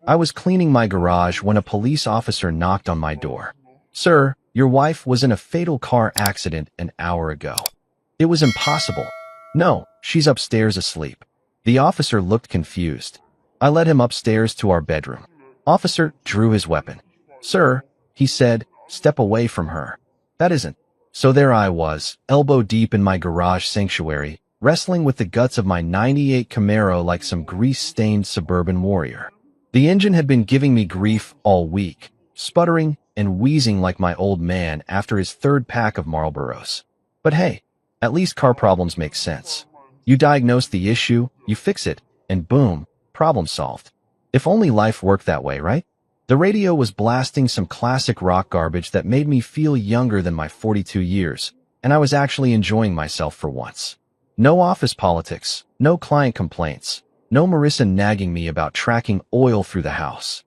I was cleaning my garage when a police officer knocked on my door. "Sir, your wife was in a fatal car accident an hour ago." It was impossible. "No, she's upstairs asleep." The officer looked confused. I led him upstairs to our bedroom. Officer drew his weapon. "Sir," he said, "step away from her." That isn't. So there I was, elbow deep in my garage sanctuary, wrestling with the guts of my '98 Camaro like some grease-stained suburban warrior. The engine had been giving me grief all week, sputtering and wheezing like my old man after his third pack of Marlboros. But hey, at least car problems make sense. You diagnose the issue, you fix it, and boom, problem solved. If only life worked that way, right? The radio was blasting some classic rock garbage that made me feel younger than my 42 years, and I was actually enjoying myself for once. No office politics, no client complaints, no Marissa nagging me about tracking oil through the house.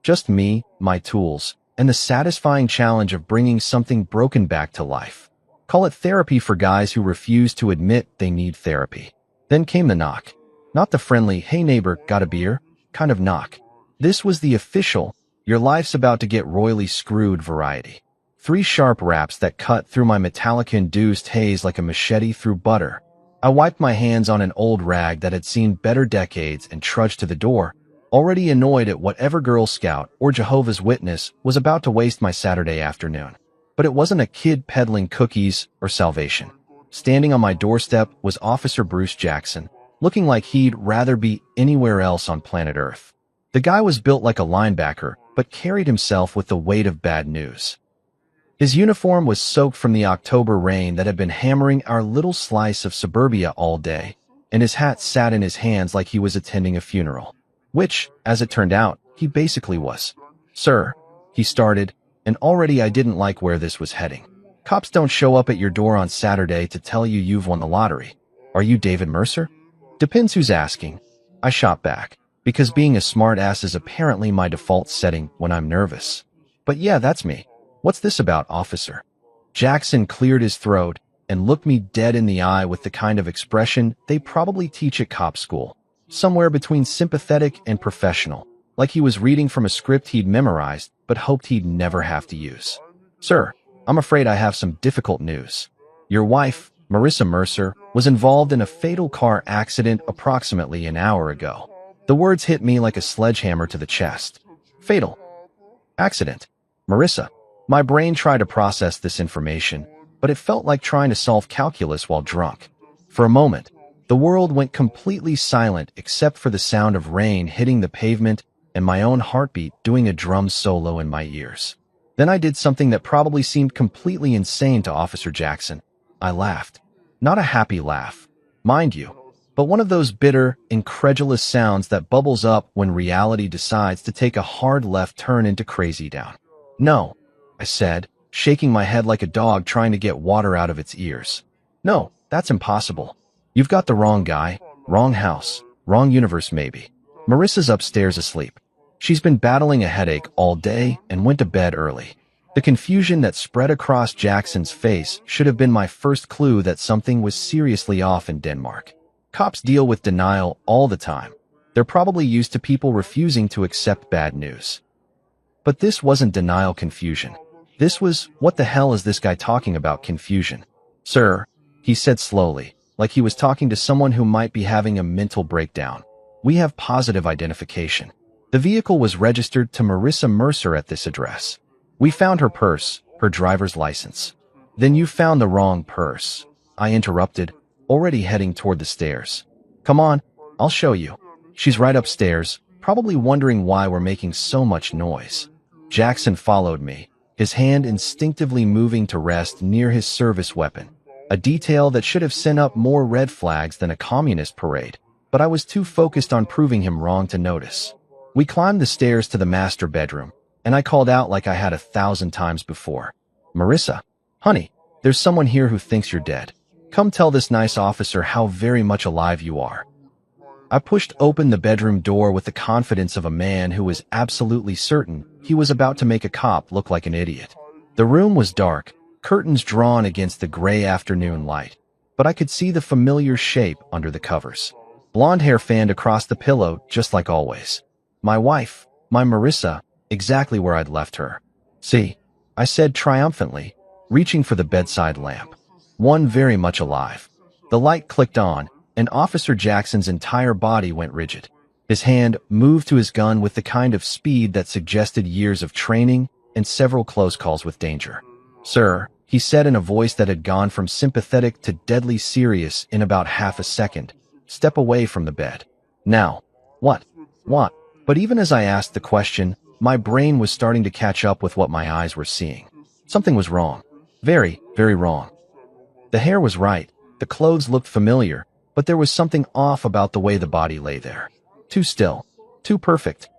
Just me, my tools, and the satisfying challenge of bringing something broken back to life. Call it therapy for guys who refuse to admit they need therapy. Then came the knock. Not the friendly, "Hey neighbor, got a beer?" kind of knock. This was the official, "Your life's about to get royally screwed" variety. 3 sharp raps that cut through my metallic-induced haze like a machete through butter. I wiped my hands on an old rag that had seen better decades and trudged to the door, already annoyed at whatever Girl Scout or Jehovah's Witness was about to waste my Saturday afternoon. But it wasn't a kid peddling cookies or salvation. Standing on my doorstep was Officer Bruce Jackson, looking like he'd rather be anywhere else on planet Earth. The guy was built like a linebacker, but carried himself with the weight of bad news. His uniform was soaked from the October rain that had been hammering our little slice of suburbia all day, and his hat sat in his hands like he was attending a funeral. Which, as it turned out, he basically was. "Sir," he started, and already I didn't like where this was heading. "Cops don't show up at your door on Saturday to tell you you've won the lottery. Are you David Mercer?" "Depends who's asking." I shot back, because being a smartass is apparently my default setting when I'm nervous. "But yeah, that's me. What's this about, officer?" Jackson cleared his throat and looked me dead in the eye with the kind of expression they probably teach at cop school, somewhere between sympathetic and professional, like he was reading from a script he'd memorized but hoped he'd never have to use. "Sir, I'm afraid I have some difficult news. Your wife, Marissa Mercer, was involved in a fatal car accident approximately an hour ago." The words hit me like a sledgehammer to the chest. Fatal accident. Marissa. My brain tried to process this information, but it felt like trying to solve calculus while drunk. For a moment, the world went completely silent except for the sound of rain hitting the pavement and my own heartbeat doing a drum solo in my ears. Then I did something that probably seemed completely insane to Officer Jackson. I laughed. Not a happy laugh, mind you, but one of those bitter, incredulous sounds that bubbles up when reality decides to take a hard left turn into crazy town. "No," I said, shaking my head like a dog trying to get water out of its ears. "No, that's impossible. You've got the wrong guy, wrong house, wrong universe maybe. Marissa's upstairs asleep. She's been battling a headache all day and went to bed early." The confusion that spread across Jackson's face should have been my first clue that something was seriously off in Denmark. Cops deal with denial all the time. They're probably used to people refusing to accept bad news. But this wasn't denial confusion. This was, "What the hell is this guy talking about" confusion. "Sir," he said slowly, like he was talking to someone who might be having a mental breakdown, "we have positive identification. The vehicle was registered to Marissa Mercer at this address. We found her purse, her driver's license." "Then you found the wrong purse," I interrupted, already heading toward the stairs. "Come on, I'll show you. She's right upstairs, probably wondering why we're making so much noise." Jackson followed me, his hand instinctively moving to rest near his service weapon, a detail that should have sent up more red flags than a communist parade, but I was too focused on proving him wrong to notice. We climbed the stairs to the master bedroom, and I called out like I had 1,000 times before. "Marissa, honey, there's someone here who thinks you're dead. Come tell this nice officer how very much alive you are." I pushed open the bedroom door with the confidence of a man who was absolutely certain he was about to make a cop look like an idiot. The room was dark, curtains drawn against the gray afternoon light, but I could see the familiar shape under the covers. Blonde hair fanned across the pillow, just like always. My wife, my Marissa, exactly where I'd left her. See, I said triumphantly, reaching for the bedside lamp. One very much alive. The light clicked on, and Officer Jackson's entire body went rigid. His hand moved to his gun with the kind of speed that suggested years of training and several close calls with danger. Sir, he said in a voice that had gone from sympathetic to deadly serious in about half a second, step away from the bed. Now, what? What? But even as I asked the question, my brain was starting to catch up with what my eyes were seeing. Something was wrong. Very, very wrong. The hair was right, the clothes looked familiar, but there was something off about the way the body lay there. Too still. Too perfect.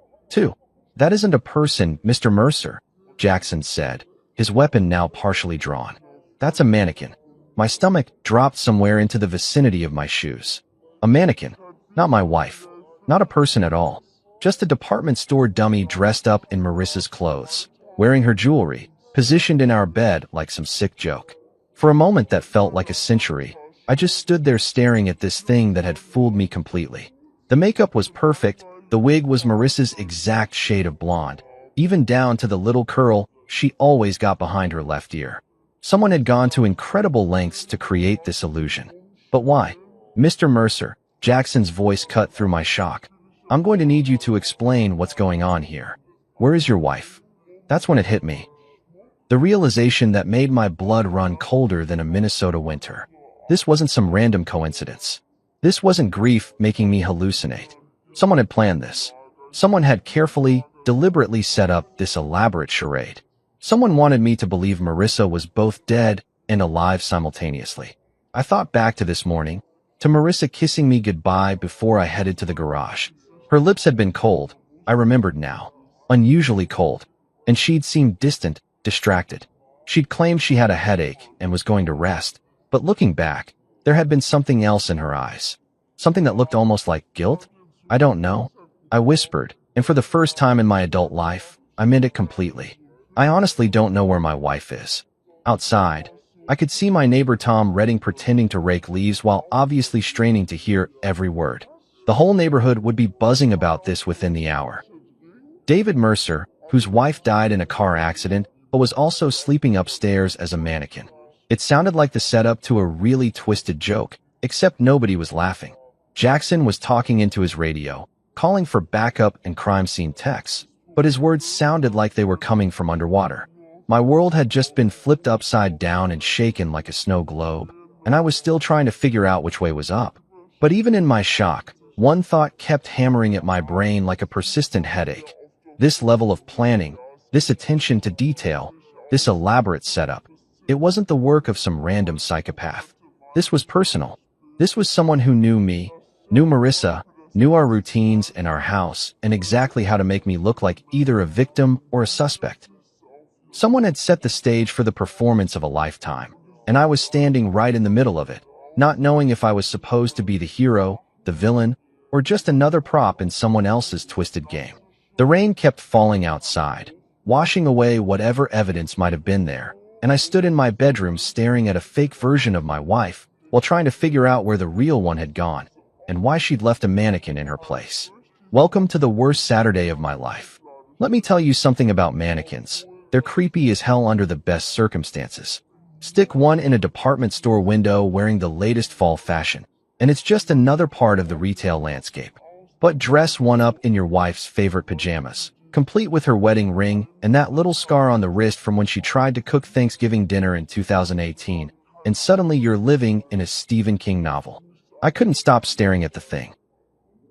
That isn't a person, Mr. Mercer, Jackson said, his weapon now partially drawn. That's a mannequin. My stomach dropped somewhere into the vicinity of my shoes. A mannequin. Not my wife. Not a person at all. Just a department store dummy dressed up in Marissa's clothes, wearing her jewelry, positioned in our bed like some sick joke. For a moment that felt like a century, I just stood there staring at this thing that had fooled me completely. The makeup was perfect, the wig was Marissa's exact shade of blonde, even down to the little curl she always got behind her left ear. Someone had gone to incredible lengths to create this illusion. But why? Mr. Mercer, Jackson's voice cut through my shock. I'm going to need you to explain what's going on here. Where is your wife? That's when it hit me. The realization that made my blood run colder than a Minnesota winter. This wasn't some random coincidence. This wasn't grief making me hallucinate. Someone had planned this. Someone had carefully, deliberately set up this elaborate charade. Someone wanted me to believe Marissa was both dead and alive simultaneously. I thought back to this morning, to Marissa kissing me goodbye before I headed to the garage. Her lips had been cold, I remembered now. Unusually cold. And she'd seemed distant, distracted. She'd claimed she had a headache and was going to rest, but looking back, there had been something else in her eyes. Something that looked almost like guilt? I don't know. I whispered, and for the first time in my adult life, I meant it completely. I honestly don't know where my wife is. Outside, I could see my neighbor Tom Redding pretending to rake leaves while obviously straining to hear every word. The whole neighborhood would be buzzing about this within the hour. David Mercer, whose wife died in a car accident, but was also sleeping upstairs as a mannequin. It sounded like the setup to a really twisted joke, except nobody was laughing. Jackson was talking into his radio, calling for backup and crime scene techs, but his words sounded like they were coming from underwater. My world had just been flipped upside down and shaken like a snow globe, and I was still trying to figure out which way was up. But even in my shock, one thought kept hammering at my brain like a persistent headache. This level of planning, this attention to detail, this elaborate setup. It wasn't the work of some random psychopath. This was personal. This was someone who knew me, knew Marissa, knew our routines and our house, and exactly how to make me look like either a victim or a suspect. Someone had set the stage for the performance of a lifetime, and I was standing right in the middle of it, not knowing if I was supposed to be the hero, the villain, or just another prop in someone else's twisted game. The rain kept falling outside, washing away whatever evidence might have been there, and I stood in my bedroom staring at a fake version of my wife while trying to figure out where the real one had gone and why she'd left a mannequin in her place. Welcome to the worst Saturday of my life. Let me tell you something about mannequins. They're creepy as hell under the best circumstances. Stick one in a department store window wearing the latest fall fashion, and it's just another part of the retail landscape. But dress one up in your wife's favorite pajamas, complete with her wedding ring and that little scar on the wrist from when she tried to cook Thanksgiving dinner in 2018, and suddenly you're living in a Stephen King novel. I couldn't stop staring at the thing.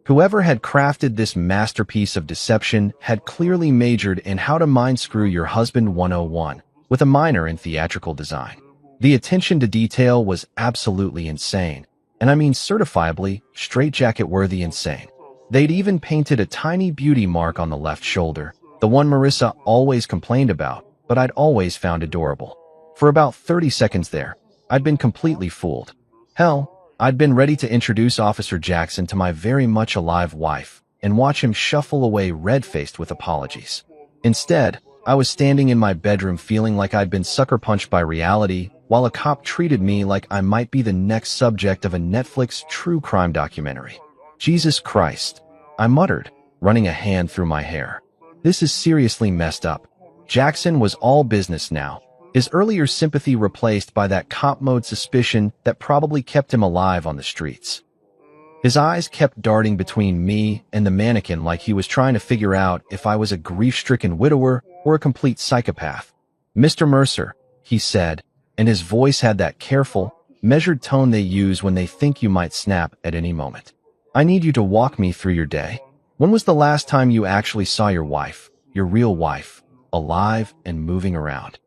Whoever had crafted this masterpiece of deception had clearly majored in how to mind screw your husband 101, with a minor in theatrical design. The attention to detail was absolutely insane, and I mean certifiably, straitjacket-worthy insane. They'd even painted a tiny beauty mark on the left shoulder, the one Marissa always complained about, but I'd always found adorable. For about 30 seconds there, I'd been completely fooled. Hell, I'd been ready to introduce Officer Jackson to my very much alive wife and watch him shuffle away red-faced with apologies. Instead, I was standing in my bedroom feeling like I'd been sucker-punched by reality while a cop treated me like I might be the next subject of a Netflix true crime documentary. Jesus Christ, I muttered, running a hand through my hair. This is seriously messed up. Jackson was all business now, his earlier sympathy replaced by that cop mode suspicion that probably kept him alive on the streets. His eyes kept darting between me and the mannequin like he was trying to figure out if I was a grief-stricken widower or a complete psychopath. "Mr. Mercer," he said, and his voice had that careful, measured tone they use when they think you might snap at any moment. "I need you to walk me through your day. When was the last time you actually saw your wife, your real wife, alive and moving around?"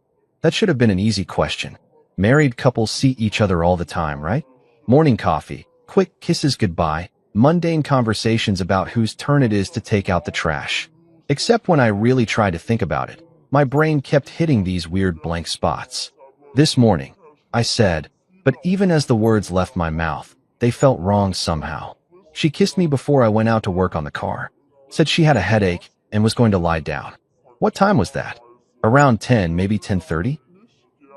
That should have been an easy question. Married couples see each other all the time, right? Morning coffee, quick kisses goodbye, mundane conversations about whose turn it is to take out the trash. Except when I really tried to think about it, my brain kept hitting these weird blank spots. "This morning," I said, but even as the words left my mouth, they felt wrong somehow. "She kissed me before I went out to work on the car. Said she had a headache and was going to lie down." What time was that? Around 10, maybe 10:30?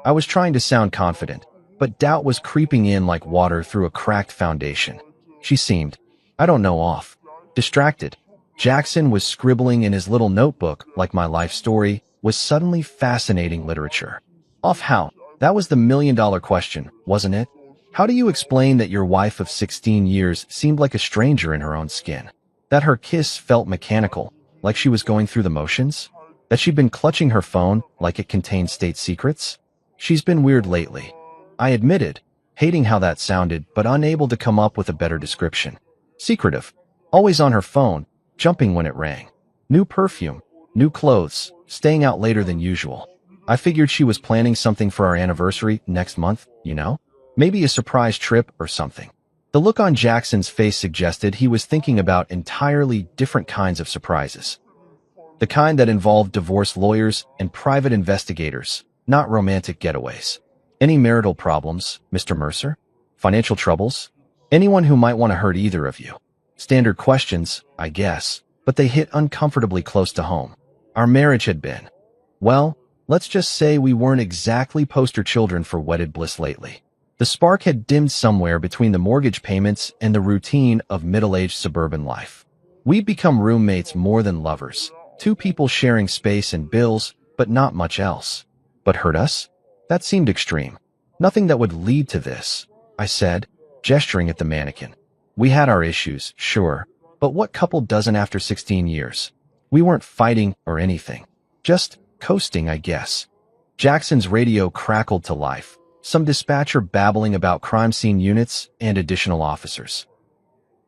I was trying to sound confident, but doubt was creeping in like water through a cracked foundation. She seemed, I don't know, off. Distracted. Jackson was scribbling in his little notebook like my life story was suddenly fascinating literature. Off how? That was the million-dollar question, wasn't it? How do you explain that your wife of 16 years seemed like a stranger in her own skin? That her kiss felt mechanical, like she was going through the motions? That she'd been clutching her phone like it contained state secrets? She's been weird lately, I admitted, hating how that sounded but unable to come up with a better description. Secretive. Always on her phone, jumping when it rang. New perfume, new clothes, staying out later than usual. I figured she was planning something for our anniversary next month, you know? Maybe a surprise trip or something. The look on Jackson's face suggested he was thinking about entirely different kinds of surprises. The kind that involved divorce lawyers and private investigators, not romantic getaways. Any marital problems, Mr. Mercer? Financial troubles? Anyone who might want to hurt either of you? Standard questions, I guess, but they hit uncomfortably close to home. Our marriage had been, well, let's just say we weren't exactly poster children for wedded bliss lately. The spark had dimmed somewhere between the mortgage payments and the routine of middle-aged suburban life. We'd become roommates more than lovers, two people sharing space and bills, but not much else. But hurt us? That seemed extreme. Nothing that would lead to this, I said, gesturing at the mannequin. We had our issues, sure, but what couple doesn't after 16 years? We weren't fighting or anything. Just coasting, I guess. Jackson's radio crackled to life, some dispatcher babbling about crime scene units and additional officers.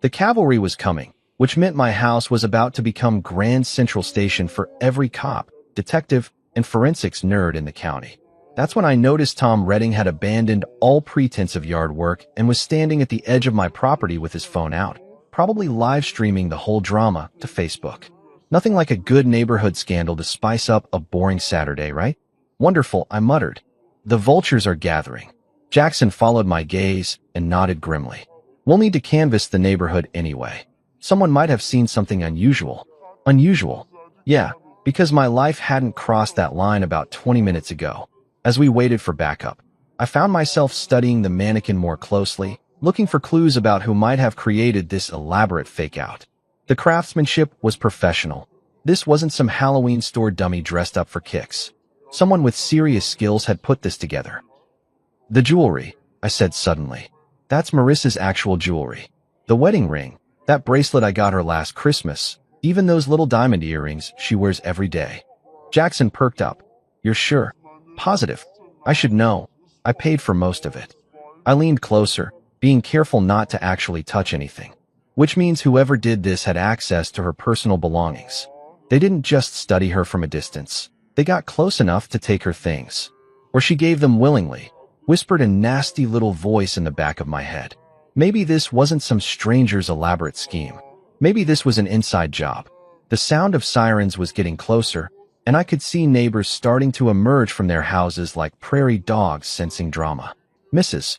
The cavalry was coming, which meant my house was about to become Grand Central Station for every cop, detective, and forensics nerd in the county. That's when I noticed Tom Redding had abandoned all pretense of yard work and was standing at the edge of my property with his phone out, probably live streaming the whole drama to Facebook. Nothing like a good neighborhood scandal to spice up a boring Saturday, right? Wonderful, I muttered. The vultures are gathering. Jackson followed my gaze and nodded grimly. We'll need to canvass the neighborhood anyway. Someone might have seen something unusual. Unusual? Yeah, because my life hadn't crossed that line about 20 minutes ago. As we waited for backup, I found myself studying the mannequin more closely, looking for clues about who might have created this elaborate fake-out. The craftsmanship was professional. This wasn't some Halloween store dummy dressed up for kicks. Someone with serious skills had put this together. The jewelry, I said suddenly. That's Marissa's actual jewelry. The wedding ring, that bracelet I got her last Christmas, even those little diamond earrings she wears every day. Jackson perked up. You're sure? Positive. I should know. I paid for most of it. I leaned closer, being careful not to actually touch anything. Which means whoever did this had access to her personal belongings. They didn't just study her from a distance. They got close enough to take her things. Or she gave them willingly, whispered a nasty little voice in the back of my head. Maybe this wasn't some stranger's elaborate scheme. Maybe this was an inside job. The sound of sirens was getting closer, and I could see neighbors starting to emerge from their houses like prairie dogs sensing drama. Mrs.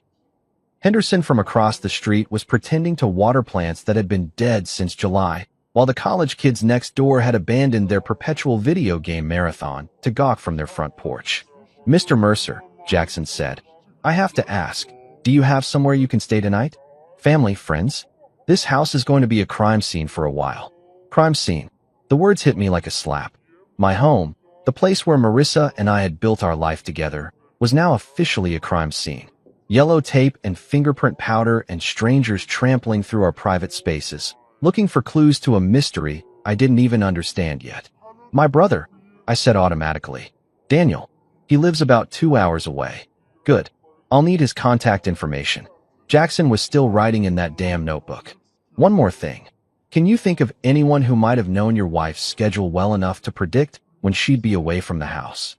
Henderson from across the street was pretending to water plants that had been dead since July, while the college kids next door had abandoned their perpetual video game marathon to gawk from their front porch. Mr. Mercer, Jackson said, I have to ask, do you have somewhere you can stay tonight? Family, friends? This house is going to be a crime scene for a while. Crime scene. The words hit me like a slap. My home, the place where Marissa and I had built our life together, was now officially a crime scene. Yellow tape and fingerprint powder and strangers trampling through our private spaces, looking for clues to a mystery I didn't even understand yet. My brother, I said automatically. Daniel. He lives about 2 hours away. Good. I'll need his contact information. Jackson was still writing in that damn notebook. One more thing. Can you think of anyone who might have known your wife's schedule well enough to predict when she'd be away from the house?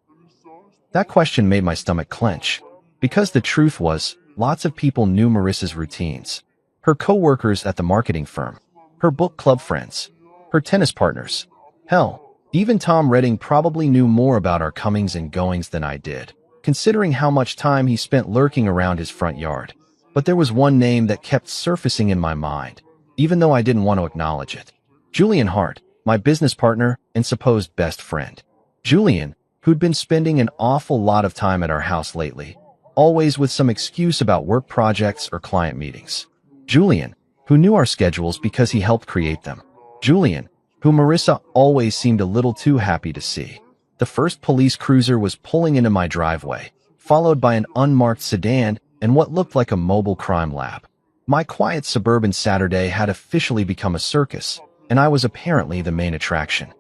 That question made my stomach clench, because the truth was, lots of people knew Marissa's routines. Her co-workers at the marketing firm, her book club friends, her tennis partners. Hell, even Tom Redding probably knew more about our comings and goings than I did, considering how much time he spent lurking around his front yard. But there was one name that kept surfacing in my mind, even though I didn't want to acknowledge it. Julian Hart, my business partner and supposed best friend. Julian, who'd been spending an awful lot of time at our house lately, always with some excuse about work projects or client meetings. Julian, who knew our schedules because he helped create them. Julian, who Marissa always seemed a little too happy to see. The first police cruiser was pulling into my driveway, followed by an unmarked sedan and what looked like a mobile crime lab. My quiet suburban Saturday had officially become a circus, and I was apparently the main attraction.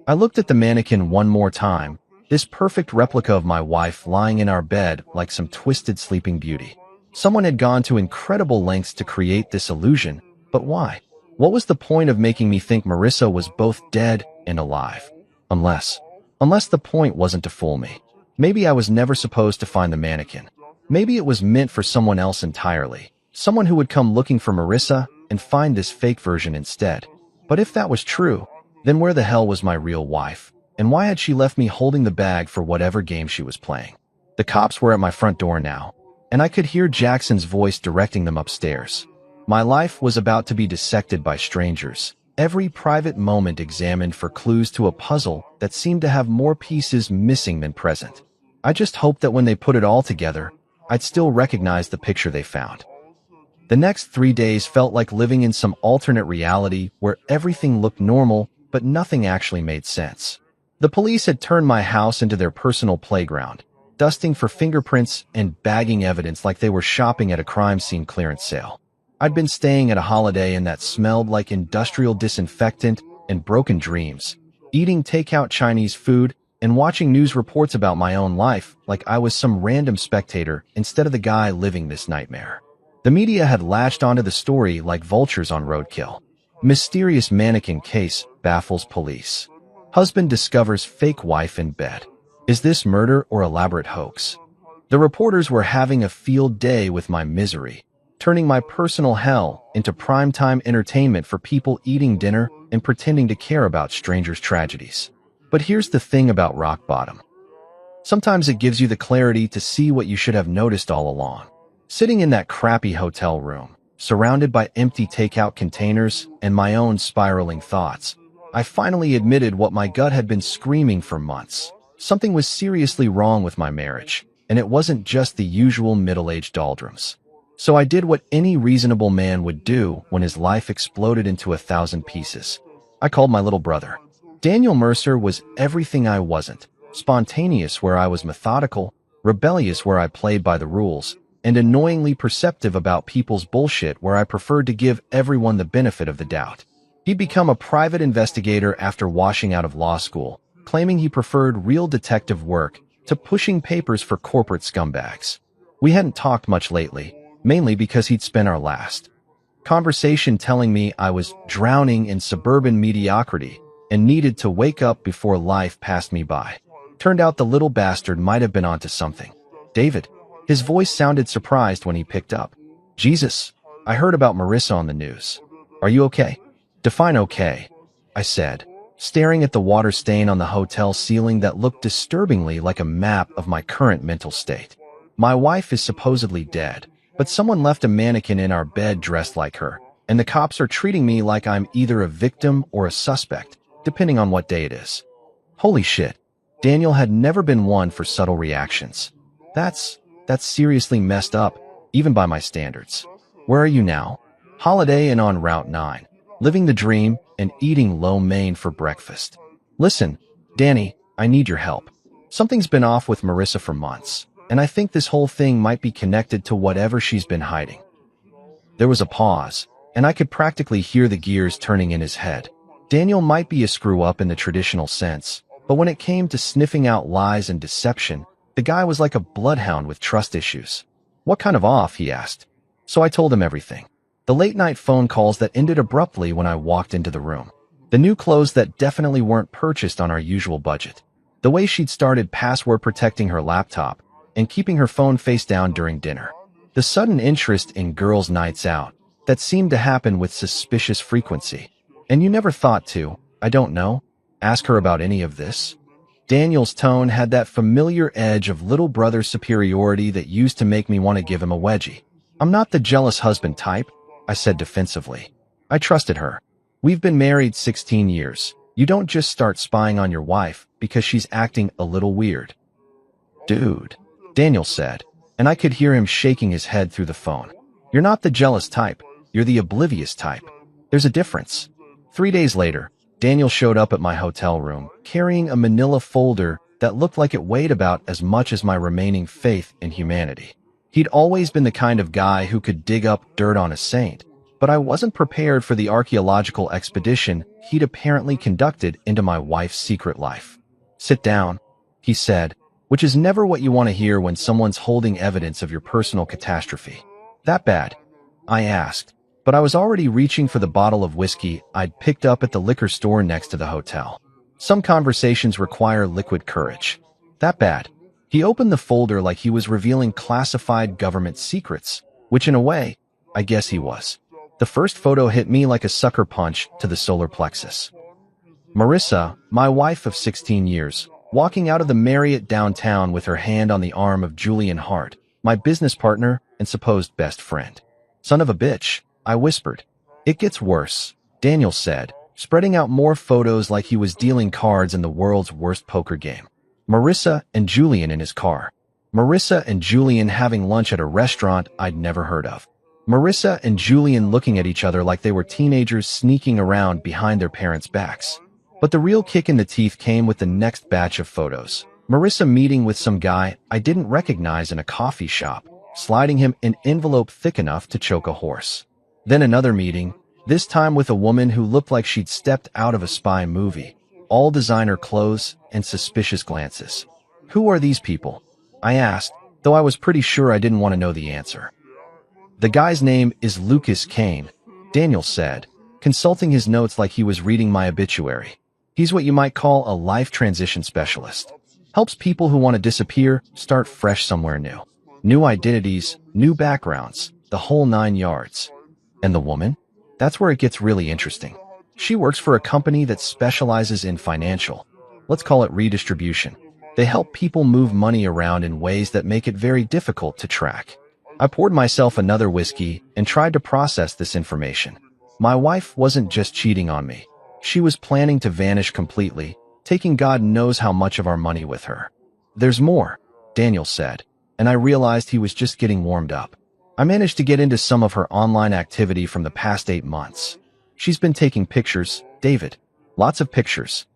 I looked at the mannequin one more time, this perfect replica of my wife lying in our bed like some twisted sleeping beauty. Someone had gone to incredible lengths to create this illusion, but why? What was the point of making me think Marissa was both dead and alive? Unless the point wasn't to fool me. Maybe I was never supposed to find the mannequin. Maybe it was meant for someone else entirely. Someone who would come looking for Marissa and find this fake version instead. But if that was true, then where the hell was my real wife? And why had she left me holding the bag for whatever game she was playing? The cops were at my front door now, and I could hear Jackson's voice directing them upstairs. My life was about to be dissected by strangers, every private moment examined for clues to a puzzle that seemed to have more pieces missing than present. I just hoped that when they put it all together, I'd still recognize the picture they found. The next 3 days felt like living in some alternate reality where everything looked normal, but nothing actually made sense. The police had turned my house into their personal playground, dusting for fingerprints and bagging evidence like they were shopping at a crime scene clearance sale. I'd been staying at a Holiday Inn that smelled like industrial disinfectant and broken dreams, eating takeout Chinese food and watching news reports about my own life like I was some random spectator instead of the guy living this nightmare. The media had latched onto the story like vultures on roadkill. Mysterious mannequin case baffles police. Husband discovers fake wife in bed. Is this murder or elaborate hoax? The reporters were having a field day with my misery, turning my personal hell into primetime entertainment for people eating dinner and pretending to care about strangers' tragedies. But here's the thing about rock bottom. Sometimes it gives you the clarity to see what you should have noticed all along. Sitting in that crappy hotel room, surrounded by empty takeout containers and my own spiraling thoughts, I finally admitted what my gut had been screaming for months. Something was seriously wrong with my marriage, and it wasn't just the usual middle-aged doldrums. So I did what any reasonable man would do when his life exploded into 1,000 pieces. I called my little brother. Daniel Mercer was everything I wasn't, spontaneous where I was methodical, rebellious where I played by the rules, and annoyingly perceptive about people's bullshit where I preferred to give everyone the benefit of the doubt. He'd become a private investigator after washing out of law school, claiming he preferred real detective work to pushing papers for corporate scumbags. We hadn't talked much lately, mainly because he'd spent our last conversation telling me I was drowning in suburban mediocrity and needed to wake up before life passed me by. Turned out the little bastard might have been onto something. David. His voice sounded surprised when he picked up. Jesus, I heard about Marissa on the news. Are you okay? Define okay, I said, staring at the water stain on the hotel ceiling that looked disturbingly like a map of my current mental state. My wife is supposedly dead, but someone left a mannequin in our bed dressed like her, and the cops are treating me like I'm either a victim or a suspect, depending on what day it is. Holy shit. Daniel had never been one for subtle reactions. That's seriously messed up, even by my standards. Where are you now? Holiday Inn on Route 9. living the dream, and eating lo mein for breakfast. Listen, Danny, I need your help. Something's been off with Marissa for months, and I think this whole thing might be connected to whatever she's been hiding. There was a pause, and I could practically hear the gears turning in his head. Daniel might be a screw-up in the traditional sense, but when it came to sniffing out lies and deception, the guy was like a bloodhound with trust issues. What kind of off, he asked. So I told him everything. The late-night phone calls that ended abruptly when I walked into the room. The new clothes that definitely weren't purchased on our usual budget. The way she'd started password protecting her laptop and keeping her phone face down during dinner. The sudden interest in girls' nights out that seemed to happen with suspicious frequency. And you never thought to, I don't know, ask her about any of this? Daniel's tone had that familiar edge of little brother superiority that used to make me want to give him a wedgie. I'm not the jealous husband type, I said defensively. I trusted her. We've been married 16 years. You don't just start spying on your wife because she's acting a little weird. Dude, Daniel said, and I could hear him shaking his head through the phone. You're not the jealous type. You're the oblivious type. There's a difference. 3 days later, Daniel showed up at my hotel room, carrying a manila folder that looked like it weighed about as much as my remaining faith in humanity. He'd always been the kind of guy who could dig up dirt on a saint, but I wasn't prepared for the archaeological expedition he'd apparently conducted into my wife's secret life. Sit down, he said, which is never what you want to hear when someone's holding evidence of your personal catastrophe. That bad? I asked, but I was already reaching for the bottle of whiskey I'd picked up at the liquor store next to the hotel. Some conversations require liquid courage. That bad? He opened the folder like he was revealing classified government secrets, which in a way, I guess he was. The first photo hit me like a sucker punch to the solar plexus. Marissa, my wife of 16 years, walking out of the Marriott downtown with her hand on the arm of Julian Hart, my business partner and supposed best friend. Son of a bitch, I whispered. It gets worse, Daniel said, spreading out more photos like he was dealing cards in the world's worst poker game. Marissa and Julian in his car. Marissa and Julian having lunch at a restaurant I'd never heard of. Marissa and Julian looking at each other like they were teenagers sneaking around behind their parents' backs. But the real kick in the teeth came with the next batch of photos. Marissa meeting with some guy I didn't recognize in a coffee shop, sliding him an envelope thick enough to choke a horse. Then another meeting, this time with a woman who looked like she'd stepped out of a spy movie, all designer clothes and suspicious glances. Who are these people? I asked, though I was pretty sure I didn't want to know the answer. The guy's name is Lucas Kane, Daniel said, consulting his notes like he was reading my obituary. He's what you might call a life transition specialist. Helps people who want to disappear start fresh somewhere new. New identities, new backgrounds, the whole 9 yards. And the woman? That's where it gets really interesting. She works for a company that specializes in financial, let's call it redistribution. They help people move money around in ways that make it very difficult to track. I poured myself another whiskey and tried to process this information. My wife wasn't just cheating on me. She was planning to vanish completely, taking God knows how much of our money with her. There's more, Daniel said, and I realized he was just getting warmed up. I managed to get into some of her online activity from the past 8 months. She's been taking pictures, David. Lots of pictures.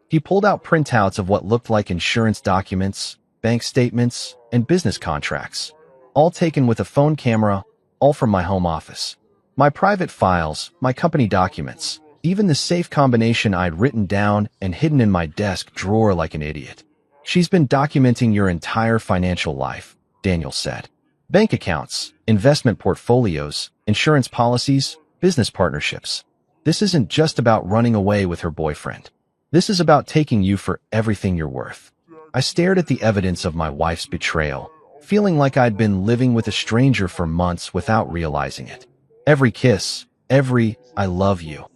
He pulled out printouts of what looked like insurance documents, bank statements, and business contracts. All taken with a phone camera, all from my home office. My private files, my company documents, even the safe combination I'd written down and hidden in my desk drawer like an idiot. She's been documenting your entire financial life, Daniel said. Bank accounts, investment portfolios, insurance policies, business partnerships. This isn't just about running away with her boyfriend. This is about taking you for everything you're worth. I stared at the evidence of my wife's betrayal, feeling like I'd been living with a stranger for months without realizing it. Every kiss, every "I love you,"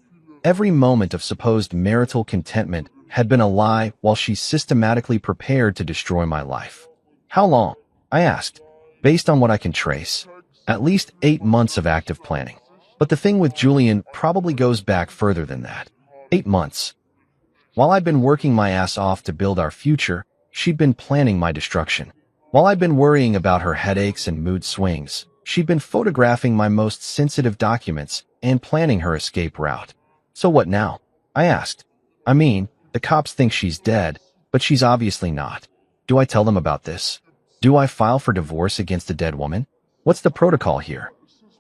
every moment of supposed marital contentment had been a lie while she systematically prepared to destroy my life. How long? I asked. Based on what I can trace, at least 8 months of active planning. But the thing with Julian probably goes back further than that. 8 months. While I'd been working my ass off to build our future, she'd been planning my destruction. While I'd been worrying about her headaches and mood swings, She'd been photographing my most sensitive documents and planning her escape route. So what now? I asked. I mean, the cops think she's dead, but she's obviously not. Do I tell them about this? Do I file for divorce against a dead woman? What's the protocol here?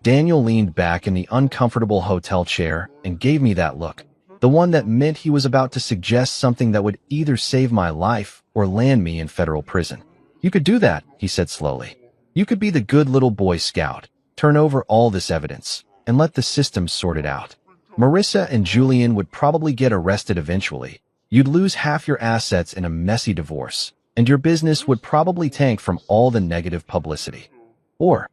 Daniel leaned back in the uncomfortable hotel chair and gave me that look, the one that meant he was about to suggest something that would either save my life or land me in federal prison. You could do that, he said slowly. You could be the good little Boy Scout, turn over all this evidence, and let the system sort it out. Marissa and Julian would probably get arrested eventually. You'd lose half your assets in a messy divorce, and your business would probably tank from all the negative publicity. Or,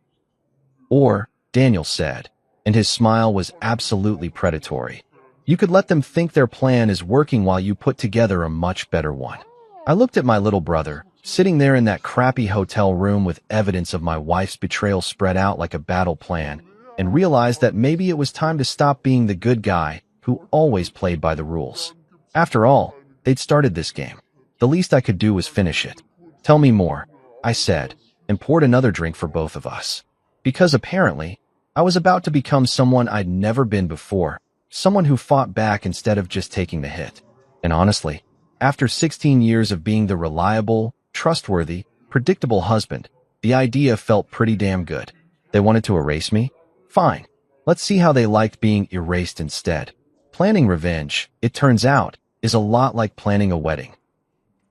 Daniel said, and his smile was absolutely predatory. You could let them think their plan is working while you put together a much better one. I looked at my little brother, sitting there in that crappy hotel room with evidence of my wife's betrayal spread out like a battle plan, and realized that maybe it was time to stop being the good guy who always played by the rules. After all, they'd started this game. The least I could do was finish it. Tell me more, I said, and poured another drink for both of us. Because apparently, I was about to become someone I'd never been before, someone who fought back instead of just taking the hit. And honestly, after 16 years of being the reliable, trustworthy, predictable husband, the idea felt pretty damn good. They wanted to erase me? Fine. Let's see how they liked being erased instead. Planning revenge, it turns out, is a lot like planning a wedding.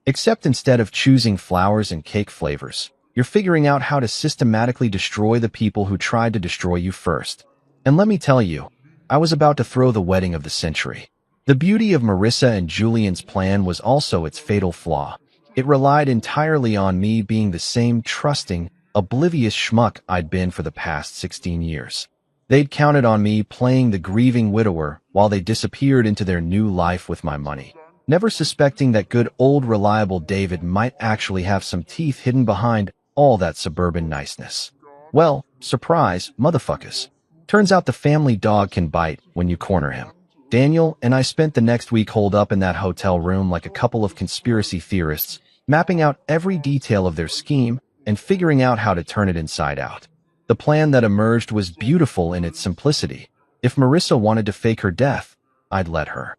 Except instead of choosing flowers and cake flavors, you're figuring out how to systematically destroy the people who tried to destroy you first. And let me tell you, I was about to throw the wedding of the century. The beauty of Marissa and Julian's plan was also its fatal flaw. It relied entirely on me being the same trusting, oblivious schmuck I'd been for the past 16 years. They'd counted on me playing the grieving widower while they disappeared into their new life with my money, never suspecting that good old reliable David might actually have some teeth hidden behind all that suburban niceness. Well, surprise, motherfuckers. Turns out the family dog can bite when you corner him. Daniel and I spent the next week holed up in that hotel room like a couple of conspiracy theorists, mapping out every detail of their scheme and figuring out how to turn it inside out. The plan that emerged was beautiful in its simplicity. If Marissa wanted to fake her death, I'd let her.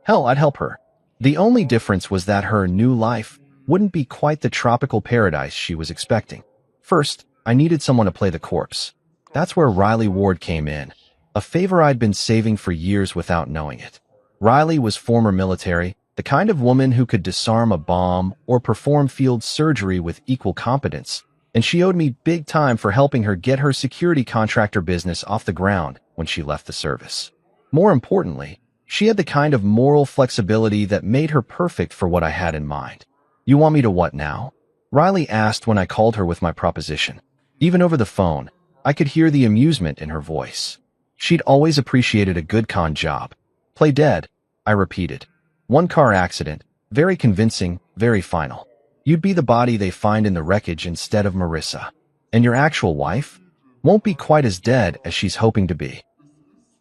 Hell, I'd help her. The only difference was that her new life wouldn't be quite the tropical paradise she was expecting. First, I needed someone to play the corpse. That's where Riley Ward came in, a favor I'd been saving for years without knowing it. Riley was former military, the kind of woman who could disarm a bomb or perform field surgery with equal competence, and she owed me big time for helping her get her security contractor business off the ground when she left the service. More importantly, she had the kind of moral flexibility that made her perfect for what I had in mind. You want me to what now? Riley asked when I called her with my proposition. Even over the phone, I could hear the amusement in her voice. She'd always appreciated a good con job. Play dead, I repeated. One car accident, very convincing, very final. You'd be the body they find in the wreckage instead of Marissa. And your actual wife won't be quite as dead as she's hoping to be.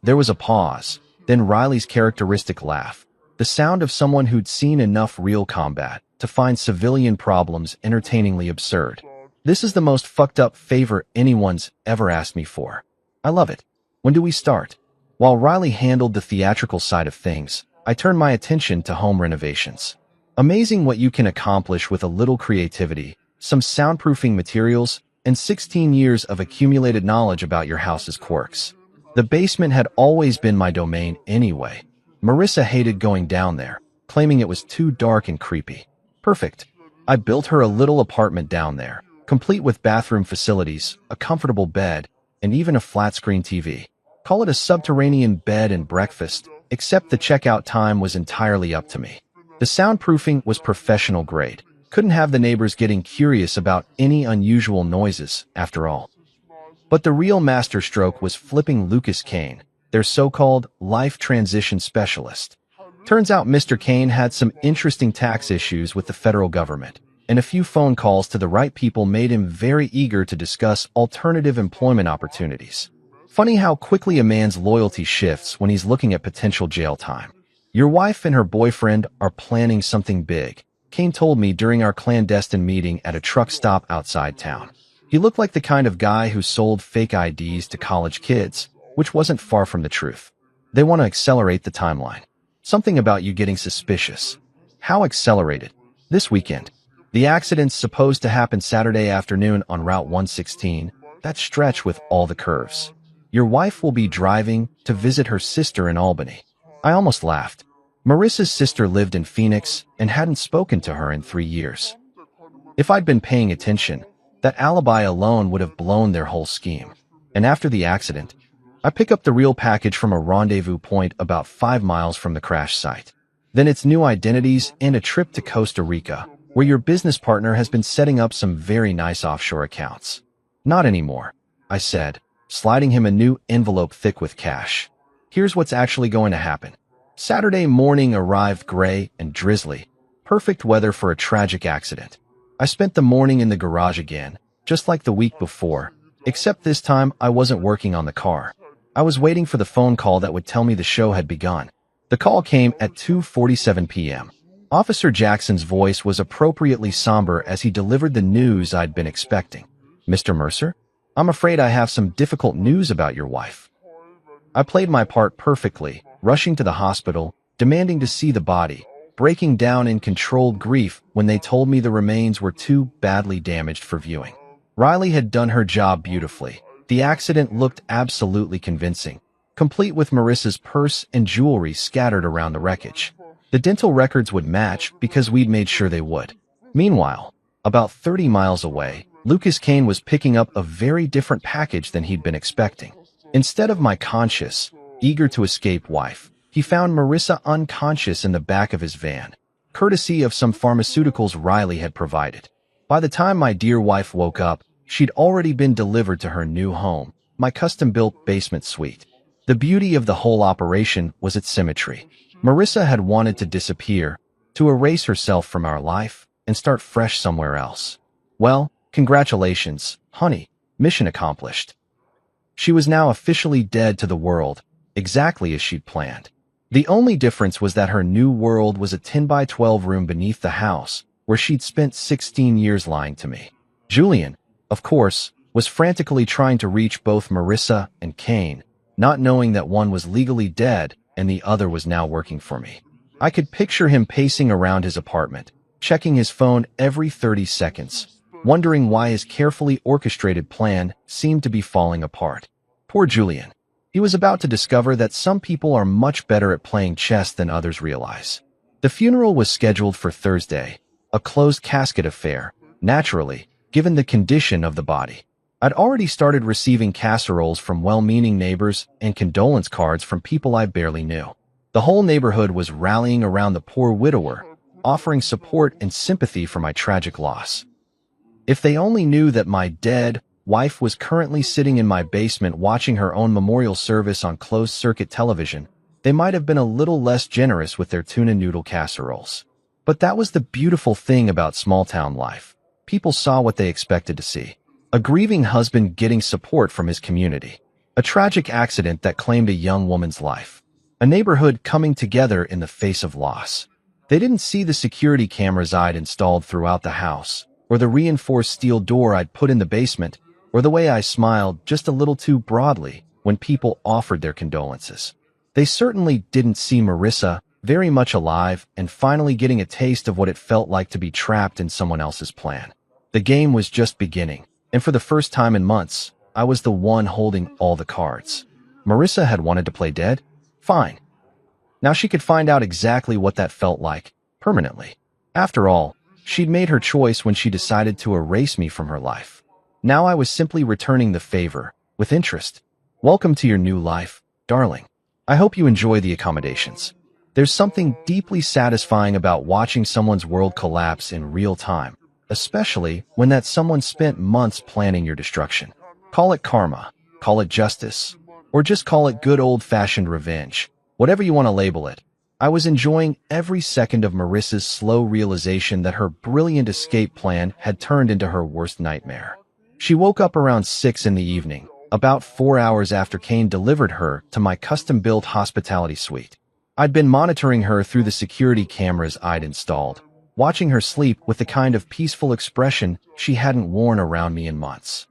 There was a pause, then Riley's characteristic laugh, the sound of someone who'd seen enough real combat to find civilian problems entertainingly absurd. This is the most fucked up favor anyone's ever asked me for. I love it. When do we start? While Riley handled the theatrical side of things, I turned my attention to home renovations. Amazing what you can accomplish with a little creativity, some soundproofing materials, and 16 years of accumulated knowledge about your house's quirks. The basement had always been my domain anyway. Marissa hated going down there, claiming it was too dark and creepy. Perfect. I built her a little apartment down there, complete with bathroom facilities, a comfortable bed, and even a flat-screen TV. Call it a subterranean bed and breakfast, except the checkout time was entirely up to me. The soundproofing was professional grade. Couldn't have the neighbors getting curious about any unusual noises, after all. But the real masterstroke was flipping Lucas Kane, their so-called life transition specialist. Turns out Mr. Kane had some interesting tax issues with the federal government, and a few phone calls to the right people made him very eager to discuss alternative employment opportunities. Funny how quickly a man's loyalty shifts when he's looking at potential jail time. Your wife and her boyfriend are planning something big, Kane told me during our clandestine meeting at a truck stop outside town. He looked like the kind of guy who sold fake IDs to college kids, which wasn't far from the truth. They want to accelerate the timeline. Something about you getting suspicious. How accelerated? This weekend. The accident's supposed to happen Saturday afternoon on Route 116, that stretch with all the curves. Your wife will be driving to visit her sister in Albany. I almost laughed. Marissa's sister lived in Phoenix and hadn't spoken to her in 3 years. If I'd been paying attention, that alibi alone would have blown their whole scheme. And after the accident, I pick up the real package from a rendezvous point about 5 miles from the crash site. Then it's new identities and a trip to Costa Rica, where your business partner has been setting up some very nice offshore accounts. Not anymore, I said, sliding him a new envelope thick with cash. Here's what's actually going to happen. Saturday morning arrived gray and drizzly, perfect weather for a tragic accident. I spent the morning in the garage again, just like the week before, except this time I wasn't working on the car. I was waiting for the phone call that would tell me the show had begun. The call came at 2:47 p.m. Officer Jackson's voice was appropriately somber as he delivered the news I'd been expecting. Mr. Mercer, I'm afraid I have some difficult news about your wife. I played my part perfectly, rushing to the hospital, demanding to see the body, breaking down in controlled grief when they told me the remains were too badly damaged for viewing. Riley had done her job beautifully. The accident looked absolutely convincing, complete with Marissa's purse and jewelry scattered around the wreckage. The dental records would match because we'd made sure they would. Meanwhile, about 30 miles away, Lucas Kane was picking up a very different package than he'd been expecting. Instead of my conscious, eager to escape wife, he found Marissa unconscious in the back of his van, courtesy of some pharmaceuticals Riley had provided. By the time my dear wife woke up, she'd already been delivered to her new home, my custom-built basement suite. The beauty of the whole operation was its symmetry. Marissa had wanted to disappear, to erase herself from our life, and start fresh somewhere else. Well, congratulations, honey, mission accomplished. She was now officially dead to the world, exactly as she'd planned. The only difference was that her new world was a 10 by 12 room beneath the house, where she'd spent 16 years lying to me. Julian, of course, was frantically trying to reach both Marissa and Kane, not knowing that one was legally dead and the other was now working for me. I could picture him pacing around his apartment, checking his phone every 30 seconds, wondering why his carefully orchestrated plan seemed to be falling apart. Poor Julian. He was about to discover that some people are much better at playing chess than others realize. The funeral was scheduled for Thursday, a closed casket affair, naturally, given the condition of the body. I'd already started receiving casseroles from well-meaning neighbors and condolence cards from people I barely knew. The whole neighborhood was rallying around the poor widower, offering support and sympathy for my tragic loss. If they only knew that my dead wife was currently sitting in my basement watching her own memorial service on closed-circuit television, they might have been a little less generous with their tuna noodle casseroles. But that was the beautiful thing about small-town life. People saw what they expected to see. A grieving husband getting support from his community. A tragic accident that claimed a young woman's life. A neighborhood coming together in the face of loss. They didn't see the security cameras I'd installed throughout the house, or the reinforced steel door I'd put in the basement, or the way I smiled just a little too broadly when people offered their condolences. They certainly didn't see Marissa, very much alive and finally getting a taste of what it felt like to be trapped in someone else's plan. The game was just beginning, and for the first time in months, I was the one holding all the cards. Marissa had wanted to play dead? Fine. Now she could find out exactly what that felt like, permanently. After all, she'd made her choice when she decided to erase me from her life. Now I was simply returning the favor, with interest. Welcome to your new life, darling. I hope you enjoy the accommodations. There's something deeply satisfying about watching someone's world collapse in real time, especially when that someone spent months planning your destruction. Call it karma, call it justice, or just call it good old-fashioned revenge. Whatever you want to label it. I was enjoying every second of Marissa's slow realization that her brilliant escape plan had turned into her worst nightmare. She woke up around 6 in the evening, about 4 hours after Kane delivered her to my custom-built hospitality suite. I'd been monitoring her through the security cameras I'd installed, watching her sleep with the kind of peaceful expression she hadn't worn around me in months.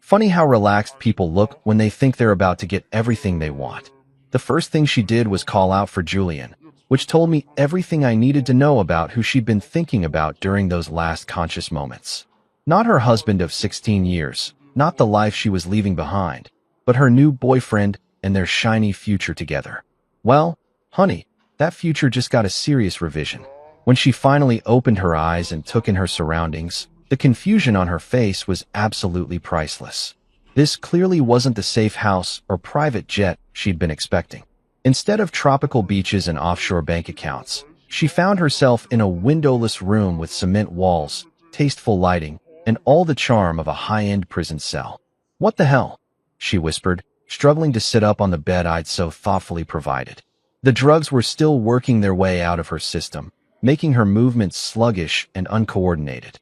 Funny how relaxed people look when they think they're about to get everything they want. The first thing she did was call out for Julian, which told me everything I needed to know about who she'd been thinking about during those last conscious moments. Not her husband of 16 years, not the life she was leaving behind, but her new boyfriend and their shiny future together. Well, honey, that future just got a serious revision. When she finally opened her eyes and took in her surroundings, the confusion on her face was absolutely priceless. This clearly wasn't the safe house or private jet she'd been expecting. Instead of tropical beaches and offshore bank accounts, she found herself in a windowless room with cement walls, tasteful lighting, and all the charm of a high-end prison cell. "What the hell?" she whispered, struggling to sit up on the bed I'd so thoughtfully provided. The drugs were still working their way out of her system, making her movements sluggish and uncoordinated.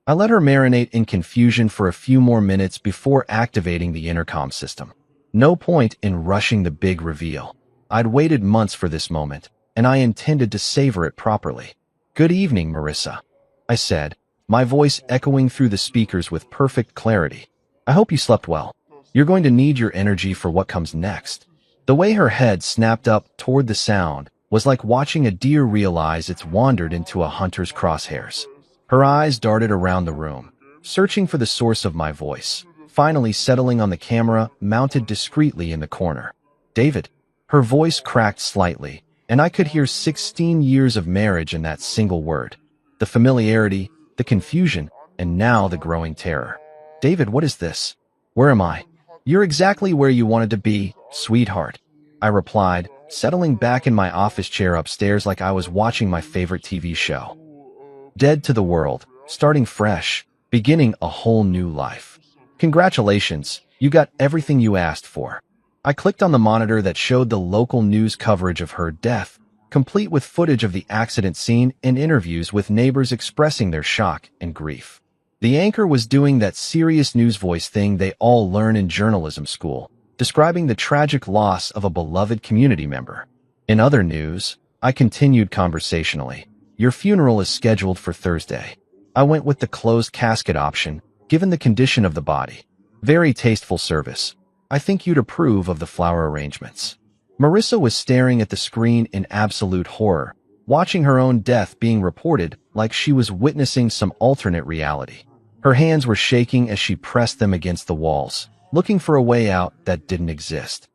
I let her marinate in confusion for a few more minutes before activating the intercom system. No point in rushing the big reveal. I'd waited months for this moment, and I intended to savor it properly. "Good evening, Marissa," I said, my voice echoing through the speakers with perfect clarity. "I hope you slept well. You're going to need your energy for what comes next." The way her head snapped up toward the sound was like watching a deer realize it's wandered into a hunter's crosshairs. Her eyes darted around the room, searching for the source of my voice, finally settling on the camera mounted discreetly in the corner. "David." Her voice cracked slightly, and I could hear 16 years of marriage in that single word. The familiarity, the confusion, and now the growing terror. "David, what is this? Where am I?" "You're exactly where you wanted to be, sweetheart," I replied, settling back in my office chair upstairs like I was watching my favorite TV show. Dead to the world, starting fresh, beginning a whole new life. "Congratulations, you got everything you asked for." I clicked on the monitor that showed the local news coverage of her death, complete with footage of the accident scene and interviews with neighbors expressing their shock and grief. The anchor was doing that serious news voice thing they all learn in journalism school, describing the tragic loss of a beloved community member. In other news, I continued conversationally. "Your funeral is scheduled for Thursday." I went with the closed casket option, given the condition of the body. "Very tasteful service. I think you'd approve of the flower arrangements." Marissa was staring at the screen in absolute horror, watching her own death being reported like she was witnessing some alternate reality. Her hands were shaking as she pressed them against the walls, looking for a way out that didn't exist.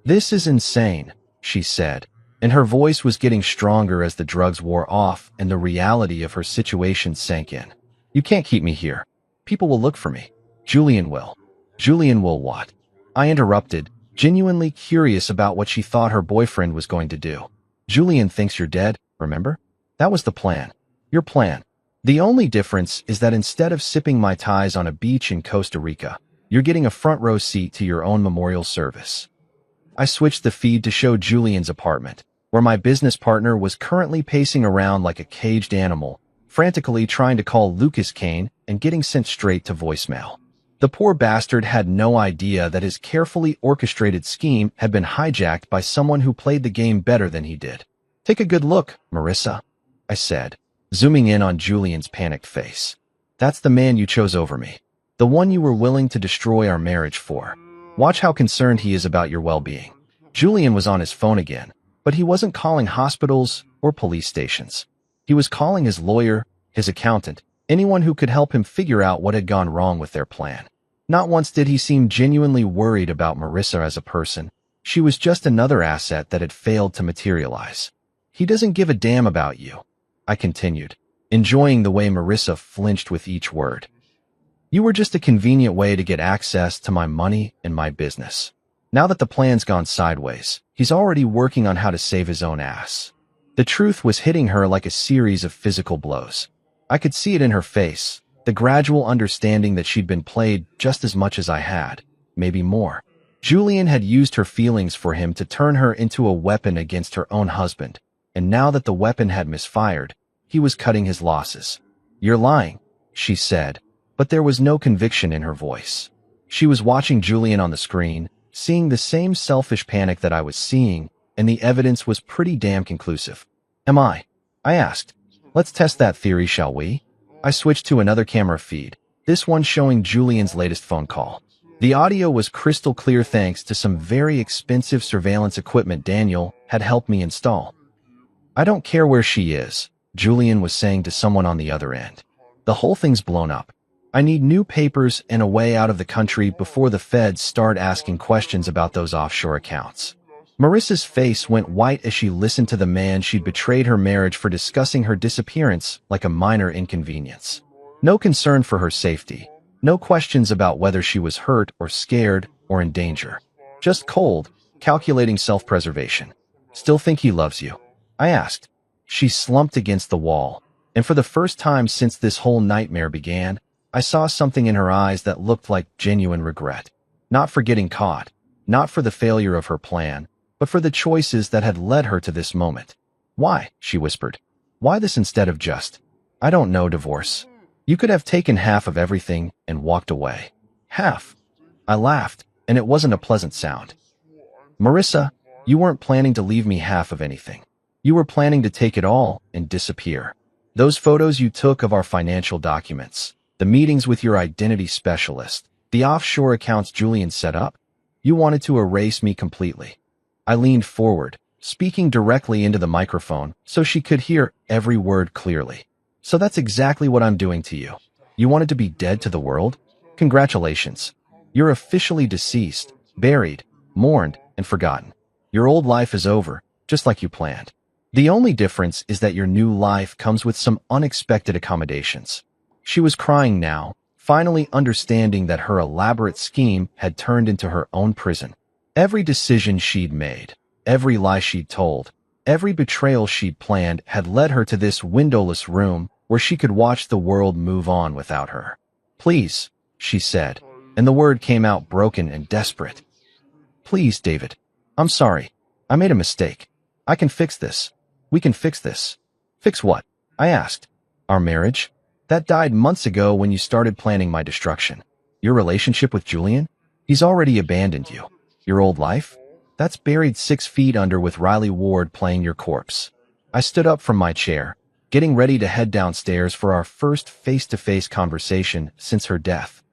"This is insane," she said, and her voice was getting stronger as the drugs wore off and the reality of her situation sank in. "You can't keep me here. People will look for me. Julian will." "Julian will what?" I interrupted, genuinely curious about what she thought her boyfriend was going to do. "Julian thinks you're dead, remember? That was the plan. Your plan. The only difference is that instead of sipping Mai Tais on a beach in Costa Rica, you're getting a front row seat to your own memorial service." I switched the feed to show Julian's apartment, where my business partner was currently pacing around like a caged animal, frantically trying to call Lucas Kane and getting sent straight to voicemail. The poor bastard had no idea that his carefully orchestrated scheme had been hijacked by someone who played the game better than he did. "Take a good look, Marissa," I said, zooming in on Julian's panicked face. "That's the man you chose over me. The one you were willing to destroy our marriage for. Watch how concerned he is about your well-being." Julian was on his phone again, but he wasn't calling hospitals or police stations. He was calling his lawyer, his accountant, anyone who could help him figure out what had gone wrong with their plan. Not once did he seem genuinely worried about Marissa as a person. She was just another asset that had failed to materialize. "He doesn't give a damn about you," I continued, enjoying the way Marissa flinched with each word. "You were just a convenient way to get access to my money and my business. Now that the plan's gone sideways, he's already working on how to save his own ass." The truth was hitting her like a series of physical blows. I could see it in her face, the gradual understanding that she'd been played just as much as I had, maybe more. Julian had used her feelings for him to turn her into a weapon against her own husband, and now that the weapon had misfired, he was cutting his losses. "You're lying," she said, but there was no conviction in her voice. She was watching Julian on the screen, seeing the same selfish panic that I was seeing, and the evidence was pretty damn conclusive. "Am I?" I asked. Let's test that theory, shall we? I switched to another camera feed, this one showing Julian's latest phone call. The audio was crystal clear thanks to some very expensive surveillance equipment Daniel had helped me install. I don't care where she is, Julian was saying to someone on the other end. The whole thing's blown up. I need new papers and a way out of the country before the feds start asking questions about those offshore accounts. Marissa's face went white as she listened to the man she'd betrayed her marriage for discussing her disappearance like a minor inconvenience. No concern for her safety. No questions about whether she was hurt or scared or in danger. Just cold, calculating self-preservation. Still think he loves you? I asked. She slumped against the wall, and for the first time since this whole nightmare began, I saw something in her eyes that looked like genuine regret. Not for getting caught, not for the failure of her plan, but for the choices that had led her to this moment. Why? She whispered. Why this instead of just, I don't know, divorce? You could have taken half of everything and walked away. Half? I laughed, and it wasn't a pleasant sound. Marissa, you weren't planning to leave me half of anything. You were planning to take it all and disappear. Those photos you took of our financial documents, the meetings with your identity specialist, the offshore accounts Julian set up, you wanted to erase me completely. I leaned forward, speaking directly into the microphone so she could hear every word clearly. So that's exactly what I'm doing to you. You wanted to be dead to the world? Congratulations. You're officially deceased, buried, mourned, and forgotten. Your old life is over, just like you planned. The only difference is that your new life comes with some unexpected accommodations. She was crying now, finally understanding that her elaborate scheme had turned into her own prison. Every decision she'd made, every lie she'd told, every betrayal she'd planned had led her to this windowless room where she could watch the world move on without her. Please, she said, and the word came out broken and desperate. Please, David. I'm sorry. I made a mistake. I can fix this. We can fix this. Fix what? I asked. Our marriage? That died months ago when you started planning my destruction. Your relationship with Julian? He's already abandoned you. Your old life? That's buried 6 feet under with Riley Ward playing your corpse. I stood up from my chair, getting ready to head downstairs for our first face-to-face conversation since her death.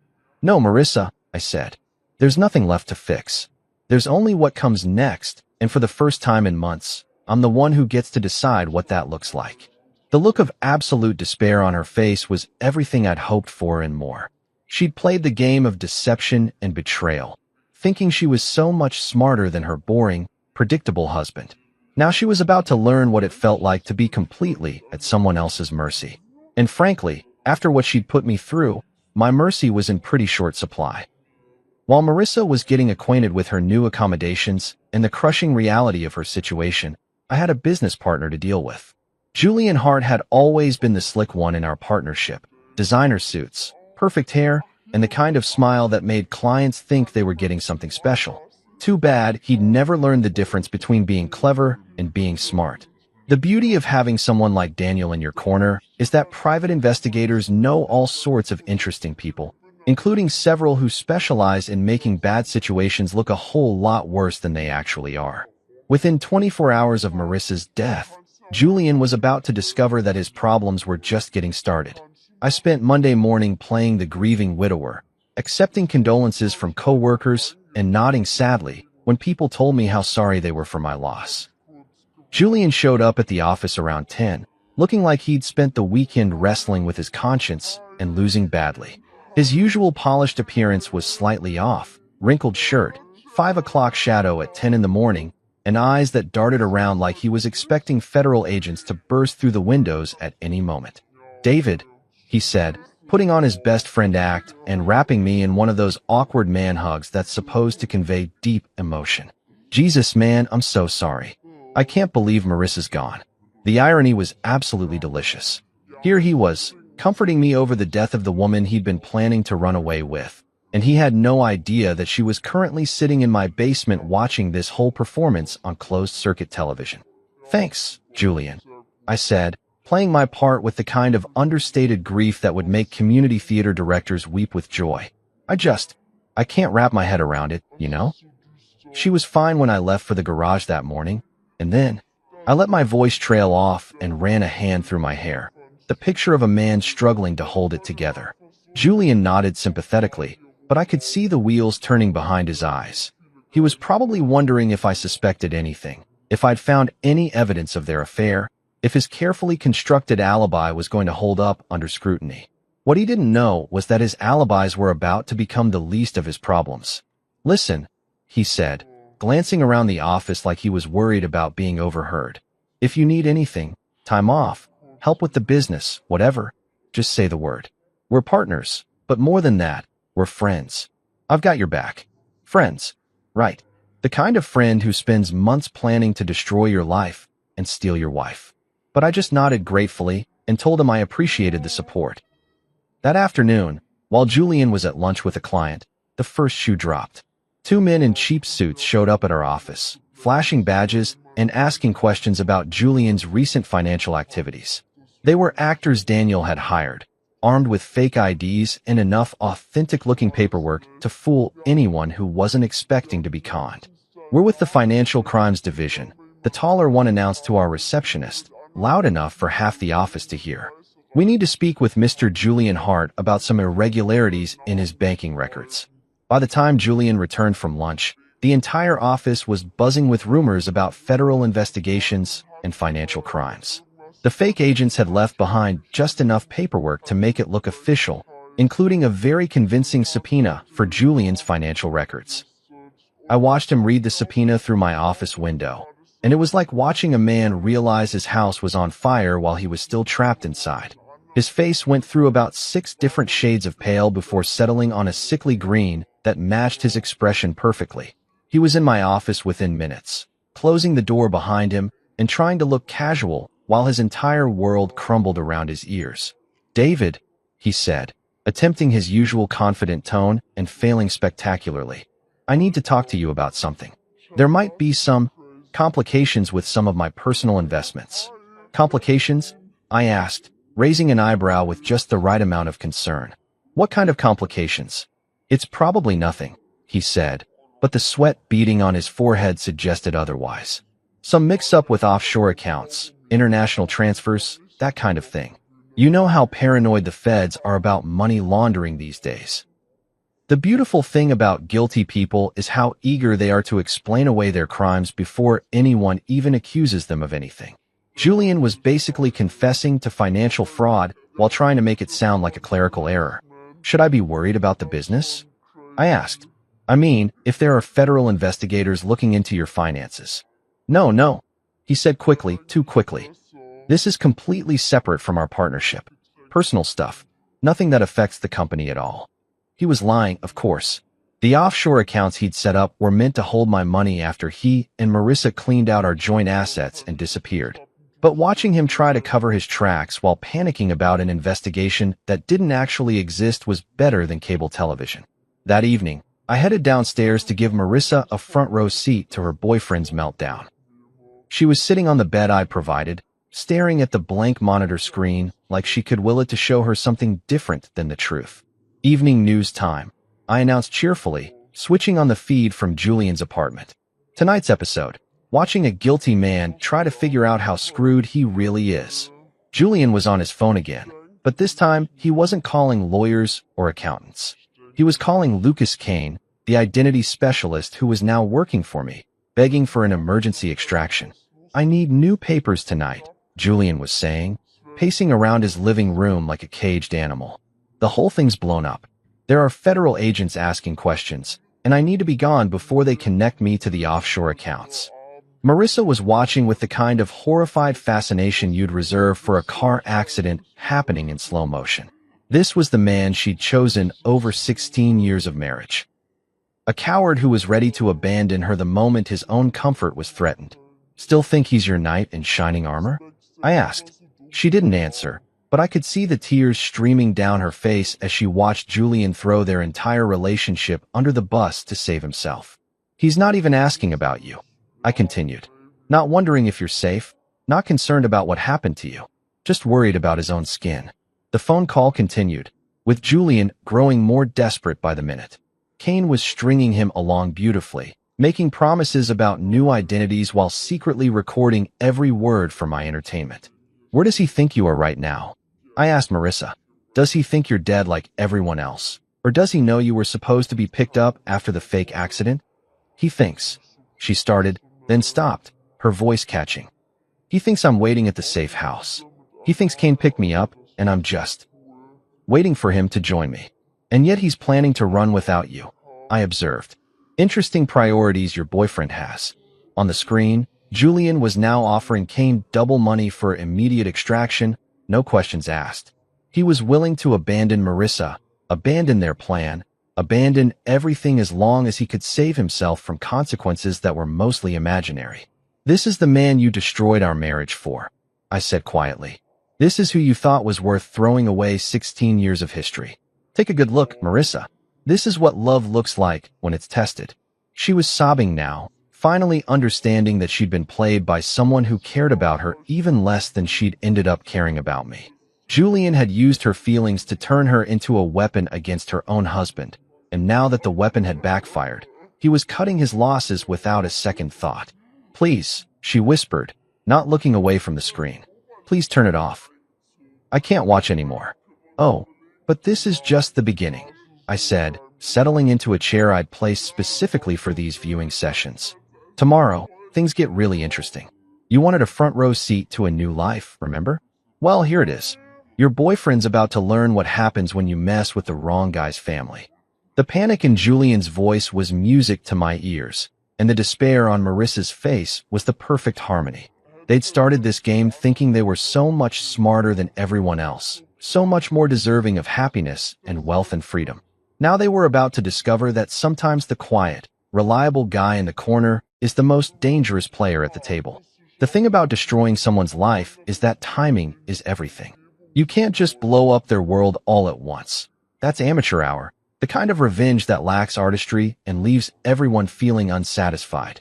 No, Marissa, I said. There's nothing left to fix. There's only what comes next, and for the first time in months, I'm the one who gets to decide what that looks like. The look of absolute despair on her face was everything I'd hoped for and more. She'd played the game of deception and betrayal, thinking she was so much smarter than her boring, predictable husband. Now she was about to learn what it felt like to be completely at someone else's mercy. And frankly, after what she'd put me through, my mercy was in pretty short supply. While Marissa was getting acquainted with her new accommodations and the crushing reality of her situation, I had a business partner to deal with. Julian Hart had always been the slick one in our partnership. Designer suits, perfect hair, and the kind of smile that made clients think they were getting something special. Too bad he'd never learned the difference between being clever and being smart. The beauty of having someone like Daniel in your corner is that private investigators know all sorts of interesting people, including several who specialize in making bad situations look a whole lot worse than they actually are. Within 24 hours of Marissa's death, Julian was about to discover that his problems were just getting started. I spent Monday morning playing the grieving widower, accepting condolences from coworkers and nodding sadly when people told me how sorry they were for my loss. Julian showed up at the office around 10, looking like he'd spent the weekend wrestling with his conscience and losing badly. His usual polished appearance was slightly off, wrinkled shirt, 5 o'clock shadow at 10 in the morning, and eyes that darted around like he was expecting federal agents to burst through the windows at any moment. David, he said, putting on his best friend act and wrapping me in one of those awkward man hugs that's supposed to convey deep emotion. Jesus, man, I'm so sorry. I can't believe Marissa's gone. The irony was absolutely delicious. Here he was, comforting me over the death of the woman he'd been planning to run away with, and he had no idea that she was currently sitting in my basement watching this whole performance on closed-circuit television. Thanks, Julian, I said, playing my part with the kind of understated grief that would make community theater directors weep with joy. I can't wrap my head around it, you know? She was fine when I left for the garage that morning, and then, I let my voice trail off and ran a hand through my hair, the picture of a man struggling to hold it together. Julian nodded sympathetically, but I could see the wheels turning behind his eyes. He was probably wondering if I suspected anything, if I'd found any evidence of their affair, if his carefully constructed alibi was going to hold up under scrutiny. What he didn't know was that his alibis were about to become the least of his problems. "Listen," he said, glancing around the office like he was worried about being overheard. "If you need anything, time off, help with the business, whatever, just say the word. We're partners, but more than that, we're friends. I've got your back." Friends. Right. The kind of friend who spends months planning to destroy your life and steal your wife. But I just nodded gratefully and told him I appreciated the support. That afternoon, while Julian was at lunch with a client, the first shoe dropped. Two men in cheap suits showed up at our office, flashing badges and asking questions about Julian's recent financial activities. They were actors Daniel had hired, armed with fake IDs and enough authentic-looking paperwork to fool anyone who wasn't expecting to be conned. "We're with the Financial Crimes Division," the taller one announced to our receptionist, loud enough for half the office to hear. "We need to speak with Mr. Julian Hart about some irregularities in his banking records." By the time Julian returned from lunch, the entire office was buzzing with rumors about federal investigations and financial crimes. The fake agents had left behind just enough paperwork to make it look official, including a very convincing subpoena for Julian's financial records. I watched him read the subpoena through my office window, and it was like watching a man realize his house was on fire while he was still trapped inside. His face went through about 6 different shades of pale before settling on a sickly green that matched his expression perfectly. He was in my office within minutes, closing the door behind him and trying to look casual while his entire world crumbled around his ears. "David," he said, attempting his usual confident tone and failing spectacularly, "I need to talk to you about something. There might be some complications with some of my personal investments." "Complications?" I asked, raising an eyebrow with just the right amount of concern. "What kind of complications?" "It's probably nothing," he said, but the sweat beading on his forehead suggested otherwise. "Some mix-up with offshore accounts, international transfers, that kind of thing. You know how paranoid the feds are about money laundering these days. The beautiful thing about guilty people is how eager they are to explain away their crimes before anyone even accuses them of anything." Julian was basically confessing to financial fraud while trying to make it sound like a clerical error. "Should I be worried about the business?" I asked. "I mean, if there are federal investigators looking into your finances." No, he said quickly, too quickly. "This is completely separate from our partnership. Personal stuff. Nothing that affects the company at all." He was lying, of course. The offshore accounts he'd set up were meant to hold my money after he and Marissa cleaned out our joint assets and disappeared. But watching him try to cover his tracks while panicking about an investigation that didn't actually exist was better than cable television. That evening, I headed downstairs to give Marissa a front row seat to her boyfriend's meltdown. She was sitting on the bed I'd provided, staring at the blank monitor screen like she could will it to show her something different than the truth. "Evening news time," I announced cheerfully, switching on the feed from Julian's apartment. Tonight's episode: watching a guilty man try to figure out how screwed he really is. Julian was on his phone again, but this time he wasn't calling lawyers or accountants. He was calling Lucas Kane, the identity specialist who was now working for me, begging for an emergency extraction. "I need new papers tonight," Julian was saying, pacing around his living room like a caged animal. "The whole thing's blown up. There are federal agents asking questions, and I need to be gone before they connect me to the offshore accounts." Marissa was watching with the kind of horrified fascination you'd reserve for a car accident happening in slow motion. This was the man she'd chosen over 16 years of marriage. A coward who was ready to abandon her the moment his own comfort was threatened. "Still think he's your knight in shining armor?" I asked. She didn't answer, but I could see the tears streaming down her face as she watched Julian throw their entire relationship under the bus to save himself. "He's not even asking about you," I continued. "Not wondering if you're safe, not concerned about what happened to you, just worried about his own skin." The phone call continued, with Julian growing more desperate by the minute. Kane was stringing him along beautifully, making promises about new identities while secretly recording every word for my entertainment. Where does he think you are right now? I asked Marissa. Does he think you're dead like everyone else? Or does he know you were supposed to be picked up after the fake accident? He thinks. She started, then stopped, her voice catching. He thinks I'm waiting at the safe house. He thinks Kane picked me up, and I'm just waiting for him to join me. And yet he's planning to run without you, I observed. Interesting priorities your boyfriend has. On the screen, Julian was now offering Kane double money for immediate extraction, no questions asked. He was willing to abandon Marissa, abandon their plan, abandon everything as long as he could save himself from consequences that were mostly imaginary. This is the man you destroyed our marriage for, I said quietly. This is who you thought was worth throwing away 16 years of history. Take a good look, Marissa. This is what love looks like when it's tested. She was sobbing now, finally understanding that she'd been played by someone who cared about her even less than she'd ended up caring about me. Julian had used her feelings to turn her into a weapon against her own husband, and now that the weapon had backfired, he was cutting his losses without a second thought. Please, she whispered, not looking away from the screen. Please turn it off. I can't watch anymore. Oh, but this is just the beginning, I said, settling into a chair I'd placed specifically for these viewing sessions. Tomorrow, things get really interesting. You wanted a front row seat to a new life, remember? Well, here it is. Your boyfriend's about to learn what happens when you mess with the wrong guy's family. The panic in Julian's voice was music to my ears, and the despair on Marissa's face was the perfect harmony. They'd started this game thinking they were so much smarter than everyone else, so much more deserving of happiness and wealth and freedom. Now they were about to discover that sometimes the quiet, reliable guy in the corner is the most dangerous player at the table. The thing about destroying someone's life is that timing is everything. You can't just blow up their world all at once. That's amateur hour, the kind of revenge that lacks artistry and leaves everyone feeling unsatisfied.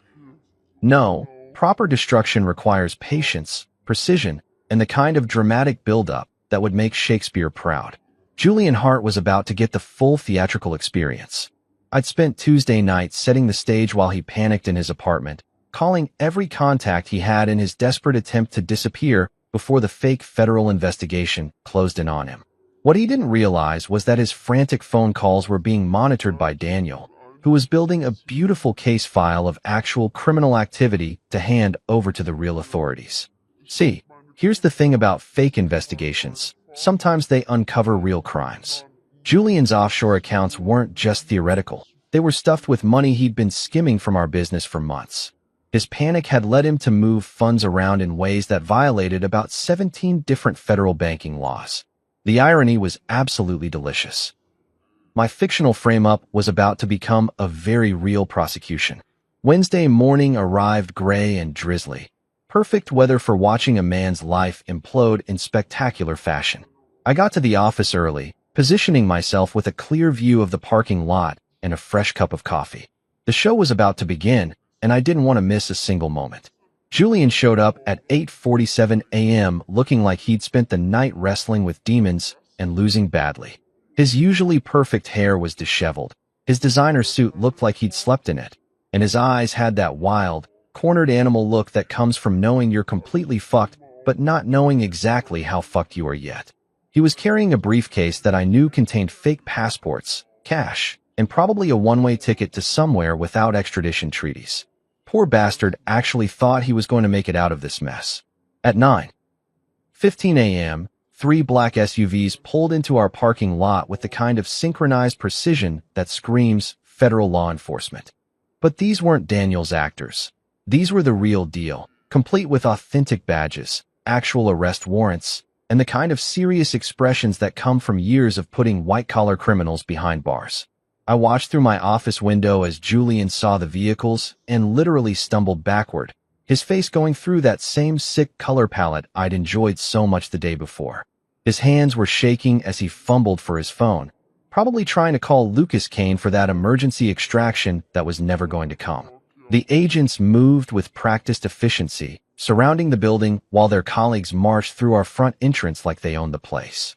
No, proper destruction requires patience, precision, and the kind of dramatic build-up that would make Shakespeare proud. Julian Hart was about to get the full theatrical experience. I'd spent Tuesday night setting the stage while he panicked in his apartment, calling every contact he had in his desperate attempt to disappear before the fake federal investigation closed in on him. What he didn't realize was that his frantic phone calls were being monitored by Daniel, who was building a beautiful case file of actual criminal activity to hand over to the real authorities. See, here's the thing about fake investigations. Sometimes they uncover real crimes. Julian's offshore accounts weren't just theoretical. They were stuffed with money he'd been skimming from our business for months. His panic had led him to move funds around in ways that violated about 17 different federal banking laws. The irony was absolutely delicious. My fictional frame-up was about to become a very real prosecution. Wednesday morning arrived gray and drizzly. Perfect weather for watching a man's life implode in spectacular fashion. I got to the office early, positioning myself with a clear view of the parking lot and a fresh cup of coffee. The show was about to begin, and I didn't want to miss a single moment. Julian showed up at 8:47 a.m. looking like he'd spent the night wrestling with demons and losing badly. His usually perfect hair was disheveled. His designer suit looked like he'd slept in it, and his eyes had that wild, cornered animal look that comes from knowing you're completely fucked but not knowing exactly how fucked you are yet. He was carrying a briefcase that I knew contained fake passports, cash, and probably a one-way ticket to somewhere without extradition treaties. Poor bastard actually thought he was going to make it out of this mess. At 9:15 a.m., 3 black SUVs pulled into our parking lot with the kind of synchronized precision that screams federal law enforcement. But these weren't Daniel's actors. These were the real deal, complete with authentic badges, actual arrest warrants, and the kind of serious expressions that come from years of putting white-collar criminals behind bars. I watched through my office window as Julian saw the vehicles and literally stumbled backward, his face going through that same sick color palette I'd enjoyed so much the day before. His hands were shaking as he fumbled for his phone, probably trying to call Lucas Kane for that emergency extraction that was never going to come. The agents moved with practiced efficiency, surrounding the building while their colleagues marched through our front entrance like they owned the place.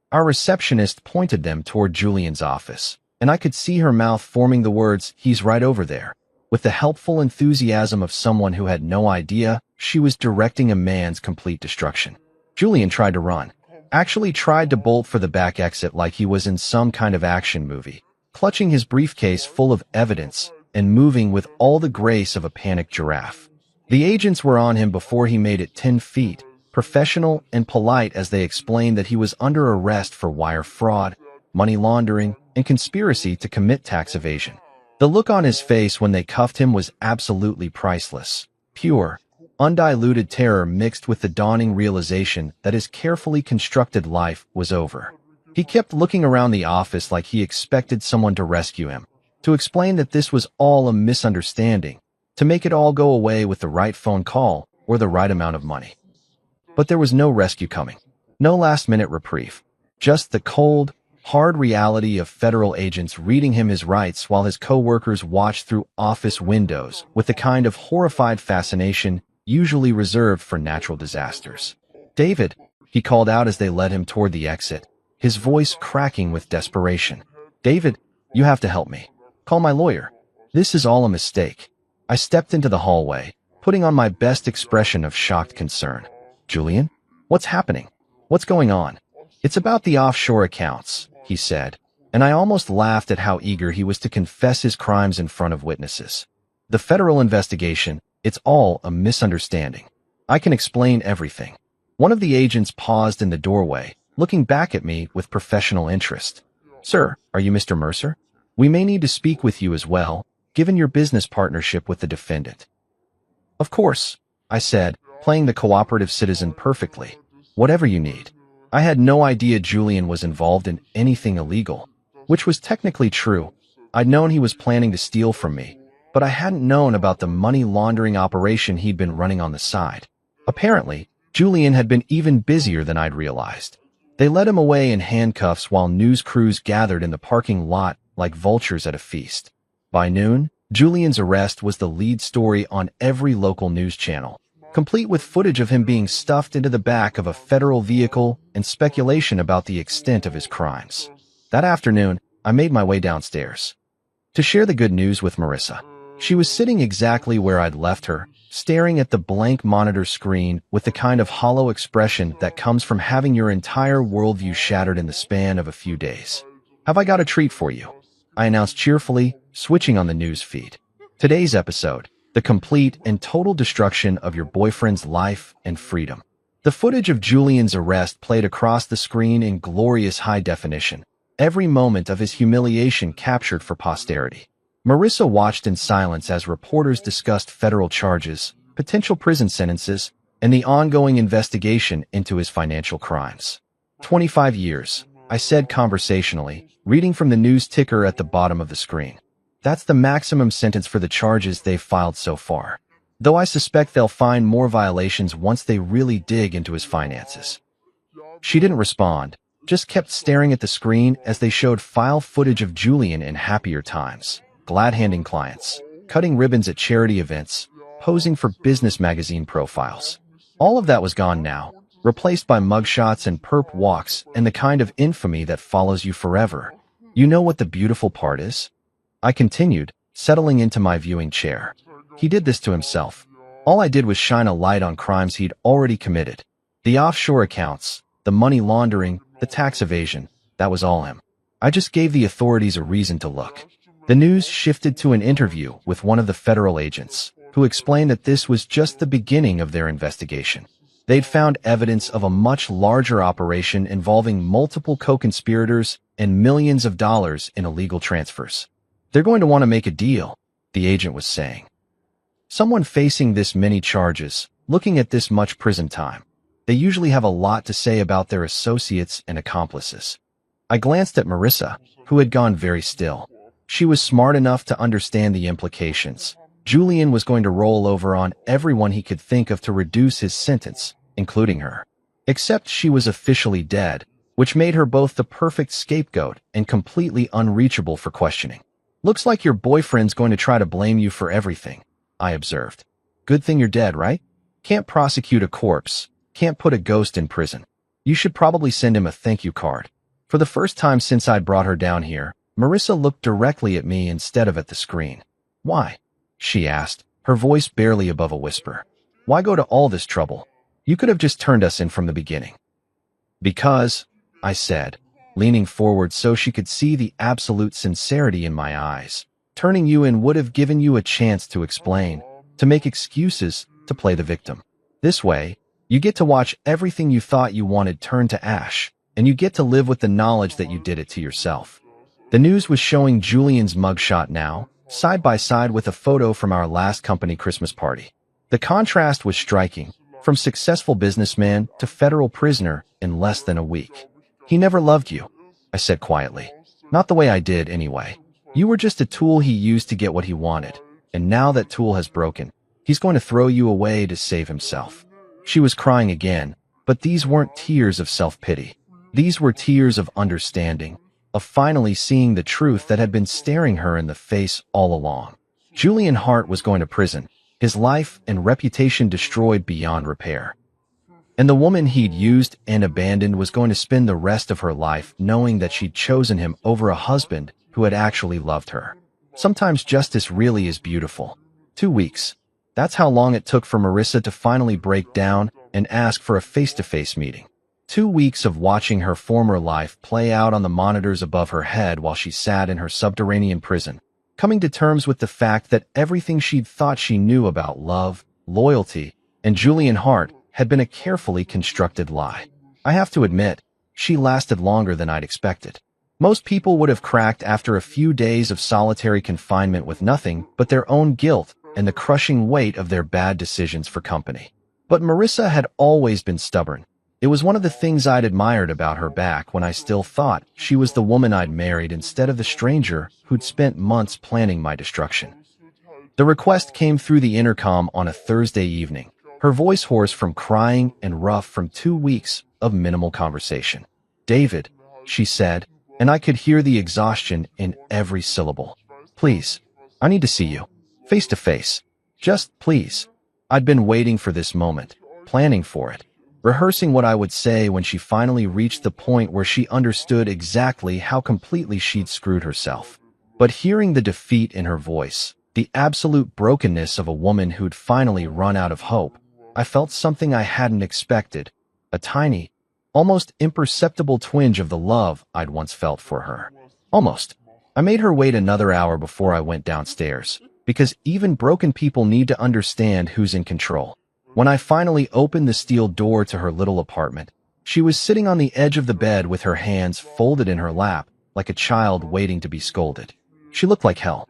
Our receptionist pointed them toward Julian's office, and I could see her mouth forming the words, "He's right over there." with the helpful enthusiasm of someone who had no idea she was directing a man's complete destruction. Julian tried to run, actually tried to bolt for the back exit like he was in some kind of action movie, clutching his briefcase full of evidence and moving with all the grace of a panicked giraffe. The agents were on him before he made it 10 feet, professional and polite as they explained that he was under arrest for wire fraud, money laundering, and conspiracy to commit tax evasion. The look on his face when they cuffed him was absolutely priceless. Pure, undiluted terror mixed with the dawning realization that his carefully constructed life was over. He kept looking around the office like he expected someone to rescue him, to explain that this was all a misunderstanding, to make it all go away with the right phone call or the right amount of money. But there was no rescue coming, no last-minute reprieve, just the cold, hard reality of federal agents reading him his rights while his co-workers watched through office windows with the kind of horrified fascination usually reserved for natural disasters. "David," he called out as they led him toward the exit, his voice cracking with desperation. "David, you have to help me. Call my lawyer. This is all a mistake." I stepped into the hallway, putting on my best expression of shocked concern. "Julian? What's happening? What's going on?" "It's about the offshore accounts," he said, and I almost laughed at how eager he was to confess his crimes in front of witnesses. "The federal investigation, it's all a misunderstanding. I can explain everything." One of the agents paused in the doorway, looking back at me with professional interest. "Sir, are you Mr. Mercer? We may need to speak with you as well, given your business partnership with the defendant." "Of course," I said, playing the cooperative citizen perfectly. "Whatever you need." I had no idea Julian was involved in anything illegal, which was technically true. I'd known he was planning to steal from me, but I hadn't known about the money laundering operation he'd been running on the side. Apparently, Julian had been even busier than I'd realized. They led him away in handcuffs while news crews gathered in the parking lot like vultures at a feast. By noon, Julian's arrest was the lead story on every local news channel, complete with footage of him being stuffed into the back of a federal vehicle and speculation about the extent of his crimes. That afternoon, I made my way downstairs to share the good news with Marissa. She was sitting exactly where I'd left her, staring at the blank monitor screen with the kind of hollow expression that comes from having your entire worldview shattered in the span of a few days. "Have I got a treat for you?" I announced cheerfully, switching on the news feed. "Today's episode, the complete and total destruction of your boyfriend's life and freedom." The footage of Julian's arrest played across the screen in glorious high definition, every moment of his humiliation captured for posterity. Marissa watched in silence as reporters discussed federal charges, potential prison sentences, and the ongoing investigation into his financial crimes. 25 years, I said conversationally, reading from the news ticker at the bottom of the screen. "That's the maximum sentence for the charges they've filed so far. Though I suspect they'll find more violations once they really dig into his finances." She didn't respond, just kept staring at the screen as they showed file footage of Julian in happier times, glad-handing clients, cutting ribbons at charity events, posing for business magazine profiles. All of that was gone now, replaced by mugshots and perp walks and the kind of infamy that follows you forever. "You know what the beautiful part is?" I continued, settling into my viewing chair. "He did this to himself. All I did was shine a light on crimes he'd already committed. The offshore accounts, the money laundering, the tax evasion, that was all him. I just gave the authorities a reason to look." The news shifted to an interview with one of the federal agents, who explained that this was just the beginning of their investigation. They'd found evidence of a much larger operation involving multiple co-conspirators and millions of dollars in illegal transfers. "They're going to want to make a deal," the agent was saying. "Someone facing this many charges, looking at this much prison time, they usually have a lot to say about their associates and accomplices." I glanced at Marissa, who had gone very still. She was smart enough to understand the implications. Julian was going to roll over on everyone he could think of to reduce his sentence, including her. Except she was officially dead, which made her both the perfect scapegoat and completely unreachable for questioning. "Looks like your boyfriend's going to try to blame you for everything," I observed. "Good thing you're dead, right? Can't prosecute a corpse, can't put a ghost in prison. You should probably send him a thank you card." For the first time since I'd brought her down here, Marissa looked directly at me instead of at the screen. "Why?" she asked, her voice barely above a whisper. Why go to all this trouble? You could have just turned us in from the beginning. Because, I said, leaning forward so she could see the absolute sincerity in my eyes. Turning you in would have given you a chance to explain, to make excuses, to play the victim. This way, you get to watch everything you thought you wanted turn to ash, and you get to live with the knowledge that you did it to yourself. The news was showing Julian's mugshot now, side by side with a photo from our last company Christmas party. The contrast was striking, from successful businessman to federal prisoner in less than a week. He never loved you, I said quietly. Not the way I did, anyway. You were just a tool he used to get what he wanted, and now that tool has broken. He's going to throw you away to save himself. She was crying again, but these weren't tears of self-pity. These were tears of understanding, of finally seeing the truth that had been staring her in the face all along. Julian Hart was going to prison, his life and reputation destroyed beyond repair. And the woman he'd used and abandoned was going to spend the rest of her life knowing that she'd chosen him over a husband who had actually loved her. Sometimes justice really is beautiful. 2 weeks. That's how long it took for Marissa to finally break down and ask for a face-to-face meeting. 2 weeks of watching her former life play out on the monitors above her head while she sat in her subterranean prison, coming to terms with the fact that everything she'd thought she knew about love, loyalty, and Julian Hart had been a carefully constructed lie. I have to admit, she lasted longer than I'd expected. Most people would have cracked after a few days of solitary confinement with nothing but their own guilt and the crushing weight of their bad decisions for company. But Marissa had always been stubborn. It was one of the things I'd admired about her back when I still thought she was the woman I'd married instead of the stranger who'd spent months planning my destruction. The request came through the intercom on a Thursday evening, her voice hoarse from crying and rough from 2 weeks of minimal conversation. David, she said, and I could hear the exhaustion in every syllable. Please, I need to see you. Face to face. Just please. I'd been waiting for this moment, planning for it, rehearsing what I would say when she finally reached the point where she understood exactly how completely she'd screwed herself. But hearing the defeat in her voice, the absolute brokenness of a woman who'd finally run out of hope, I felt something I hadn't expected, a tiny, almost imperceptible twinge of the love I'd once felt for her. Almost. I made her wait another hour before I went downstairs, because even broken people need to understand who's in control. When I finally opened the steel door to her little apartment, she was sitting on the edge of the bed with her hands folded in her lap, like a child waiting to be scolded. She looked like hell.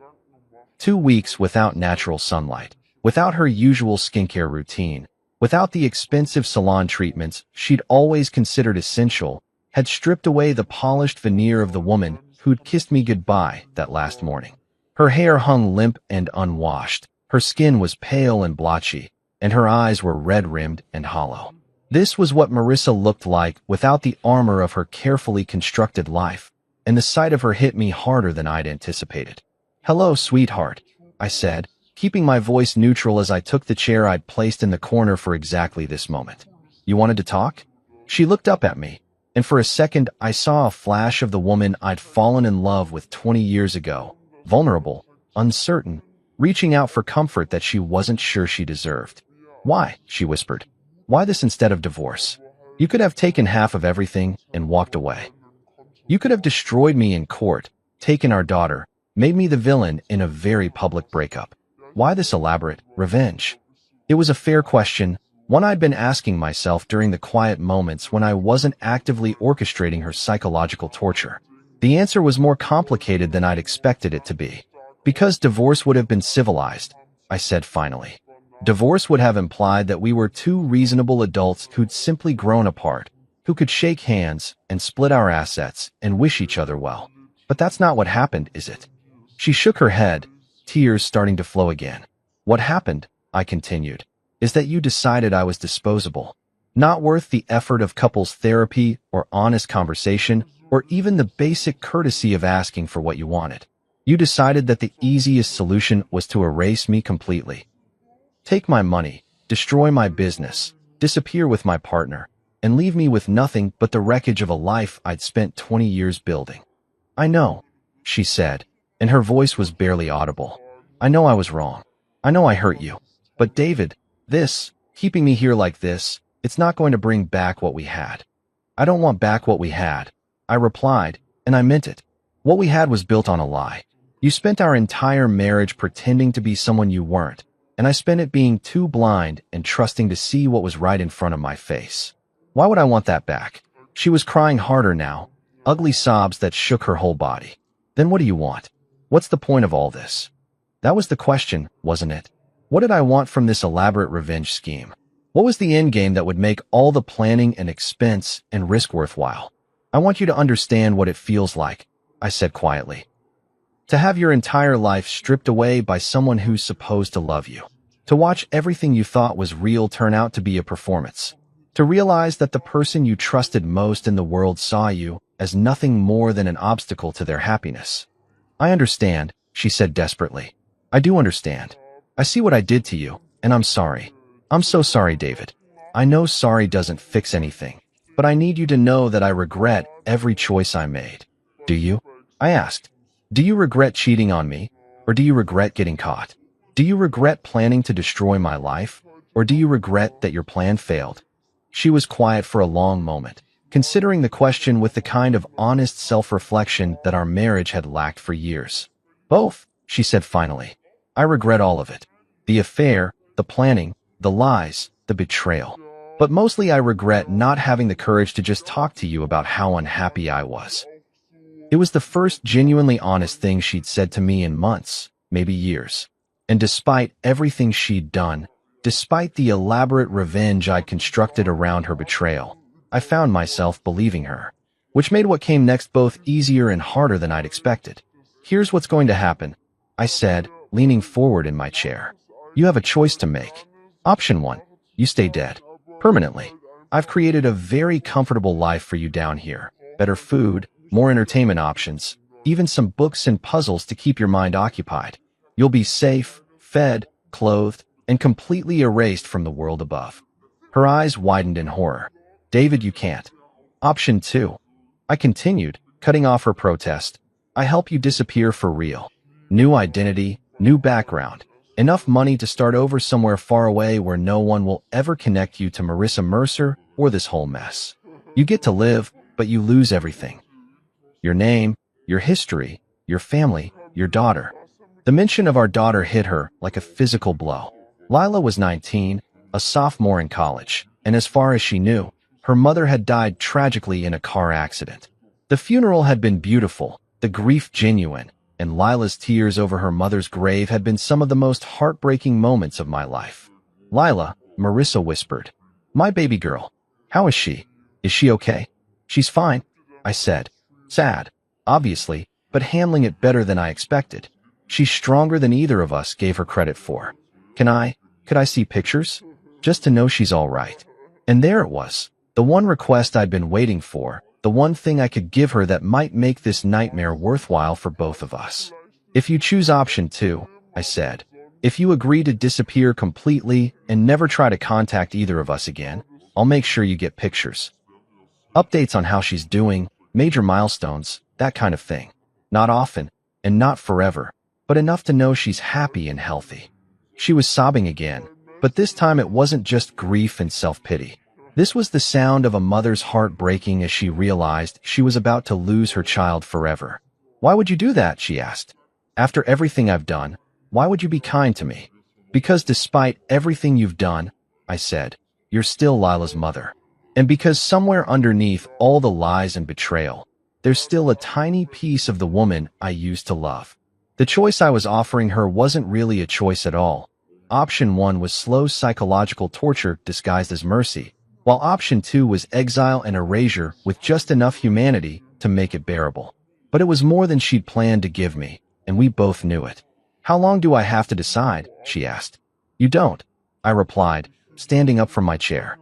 2 weeks without natural sunlight, without her usual skincare routine, without the expensive salon treatments she'd always considered essential, had stripped away the polished veneer of the woman who'd kissed me goodbye that last morning. Her hair hung limp and unwashed, her skin was pale and blotchy, and her eyes were red-rimmed and hollow. This was what Marissa looked like without the armor of her carefully constructed life, and the sight of her hit me harder than I'd anticipated. "Hello, sweetheart," I said, keeping my voice neutral as I took the chair I'd placed in the corner for exactly this moment. "You wanted to talk?" She looked up at me, and for a second I saw a flash of the woman I'd fallen in love with 20 years ago, vulnerable, uncertain, reaching out for comfort that she wasn't sure she deserved. "Why?" she whispered. "Why this instead of divorce? You could have taken half of everything and walked away. You could have destroyed me in court, taken our daughter, made me the villain in a very public breakup. Why this elaborate revenge?" It was a fair question, one I'd been asking myself during the quiet moments when I wasn't actively orchestrating her psychological torture. The answer was more complicated than I'd expected it to be. "Because divorce would have been civilized," I said finally. "Divorce would have implied that we were two reasonable adults who'd simply grown apart, who could shake hands and split our assets and wish each other well. But that's not what happened, is it?" She shook her head, tears starting to flow again. "What happened," I continued, "is that you decided I was disposable, not worth the effort of couples therapy or honest conversation or even the basic courtesy of asking for what you wanted. You decided that the easiest solution was to erase me completely. Take my money, destroy my business, disappear with my partner, and leave me with nothing but the wreckage of a life I'd spent 20 years building." "I know," she said, and her voice was barely audible. "I know I was wrong. I know I hurt you. But David, keeping me here like this, it's not going to bring back what we had. I don't want back what we had, I replied, and I meant it. What we had was built on a lie. You spent our entire marriage pretending to be someone you weren't, and I spent it being too blind and trusting to see what was right in front of my face. Why would I want that back? She was crying harder now, ugly sobs that shook her whole body. Then what do you want? What's the point of all this? That was the question, wasn't it? What did I want from this elaborate revenge scheme? What was the end game that would make all the planning and expense and risk worthwhile? I want you to understand what it feels like, I said quietly. To have your entire life stripped away by someone who's supposed to love you. To watch everything you thought was real turn out to be a performance. To realize that the person you trusted most in the world saw you as nothing more than an obstacle to their happiness. I understand, she said desperately. I do understand. I see what I did to you, and I'm sorry. I'm so sorry, David. I know sorry doesn't fix anything, but I need you to know that I regret every choice I made. Do you? I asked. Do you regret cheating on me, or do you regret getting caught? Do you regret planning to destroy my life, or do you regret that your plan failed? She was quiet for a long moment, considering the question with the kind of honest self-reflection that our marriage had lacked for years. Both, she said finally. I regret all of it. The affair, the planning, the lies, the betrayal. But mostly I regret not having the courage to just talk to you about how unhappy I was. It was the first genuinely honest thing she'd said to me in months, maybe years. And despite everything she'd done, despite the elaborate revenge I'd constructed around her betrayal, I found myself believing her, which made what came next both easier and harder than I'd expected. Here's what's going to happen, I said, leaning forward in my chair. You have a choice to make. Option 1, you stay dead. Permanently. I've created a very comfortable life for you down here. Better food, more entertainment options, even some books and puzzles to keep your mind occupied. You'll be safe, fed, clothed, and completely erased from the world above. Her eyes widened in horror. David, you can't. Option 2. I continued, cutting off her protest. I help you disappear for real. New identity, new background. Enough money to start over somewhere far away where no one will ever connect you to Marissa Mercer or this whole mess. You get to live, but you lose everything. Your name, your history, your family, your daughter. The mention of our daughter hit her like a physical blow. Lila was 19, a sophomore in college, and as far as she knew, her mother had died tragically in a car accident. The funeral had been beautiful, the grief genuine, and Lila's tears over her mother's grave had been some of the most heartbreaking moments of my life. Lila, Marissa whispered. My baby girl. How is she? Is she okay? She's fine, I said. Sad, obviously, but handling it better than I expected. She's stronger than either of us gave her credit for. Could I see pictures? Just to know she's all right. And there it was, the one request I'd been waiting for, the one thing I could give her that might make this nightmare worthwhile for both of us. If you choose option 2, I said, if you agree to disappear completely and never try to contact either of us again, I'll make sure you get pictures. Updates on how she's doing, major milestones, that kind of thing. Not often, and not forever, but enough to know she's happy and healthy. She was sobbing again, but this time it wasn't just grief and self-pity. This was the sound of a mother's heart breaking as she realized she was about to lose her child forever. Why would you do that? She asked. After everything I've done, why would you be kind to me? Because despite everything you've done, I said, you're still Lila's mother. And because somewhere underneath all the lies and betrayal, there's still a tiny piece of the woman I used to love. The choice I was offering her wasn't really a choice at all. Option 1 was slow psychological torture disguised as mercy, while option 2 was exile and erasure with just enough humanity to make it bearable. But it was more than she'd planned to give me, and we both knew it. How long do I have to decide? She asked. You don't, I replied, standing up from my chair.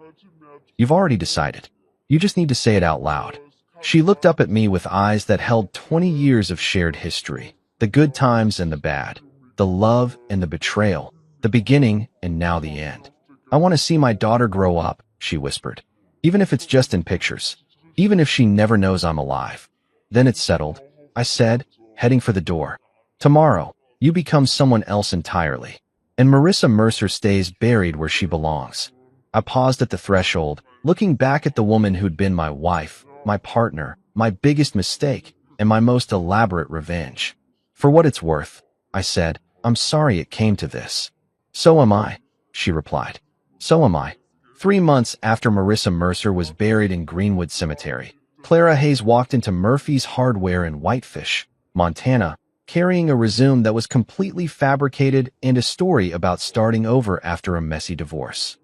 You've already decided. You just need to say it out loud. She looked up at me with eyes that held 20 years of shared history, the good times and the bad, the love and the betrayal, the beginning and now the end. I want to see my daughter grow up, she whispered. Even if it's just in pictures. Even if she never knows I'm alive. Then it's settled, I said, heading for the door. Tomorrow, you become someone else entirely. and Marissa Mercer stays buried where she belongs. I paused at the threshold, looking back at the woman who'd been my wife, my partner, my biggest mistake, and my most elaborate revenge. For what it's worth, I said, I'm sorry it came to this. So am I, she replied. So am I. 3 months after Marissa Mercer was buried in Greenwood Cemetery, Clara Hayes walked into Murphy's Hardware in Whitefish, Montana, carrying a resume that was completely fabricated and a story about starting over after a messy divorce.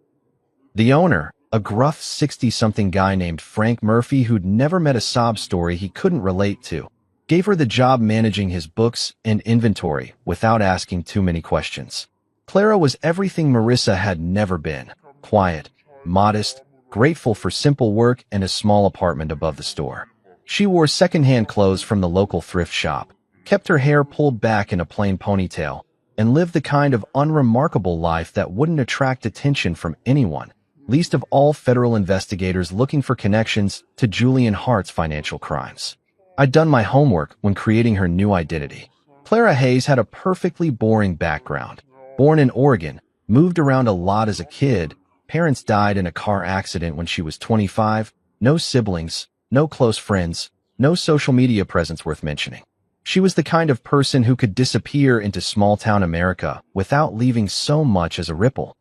The owner, a gruff 60-something guy named Frank Murphy who'd never met a sob story he couldn't relate to, gave her the job managing his books and inventory without asking too many questions. Clara was everything Marissa had never been: quiet, modest, grateful for simple work and a small apartment above the store. She wore secondhand clothes from the local thrift shop, kept her hair pulled back in a plain ponytail, and lived the kind of unremarkable life that wouldn't attract attention from anyone, least of all federal investigators looking for connections to Julian Hart's financial crimes. I'd done my homework when creating her new identity. Clara Hayes had a perfectly boring background. Born in Oregon, moved around a lot as a kid, parents died in a car accident when she was 25, no siblings, no close friends, no social media presence worth mentioning. She was the kind of person who could disappear into small-town America without leaving so much as a ripple.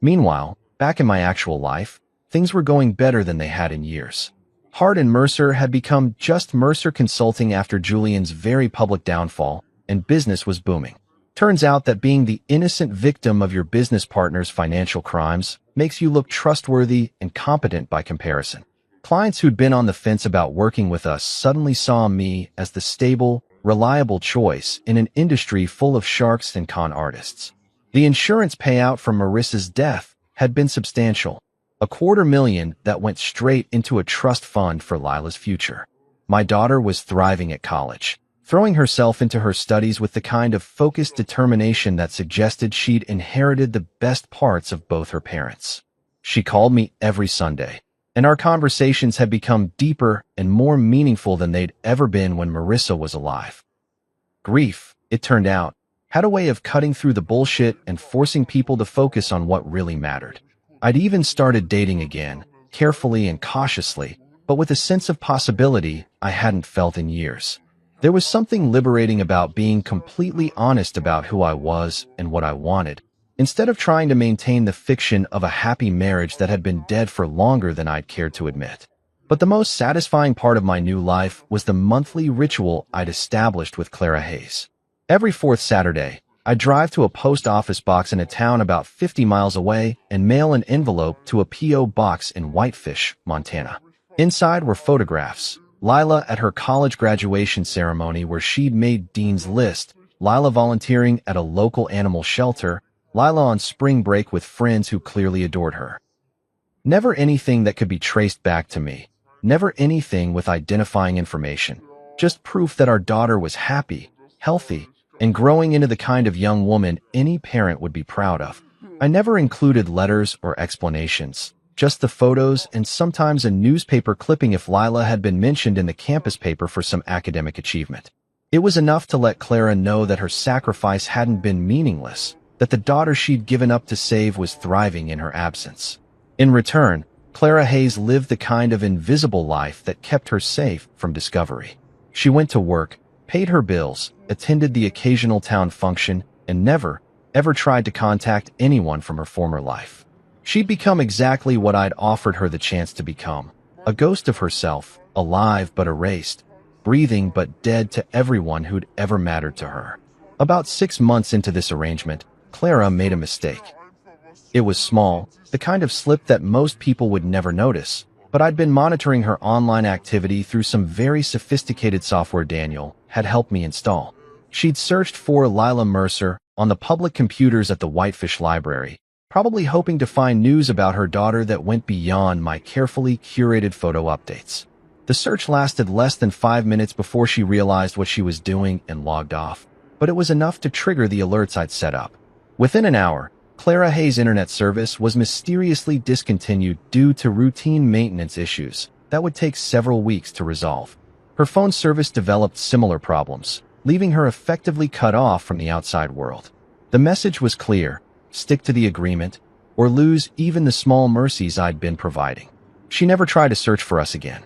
Meanwhile, back in my actual life, things were going better than they had in years. Hart and Mercer had become just Mercer Consulting after Julian's very public downfall, and business was booming. Turns out that being the innocent victim of your business partner's financial crimes makes you look trustworthy and competent by comparison. Clients who'd been on the fence about working with us suddenly saw me as the stable, reliable choice in an industry full of sharks and con artists. The insurance payout from Marissa's death had been substantial, $250,000 that went straight into a trust fund for Lila's future. My daughter was thriving at college, throwing herself into her studies with the kind of focused determination that suggested she'd inherited the best parts of both her parents. She called me every Sunday, and our conversations had become deeper and more meaningful than they'd ever been when Marissa was alive. Grief, it turned out, had a way of cutting through the bullshit and forcing people to focus on what really mattered. I'd even started dating again, carefully and cautiously, but with a sense of possibility I hadn't felt in years. There was something liberating about being completely honest about who I was and what I wanted, instead of trying to maintain the fiction of a happy marriage that had been dead for longer than I'd cared to admit. But the most satisfying part of my new life was the monthly ritual I'd established with Clara Hayes. Every fourth Saturday, I'd drive to a post office box in a town about 50 miles away and mail an envelope to a P.O. box in Whitefish, Montana. Inside were photographs: Lila at her college graduation ceremony where she'd made Dean's List, Lila volunteering at a local animal shelter, Lila on spring break with friends who clearly adored her. Never anything that could be traced back to me. Never anything with identifying information. Just proof that our daughter was happy, healthy, and growing into the kind of young woman any parent would be proud of. I never included letters or explanations, just the photos and sometimes a newspaper clipping if Lila had been mentioned in the campus paper for some academic achievement. It was enough to let Clara know that her sacrifice hadn't been meaningless, that the daughter she'd given up to save was thriving in her absence. In return, Clara Hayes lived the kind of invisible life that kept her safe from discovery. She went to work, paid her bills, attended the occasional town function, and never, ever tried to contact anyone from her former life. She'd become exactly what I'd offered her the chance to become: a ghost of herself, alive but erased, breathing but dead to everyone who'd ever mattered to her. About 6 months into this arrangement, Clara made a mistake. It was small, the kind of slip that most people would never notice, but I'd been monitoring her online activity through some very sophisticated software Daniel had helped me install. She'd searched for Lila Mercer on the public computers at the Whitefish Library, probably hoping to find news about her daughter that went beyond my carefully curated photo updates. The search lasted less than 5 minutes before she realized what she was doing and logged off, but it was enough to trigger the alerts I'd set up. Within an hour, Clara Hayes' internet service was mysteriously discontinued due to routine maintenance issues that would take several weeks to resolve. Her phone service developed similar problems, leaving her effectively cut off from the outside world. The message was clear: stick to the agreement, or lose even the small mercies I'd been providing. She never tried to search for us again.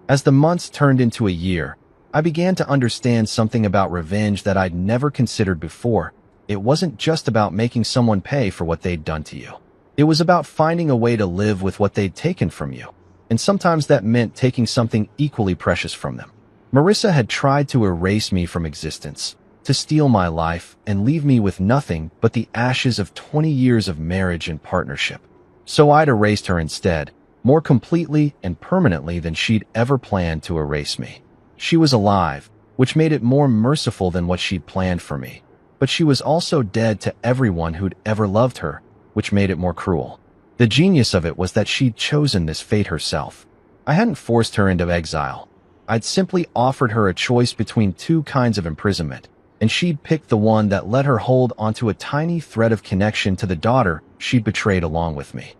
As the months turned into a year, I began to understand something about revenge that I'd never considered before. It wasn't just about making someone pay for what they'd done to you. It was about finding a way to live with what they'd taken from you. And sometimes that meant taking something equally precious from them. Marissa had tried to erase me from existence, to steal my life and leave me with nothing but the ashes of 20 years of marriage and partnership. So I'd erased her instead, more completely and permanently than she'd ever planned to erase me. She was alive, which made it more merciful than what she'd planned for me. But she was also dead to everyone who'd ever loved her, which made it more cruel. The genius of it was that she'd chosen this fate herself. I hadn't forced her into exile. I'd simply offered her a choice between two kinds of imprisonment, and she'd picked the one that let her hold onto a tiny thread of connection to the daughter she'd betrayed along with me.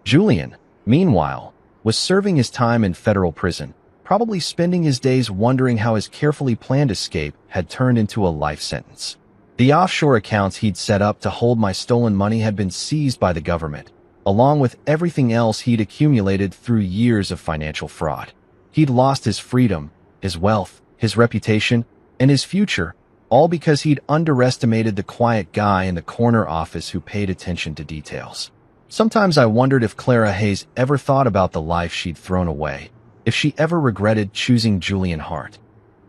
Julian, meanwhile, was serving his time in federal prison, probably spending his days wondering how his carefully planned escape had turned into a life sentence. The offshore accounts he'd set up to hold my stolen money had been seized by the government, along with everything else he'd accumulated through years of financial fraud. He'd lost his freedom, his wealth, his reputation, and his future, all because he'd underestimated the quiet guy in the corner office who paid attention to details. Sometimes I wondered if Clara Hayes ever thought about the life she'd thrown away, if she ever regretted choosing Julian Hart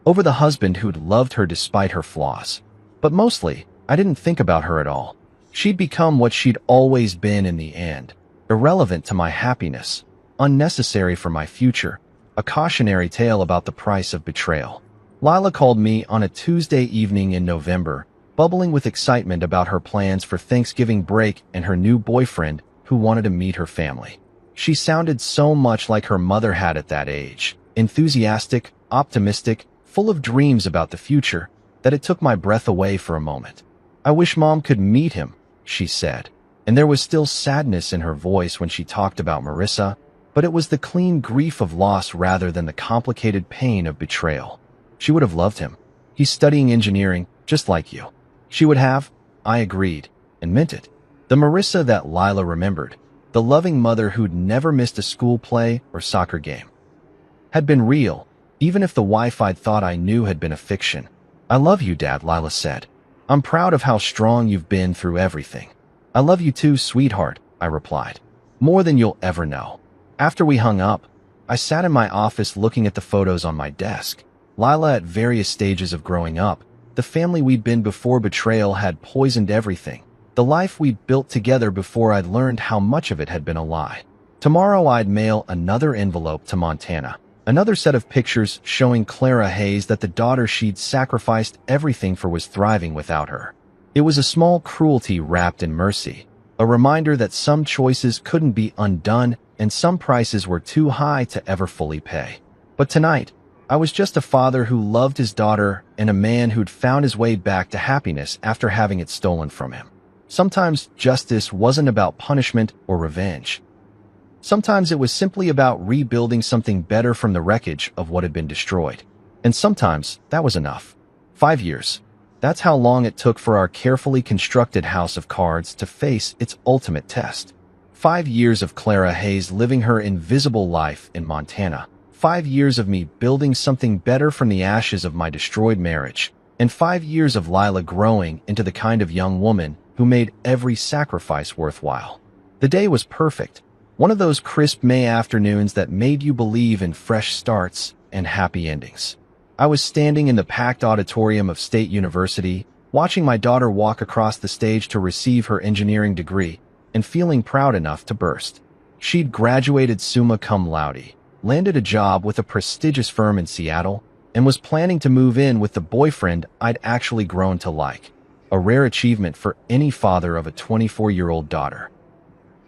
over the husband who'd loved her despite her flaws. But mostly, I didn't think about her at all. She'd become what she'd always been in the end, irrelevant to my happiness, unnecessary for my future, a cautionary tale about the price of betrayal. Lila called me on a Tuesday evening in November, bubbling with excitement about her plans for Thanksgiving break and her new boyfriend who wanted to meet her family. She sounded so much like her mother had at that age, enthusiastic, optimistic, full of dreams about the future, that it took my breath away for a moment. "I wish Mom could meet him," she said, and there was still sadness in her voice when she talked about Marissa, but it was the clean grief of loss rather than the complicated pain of betrayal. She would have loved him. He's studying engineering, just like you. She would have. I agreed, and meant it. The Marissa that Lila remembered, the loving mother who'd never missed a school play or soccer game, had been real, even if the wife I'd thought I knew had been a fiction. "I love you, Dad," Lila said. "I'm proud of how strong you've been through everything." "I love you too, sweetheart," I replied. "More than you'll ever know." After we hung up, I sat in my office looking at the photos on my desk. Lila at various stages of growing up, the family we'd been before betrayal had poisoned everything, the life we'd built together before I'd learned how much of it had been a lie. Tomorrow I'd mail another envelope to Montana, another set of pictures showing Clara Hayes that the daughter she'd sacrificed everything for was thriving without her. It was a small cruelty wrapped in mercy, a reminder that some choices couldn't be undone and some prices were too high to ever fully pay. But tonight, I was just a father who loved his daughter and a man who'd found his way back to happiness after having it stolen from him. Sometimes justice wasn't about punishment or revenge. Sometimes it was simply about rebuilding something better from the wreckage of what had been destroyed. And sometimes that was enough. 5 years. That's how long it took for our carefully constructed house of cards to face its ultimate test. 5 years of Clara Hayes living her invisible life in Montana. 5 years of me building something better from the ashes of my destroyed marriage. And 5 years of Lila growing into the kind of young woman who made every sacrifice worthwhile. The day was perfect. One of those crisp May afternoons that made you believe in fresh starts and happy endings. I was standing in the packed auditorium of State University, watching my daughter walk across the stage to receive her engineering degree, and feeling proud enough to burst. She'd graduated summa cum laude, landed a job with a prestigious firm in Seattle, and was planning to move in with the boyfriend I'd actually grown to like, a rare achievement for any father of a 24-year-old daughter.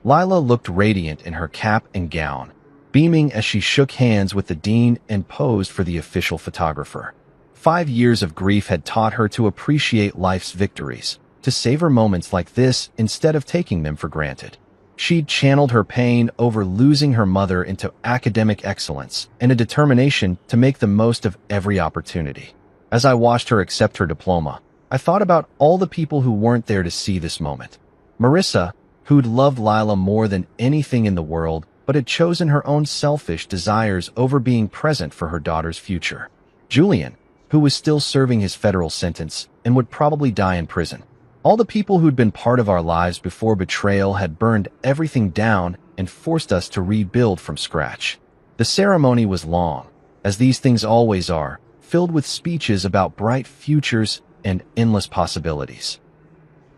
Lila looked radiant in her cap and gown, beaming as she shook hands with the dean and posed for the official photographer. 5 years of grief had taught her to appreciate life's victories, to savor moments like this instead of taking them for granted. She'd channeled her pain over losing her mother into academic excellence and a determination to make the most of every opportunity. As I watched her accept her diploma, I thought about all the people who weren't there to see this moment. Marissa, who'd loved Lila more than anything in the world, but had chosen her own selfish desires over being present for her daughter's future. Julian, who was still serving his federal sentence and would probably die in prison. All the people who'd been part of our lives before betrayal had burned everything down and forced us to rebuild from scratch. The ceremony was long, as these things always are, filled with speeches about bright futures and endless possibilities.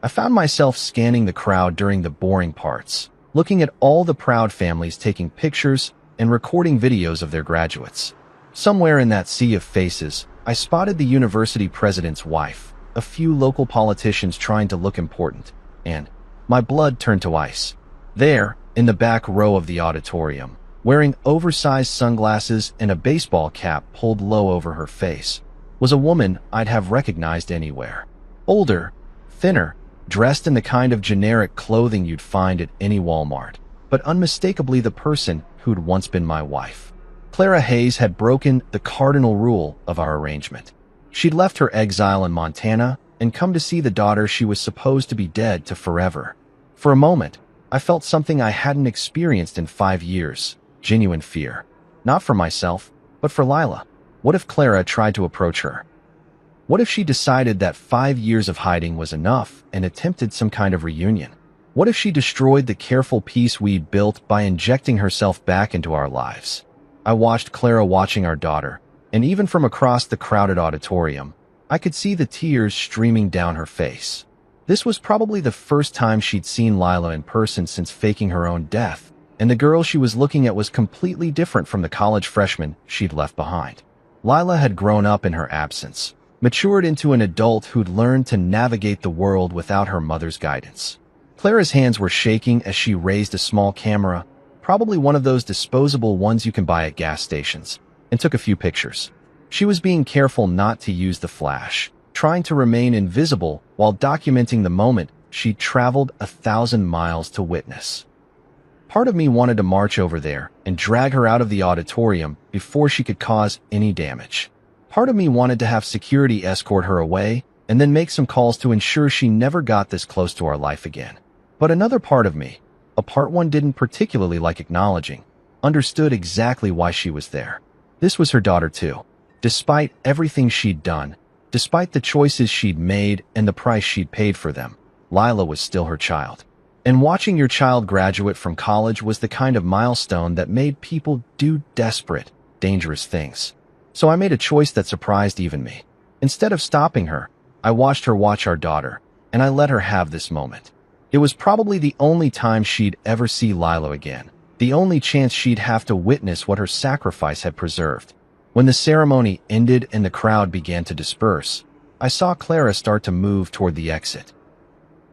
I found myself scanning the crowd during the boring parts, looking at all the proud families taking pictures and recording videos of their graduates. Somewhere in that sea of faces, I spotted the university president's wife, a few local politicians trying to look important, and my blood turned to ice. There, in the back row of the auditorium, wearing oversized sunglasses and a baseball cap pulled low over her face, was a woman I'd have recognized anywhere. Older, thinner, dressed in the kind of generic clothing you'd find at any Walmart, but unmistakably the person who'd once been my wife. Clara Hayes had broken the cardinal rule of our arrangement. She'd left her exile in Montana and come to see the daughter she was supposed to be dead to forever. For a moment, I felt something I hadn't experienced in 5 years, genuine fear. Not for myself, but for Lila. What if Clara tried to approach her? What if she decided that 5 years of hiding was enough and attempted some kind of reunion? What if she destroyed the careful peace we'd built by injecting herself back into our lives? I watched Clara watching our daughter, and even from across the crowded auditorium, I could see the tears streaming down her face. This was probably the first time she'd seen Lila in person since faking her own death, and the girl she was looking at was completely different from the college freshman she'd left behind. Lila had grown up in her absence, matured into an adult who'd learned to navigate the world without her mother's guidance. Clara's hands were shaking as she raised a small camera, probably one of those disposable ones you can buy at gas stations, and took a few pictures. She was being careful not to use the flash, trying to remain invisible while documenting the moment she'd traveled 1,000 miles to witness. Part of me wanted to march over there and drag her out of the auditorium before she could cause any damage. Part of me wanted to have security escort her away and then make some calls to ensure she never got this close to our life again. But another part of me, a part one didn't particularly like acknowledging, understood exactly why she was there. This was her daughter too. Despite everything she'd done, despite the choices she'd made and the price she'd paid for them, Lila was still her child. And watching your child graduate from college was the kind of milestone that made people do desperate, dangerous things. So I made a choice that surprised even me. Instead of stopping her, I watched her watch our daughter, and I let her have this moment. It was probably the only time she'd ever see Lila again, the only chance she'd have to witness what her sacrifice had preserved. When the ceremony ended and the crowd began to disperse, I saw Clara start to move toward the exit.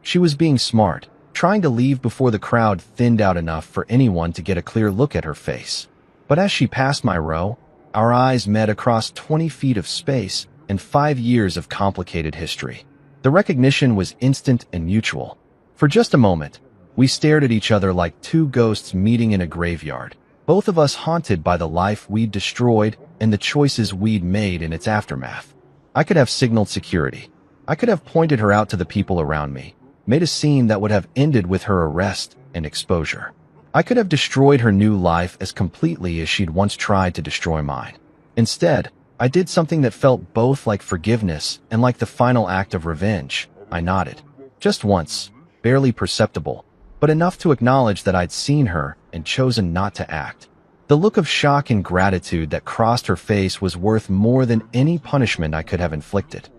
She was being smart, trying to leave before the crowd thinned out enough for anyone to get a clear look at her face. But as she passed my row, our eyes met across 20 feet of space and 5 years of complicated history. The recognition was instant and mutual. For just a moment, we stared at each other like two ghosts meeting in a graveyard, both of us haunted by the life we'd destroyed and the choices we'd made in its aftermath. I could have signaled security. I could have pointed her out to the people around me, made a scene that would have ended with her arrest and exposure. I could have destroyed her new life as completely as she'd once tried to destroy mine. Instead, I did something that felt both like forgiveness and like the final act of revenge. I nodded. Just once, barely perceptible, but enough to acknowledge that I'd seen her and chosen not to act. The look of shock and gratitude that crossed her face was worth more than any punishment I could have inflicted.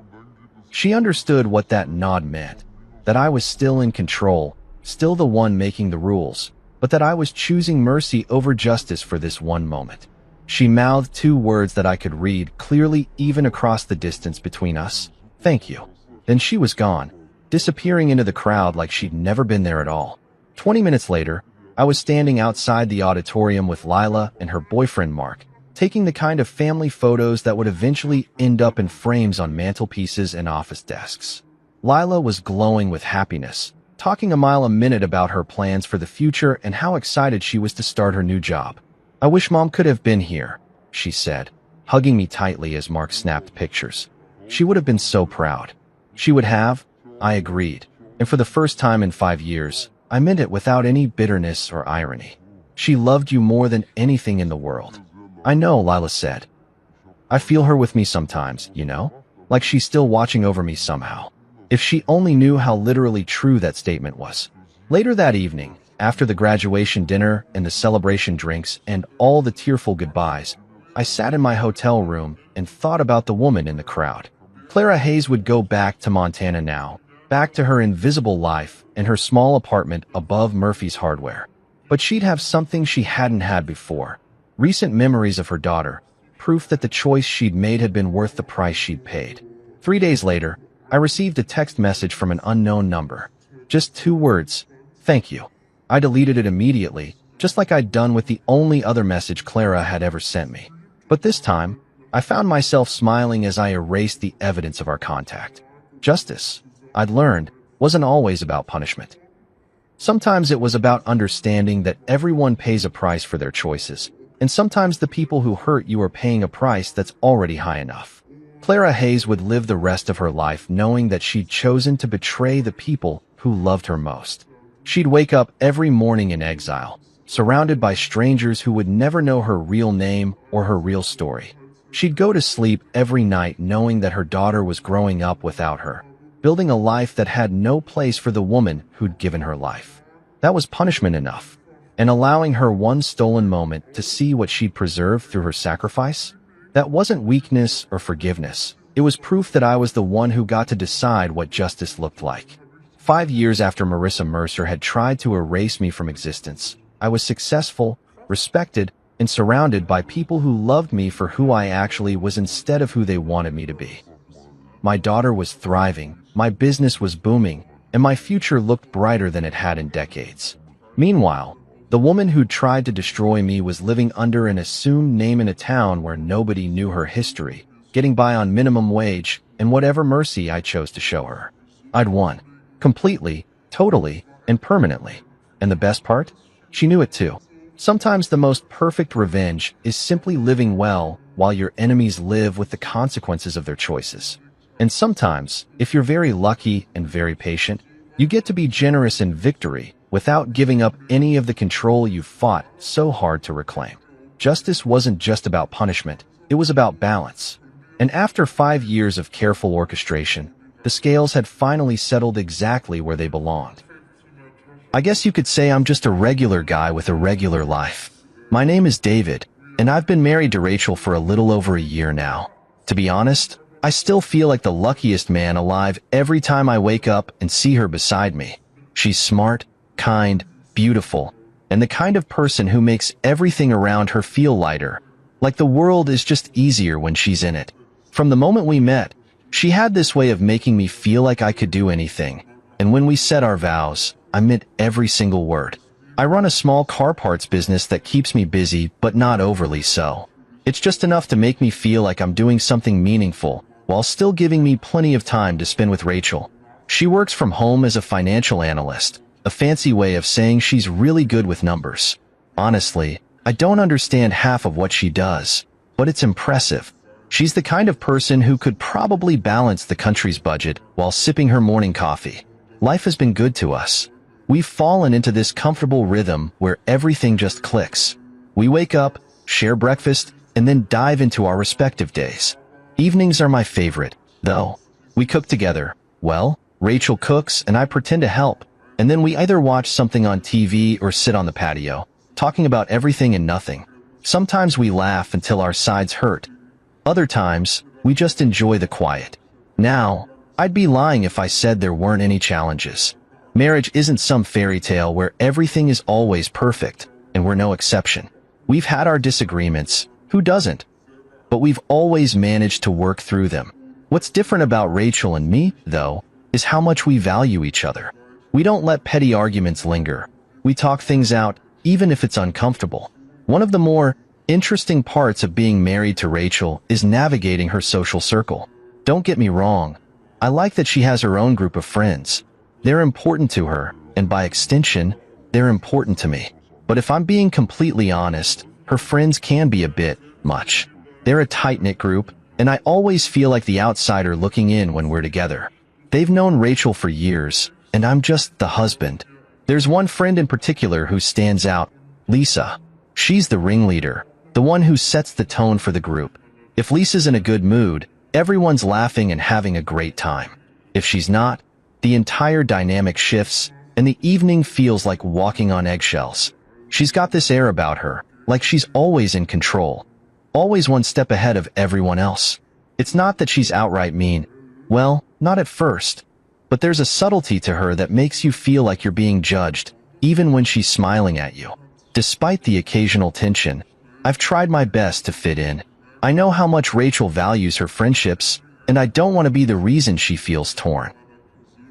She understood what that nod meant. That I was still in control, still the one making the rules, but that I was choosing mercy over justice for this one moment. She mouthed 2 words that I could read clearly even across the distance between us. Thank you. Then she was gone, disappearing into the crowd like she'd never been there at all. 20 minutes later, I was standing outside the auditorium with Lila and her boyfriend Mark, taking the kind of family photos that would eventually end up in frames on mantelpieces and office desks. Lila was glowing with happiness, talking a mile a minute about her plans for the future and how excited she was to start her new job. "I wish Mom could have been here," she said, hugging me tightly as Mark snapped pictures. "She would have been so proud." She would have? I agreed. And for the first time in 5 years, I meant it without any bitterness or irony. She loved you more than anything in the world. I know, Lila said. I feel her with me sometimes, you know? Like she's still watching over me somehow. If she only knew how literally true that statement was. Later that evening, after the graduation dinner and the celebration drinks and all the tearful goodbyes, I sat in my hotel room and thought about the woman in the crowd. Clara Hayes would go back to Montana now, back to her invisible life and her small apartment above Murphy's Hardware. But she'd have something she hadn't had before. Recent memories of her daughter, proof that the choice she'd made had been worth the price she'd paid. 3 days later, I received a text message from an unknown number. Just 2 words, "Thank you." I deleted it immediately, just like I'd done with the only other message Clara had ever sent me. But this time, I found myself smiling as I erased the evidence of our contact. Justice, I'd learned, wasn't always about punishment. Sometimes it was about understanding that everyone pays a price for their choices, and sometimes the people who hurt you are paying a price that's already high enough. Clara Hayes would live the rest of her life knowing that she'd chosen to betray the people who loved her most. She'd wake up every morning in exile, surrounded by strangers who would never know her real name or her real story. She'd go to sleep every night knowing that her daughter was growing up without her, building a life that had no place for the woman who'd given her life. That was punishment enough. And allowing her one stolen moment to see what she'd preserved through her sacrifice? That wasn't weakness or forgiveness. It was proof that I was the one who got to decide what justice looked like. 5 years after Marissa Mercer had tried to erase me from existence, I was successful, respected, and surrounded by people who loved me for who I actually was instead of who they wanted me to be. My daughter was thriving, my business was booming, and my future looked brighter than it had in decades. Meanwhile, the woman who tried to destroy me was living under an assumed name in a town where nobody knew her history, getting by on minimum wage and whatever mercy I chose to show her. I'd won. Completely, totally, and permanently. And the best part? She knew it too. Sometimes the most perfect revenge is simply living well while your enemies live with the consequences of their choices. And sometimes, if you're very lucky and very patient, you get to be generous in victory without giving up any of the control you fought so hard to reclaim. Justice wasn't just about punishment, it was about balance. And after 5 years of careful orchestration, the scales had finally settled exactly where they belonged. I guess you could say I'm just a regular guy with a regular life. My name is David, and I've been married to Rachel for a little over a year now. To be honest, I still feel like the luckiest man alive every time I wake up and see her beside me. She's smart, kind, beautiful, and the kind of person who makes everything around her feel lighter, like the world is just easier when she's in it. From the moment we met, she had this way of making me feel like I could do anything, and when we said our vows, I meant every single word. I run a small car parts business that keeps me busy, but not overly so. It's just enough to make me feel like I'm doing something meaningful, while still giving me plenty of time to spend with Rachel. She works from home as a financial analyst, a fancy way of saying she's really good with numbers. Honestly, I don't understand half of what she does, but it's impressive. She's the kind of person who could probably balance the country's budget while sipping her morning coffee. Life has been good to us. We've fallen into this comfortable rhythm where everything just clicks. We wake up, share breakfast, and then dive into our respective days. Evenings are my favorite, though. We cook together. Well, Rachel cooks and I pretend to help, and then we either watch something on TV or sit on the patio, talking about everything and nothing. Sometimes we laugh until our sides hurt. Other times, we just enjoy the quiet. Now, I'd be lying if I said there weren't any challenges. Marriage isn't some fairy tale where everything is always perfect, and we're no exception. We've had our disagreements, who doesn't? But we've always managed to work through them. What's different about Rachel and me, though, is how much we value each other. We don't let petty arguments linger. We talk things out, even if it's uncomfortable. One of the more interesting parts of being married to Rachel is navigating her social circle. Don't get me wrong. I like that she has her own group of friends. They're important to her, and by extension, they're important to me. But if I'm being completely honest, her friends can be a bit much. They're a tight-knit group, and I always feel like the outsider looking in when we're together. They've known Rachel for years, and I'm just the husband. There's one friend in particular who stands out, Lisa. She's the ringleader, the one who sets the tone for the group. If Lisa's in a good mood, everyone's laughing and having a great time. If she's not, the entire dynamic shifts, and the evening feels like walking on eggshells. She's got this air about her, like she's always in control, always one step ahead of everyone else. It's not that she's outright mean. Well, not at first. But there's a subtlety to her that makes you feel like you're being judged, even when she's smiling at you. Despite the occasional tension, I've tried my best to fit in. I know how much Rachel values her friendships, and I don't want to be the reason she feels torn.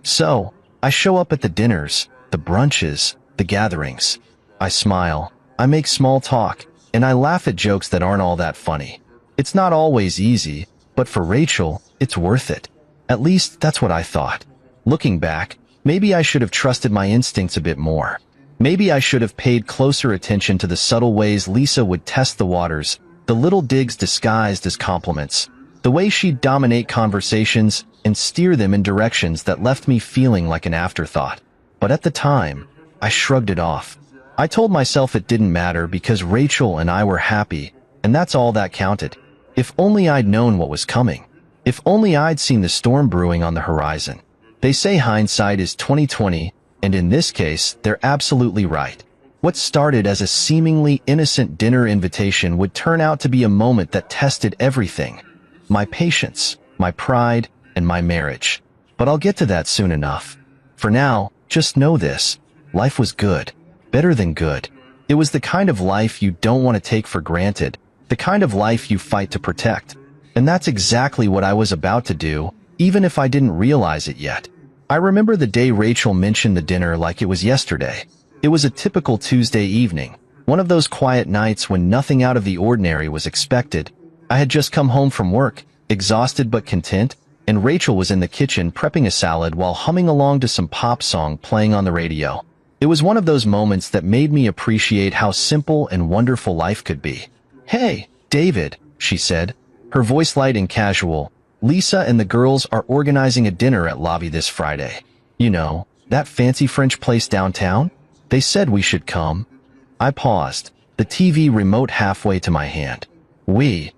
So, I show up at the dinners, the brunches, the gatherings. I smile, I make small talk, and I laugh at jokes that aren't all that funny. It's not always easy, but for Rachel, it's worth it. At least, that's what I thought. Looking back, maybe I should have trusted my instincts a bit more. Maybe I should have paid closer attention to the subtle ways Lisa would test the waters, the little digs disguised as compliments, the way she'd dominate conversations and steer them in directions that left me feeling like an afterthought. But at the time, I shrugged it off. I told myself it didn't matter because Rachel and I were happy, and that's all that counted. If only I'd known what was coming. If only I'd seen the storm brewing on the horizon. They say hindsight is 20/20, and in this case, they're absolutely right. What started as a seemingly innocent dinner invitation would turn out to be a moment that tested everything. My patience, my pride, and my marriage. But I'll get to that soon enough. For now, just know this. Life was good. Better than good. It was the kind of life you don't want to take for granted. The kind of life you fight to protect. And that's exactly what I was about to do, even if I didn't realize it yet. I remember the day Rachel mentioned the dinner like it was yesterday. It was a typical Tuesday evening, one of those quiet nights when nothing out of the ordinary was expected. I had just come home from work, exhausted but content, and Rachel was in the kitchen prepping a salad while humming along to some pop song playing on the radio. It was one of those moments that made me appreciate how simple and wonderful life could be. "Hey, David," she said, her voice light and casual. "Lisa and the girls are organizing a dinner at Lobby this Friday. You know, that fancy French place downtown? They said we should come." I paused, the TV remote halfway to my hand. "We?"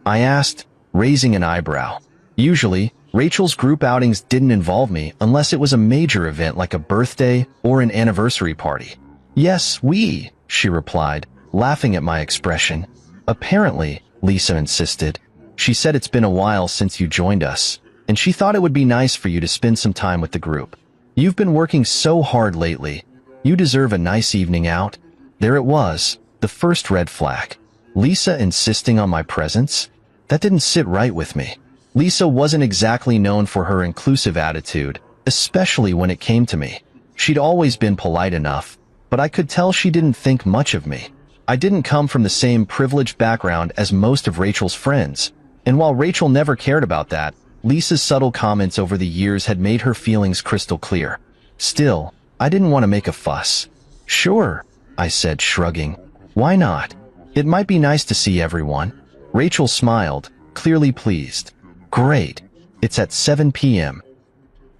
I asked, raising an eyebrow. Usually, Rachel's group outings didn't involve me unless it was a major event like a birthday or an anniversary party. "Yes, we," she replied, laughing at my expression. "Apparently," Lisa insisted. "She said it's been a while since you joined us, and she thought it would be nice for you to spend some time with the group. You've been working so hard lately. You deserve a nice evening out." There it was, the first red flag. Lisa insisting on my presence? That didn't sit right with me. Lisa wasn't exactly known for her inclusive attitude, especially when it came to me. She'd always been polite enough, but I could tell she didn't think much of me. I didn't come from the same privileged background as most of Rachel's friends, and while Rachel never cared about that, Lisa's subtle comments over the years had made her feelings crystal clear. Still, I didn't want to make a fuss. "Sure," I said, shrugging. "Why not? It might be nice to see everyone." Rachel smiled, clearly pleased. "Great. It's at 7 p.m.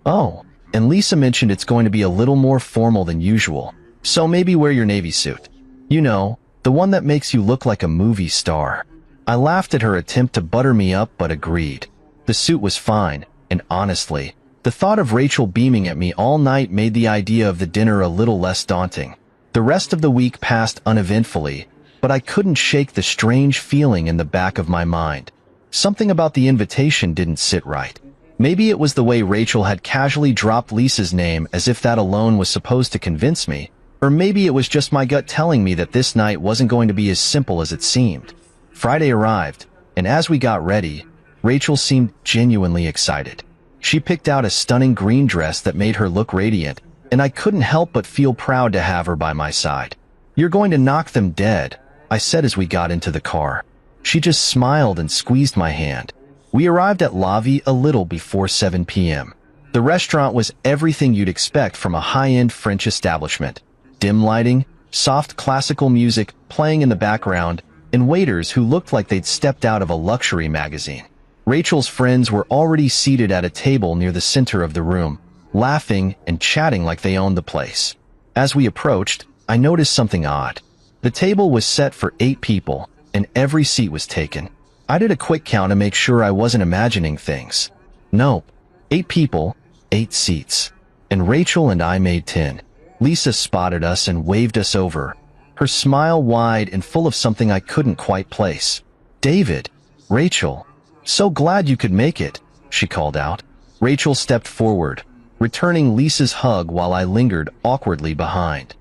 "Oh, and Lisa mentioned it's going to be a little more formal than usual, so maybe wear your navy suit. You know, the one that makes you look like a movie star." I laughed at her attempt to butter me up but agreed. The suit was fine, and honestly, the thought of Rachel beaming at me all night made the idea of the dinner a little less daunting. The rest of the week passed uneventfully, but I couldn't shake the strange feeling in the back of my mind. Something about the invitation didn't sit right. Maybe it was the way Rachel had casually dropped Lisa's name as if that alone was supposed to convince me, or maybe it was just my gut telling me that this night wasn't going to be as simple as it seemed. Friday arrived, and as we got ready, Rachel seemed genuinely excited. She picked out a stunning green dress that made her look radiant, and I couldn't help but feel proud to have her by my side. "You're going to knock them dead," I said as we got into the car. She just smiled and squeezed my hand. We arrived at Lavi a little before 7 p.m. The restaurant was everything you'd expect from a high-end French establishment. Dim lighting, soft classical music playing in the background, and waiters who looked like they'd stepped out of a luxury magazine. Rachel's friends were already seated at a table near the center of the room, laughing and chatting like they owned the place. As we approached, I noticed something odd. The table was set for 8 people, and every seat was taken. I did a quick count to make sure I wasn't imagining things. Nope. 8 people, 8 seats. And Rachel and I made 10. Lisa spotted us and waved us over, her smile wide and full of something I couldn't quite place. "David, Rachel, so glad you could make it," she called out. Rachel stepped forward, returning Lisa's hug while I lingered awkwardly behind.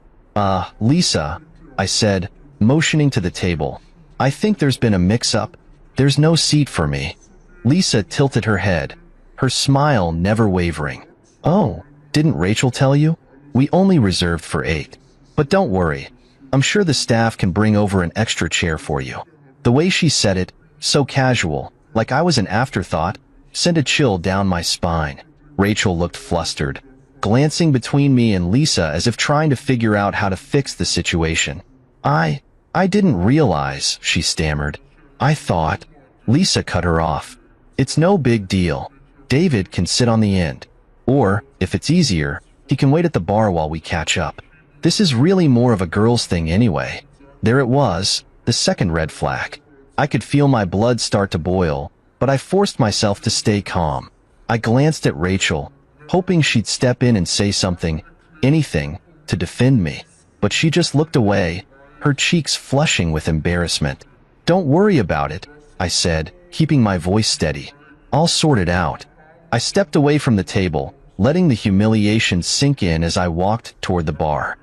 Lisa," I said, motioning to the table. "I think there's been a mix-up. There's no seat for me." Lisa tilted her head, her smile never wavering. "Oh, didn't Rachel tell you? We only reserved for 8. But don't worry. I'm sure the staff can bring over an extra chair for you." The way she said it, so casual, like I was an afterthought, sent a chill down my spine. Rachel looked flustered, glancing between me and Lisa as if trying to figure out how to fix the situation. I didn't realize," she stammered. "I thought—" Lisa cut her off. "It's no big deal. David can sit on the end. Or, if it's easier, he can wait at the bar while we catch up. This is really more of a girls' thing anyway." There it was, the second red flag. I could feel my blood start to boil, but I forced myself to stay calm. I glanced at Rachel, hoping she'd step in and say something, anything, to defend me. But she just looked away, her cheeks flushing with embarrassment. "Don't worry about it," I said, keeping my voice steady. "I'll sort it out." I stepped away from the table, letting the humiliation sink in as I walked toward the bar.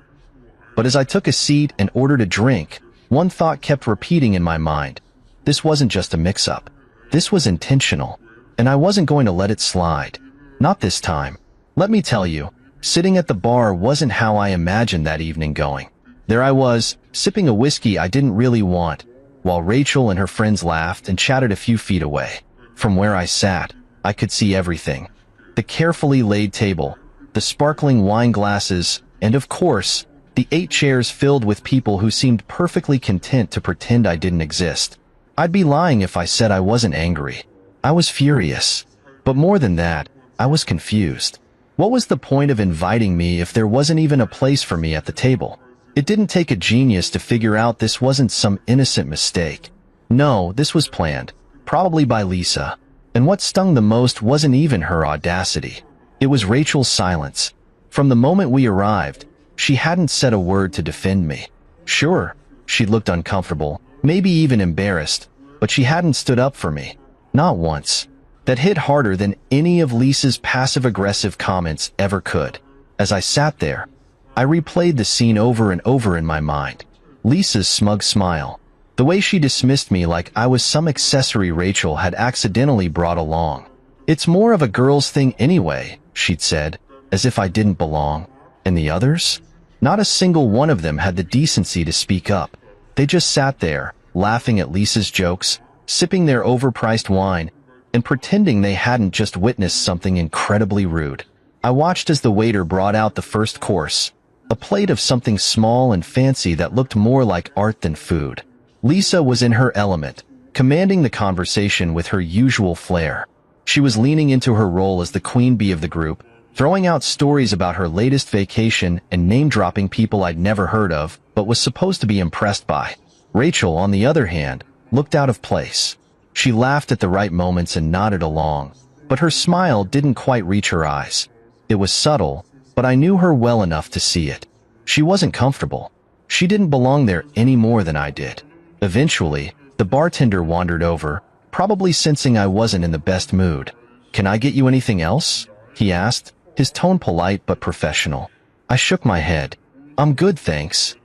But as I took a seat and ordered a drink, one thought kept repeating in my mind. This wasn't just a mix-up. This was intentional, and I wasn't going to let it slide. Not this time. Let me tell you, sitting at the bar wasn't how I imagined that evening going. There I was, sipping a whiskey I didn't really want, while Rachel and her friends laughed and chatted a few feet away. From where I sat, I could see everything. The carefully laid table, the sparkling wine glasses, and of course, the 8 chairs filled with people who seemed perfectly content to pretend I didn't exist. I'd be lying if I said I wasn't angry. I was furious. But more than that, I was confused. What was the point of inviting me if there wasn't even a place for me at the table? It didn't take a genius to figure out this wasn't some innocent mistake. No, this was planned, probably by Lisa. And what stung the most wasn't even her audacity. It was Rachel's silence. From the moment we arrived, she hadn't said a word to defend me. Sure, she looked uncomfortable, maybe even embarrassed, but she hadn't stood up for me. Not once. That hit harder than any of Lisa's passive-aggressive comments ever could. As I sat there, I replayed the scene over and over in my mind. Lisa's smug smile. The way she dismissed me like I was some accessory Rachel had accidentally brought along. "It's more of a girl's thing anyway," she'd said, as if I didn't belong. And the others? Not a single one of them had the decency to speak up. They just sat there, laughing at Lisa's jokes, sipping their overpriced wine, and pretending they hadn't just witnessed something incredibly rude. I watched as the waiter brought out the first course, a plate of something small and fancy that looked more like art than food. Lisa was in her element, commanding the conversation with her usual flair. She was leaning into her role as the queen bee of the group, throwing out stories about her latest vacation and name-dropping people I'd never heard of, but was supposed to be impressed by. Rachel, on the other hand, looked out of place. She laughed at the right moments and nodded along, but her smile didn't quite reach her eyes. It was subtle, but I knew her well enough to see it. She wasn't comfortable. She didn't belong there any more than I did. Eventually, the bartender wandered over, probably sensing I wasn't in the best mood. "Can I get you anything else?" he asked, his tone polite but professional. I shook my head. "I'm good, thanks."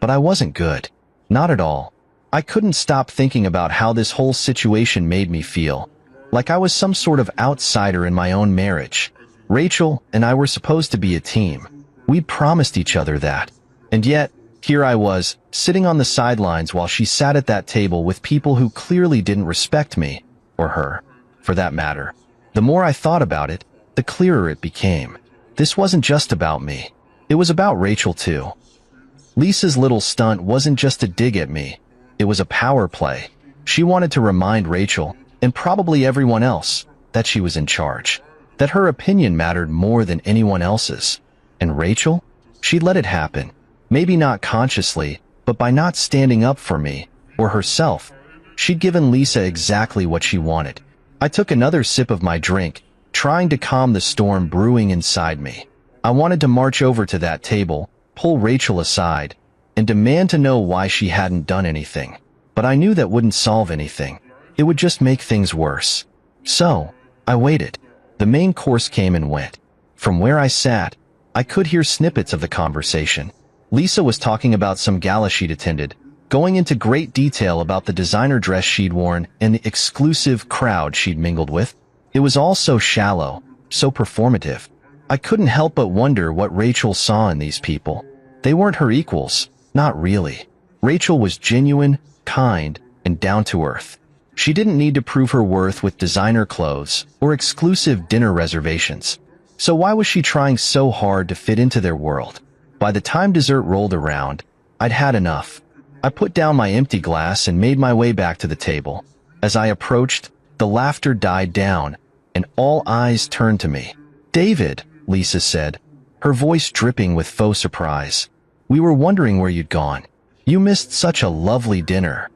But I wasn't good. Not at all. I couldn't stop thinking about how this whole situation made me feel. Like I was some sort of outsider in my own marriage. Rachel and I were supposed to be a team. We'd promised each other that. And yet, here I was, sitting on the sidelines while she sat at that table with people who clearly didn't respect me, or her, for that matter. The more I thought about it, the clearer it became. This wasn't just about me. It was about Rachel too. Lisa's little stunt wasn't just a dig at me. It was a power play. She wanted to remind Rachel, and probably everyone else, that she was in charge, that her opinion mattered more than anyone else's. And Rachel? She let it happen. Maybe not consciously, but by not standing up for me, or herself. She'd given Lisa exactly what she wanted. I took another sip of my drink, trying to calm the storm brewing inside me. I wanted to march over to that table, pull Rachel aside, and demand to know why she hadn't done anything. But I knew that wouldn't solve anything. It would just make things worse. So, I waited. The main course came and went. From where I sat, I could hear snippets of the conversation. Lisa was talking about some gala she'd attended, going into great detail about the designer dress she'd worn and the exclusive crowd she'd mingled with. It was all so shallow, so performative. I couldn't help but wonder what Rachel saw in these people. They weren't her equals, not really. Rachel was genuine, kind, and down to earth. She didn't need to prove her worth with designer clothes or exclusive dinner reservations. So why was she trying so hard to fit into their world? By the time dessert rolled around, I'd had enough. I put down my empty glass and made my way back to the table. As I approached, the laughter died down, and all eyes turned to me. "David," Lisa said, her voice dripping with faux surprise. "We were wondering where you'd gone. You missed such a lovely dinner."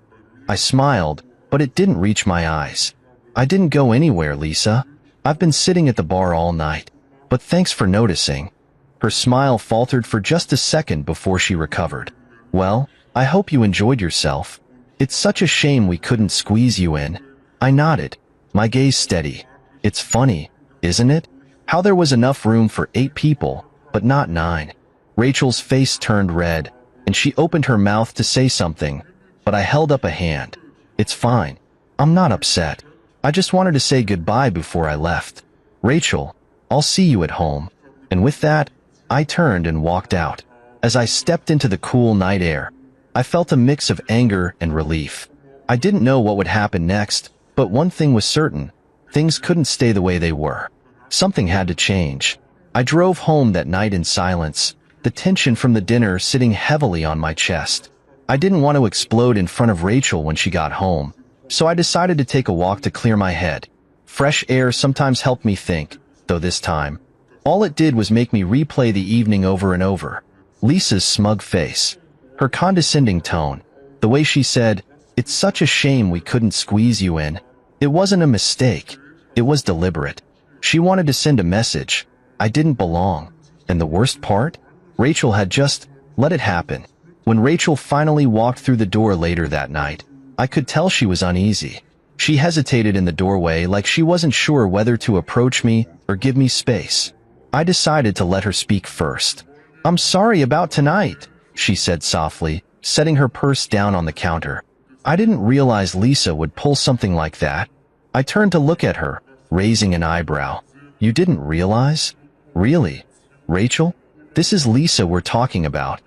I smiled, but it didn't reach my eyes. "I didn't go anywhere, Lisa. I've been sitting at the bar all night. But thanks for noticing." Her smile faltered for just a second before she recovered. "Well, I hope you enjoyed yourself. It's such a shame we couldn't squeeze you in." I nodded, my gaze steady. "It's funny, isn't it? How there was enough room for 8 people, but not 9. Rachel's face turned red, and she opened her mouth to say something, but I held up a hand. "It's fine. I'm not upset. I just wanted to say goodbye before I left. Rachel, I'll see you at home." And with that, I turned and walked out. As I stepped into the cool night air, I felt a mix of anger and relief. I didn't know what would happen next, but one thing was certain. Things couldn't stay the way they were. Something had to change. I drove home that night in silence, the tension from the dinner sitting heavily on my chest. I didn't want to explode in front of Rachel when she got home, so I decided to take a walk to clear my head. Fresh air sometimes helped me think, though this time, all it did was make me replay the evening over and over. Lisa's smug face, her condescending tone, the way she said, "It's such a shame we couldn't squeeze you in." It wasn't a mistake. It was deliberate. She wanted to send a message. I didn't belong. And the worst part? Rachel had just let it happen. When Rachel finally walked through the door later that night, I could tell she was uneasy. She hesitated in the doorway like she wasn't sure whether to approach me or give me space. I decided to let her speak first. "I'm sorry about tonight," she said softly, setting her purse down on the counter. I didn't realize Lisa would pull something like that. I turned to look at her, raising an eyebrow. "You didn't realize? Really? Rachel? This is Lisa we're talking about."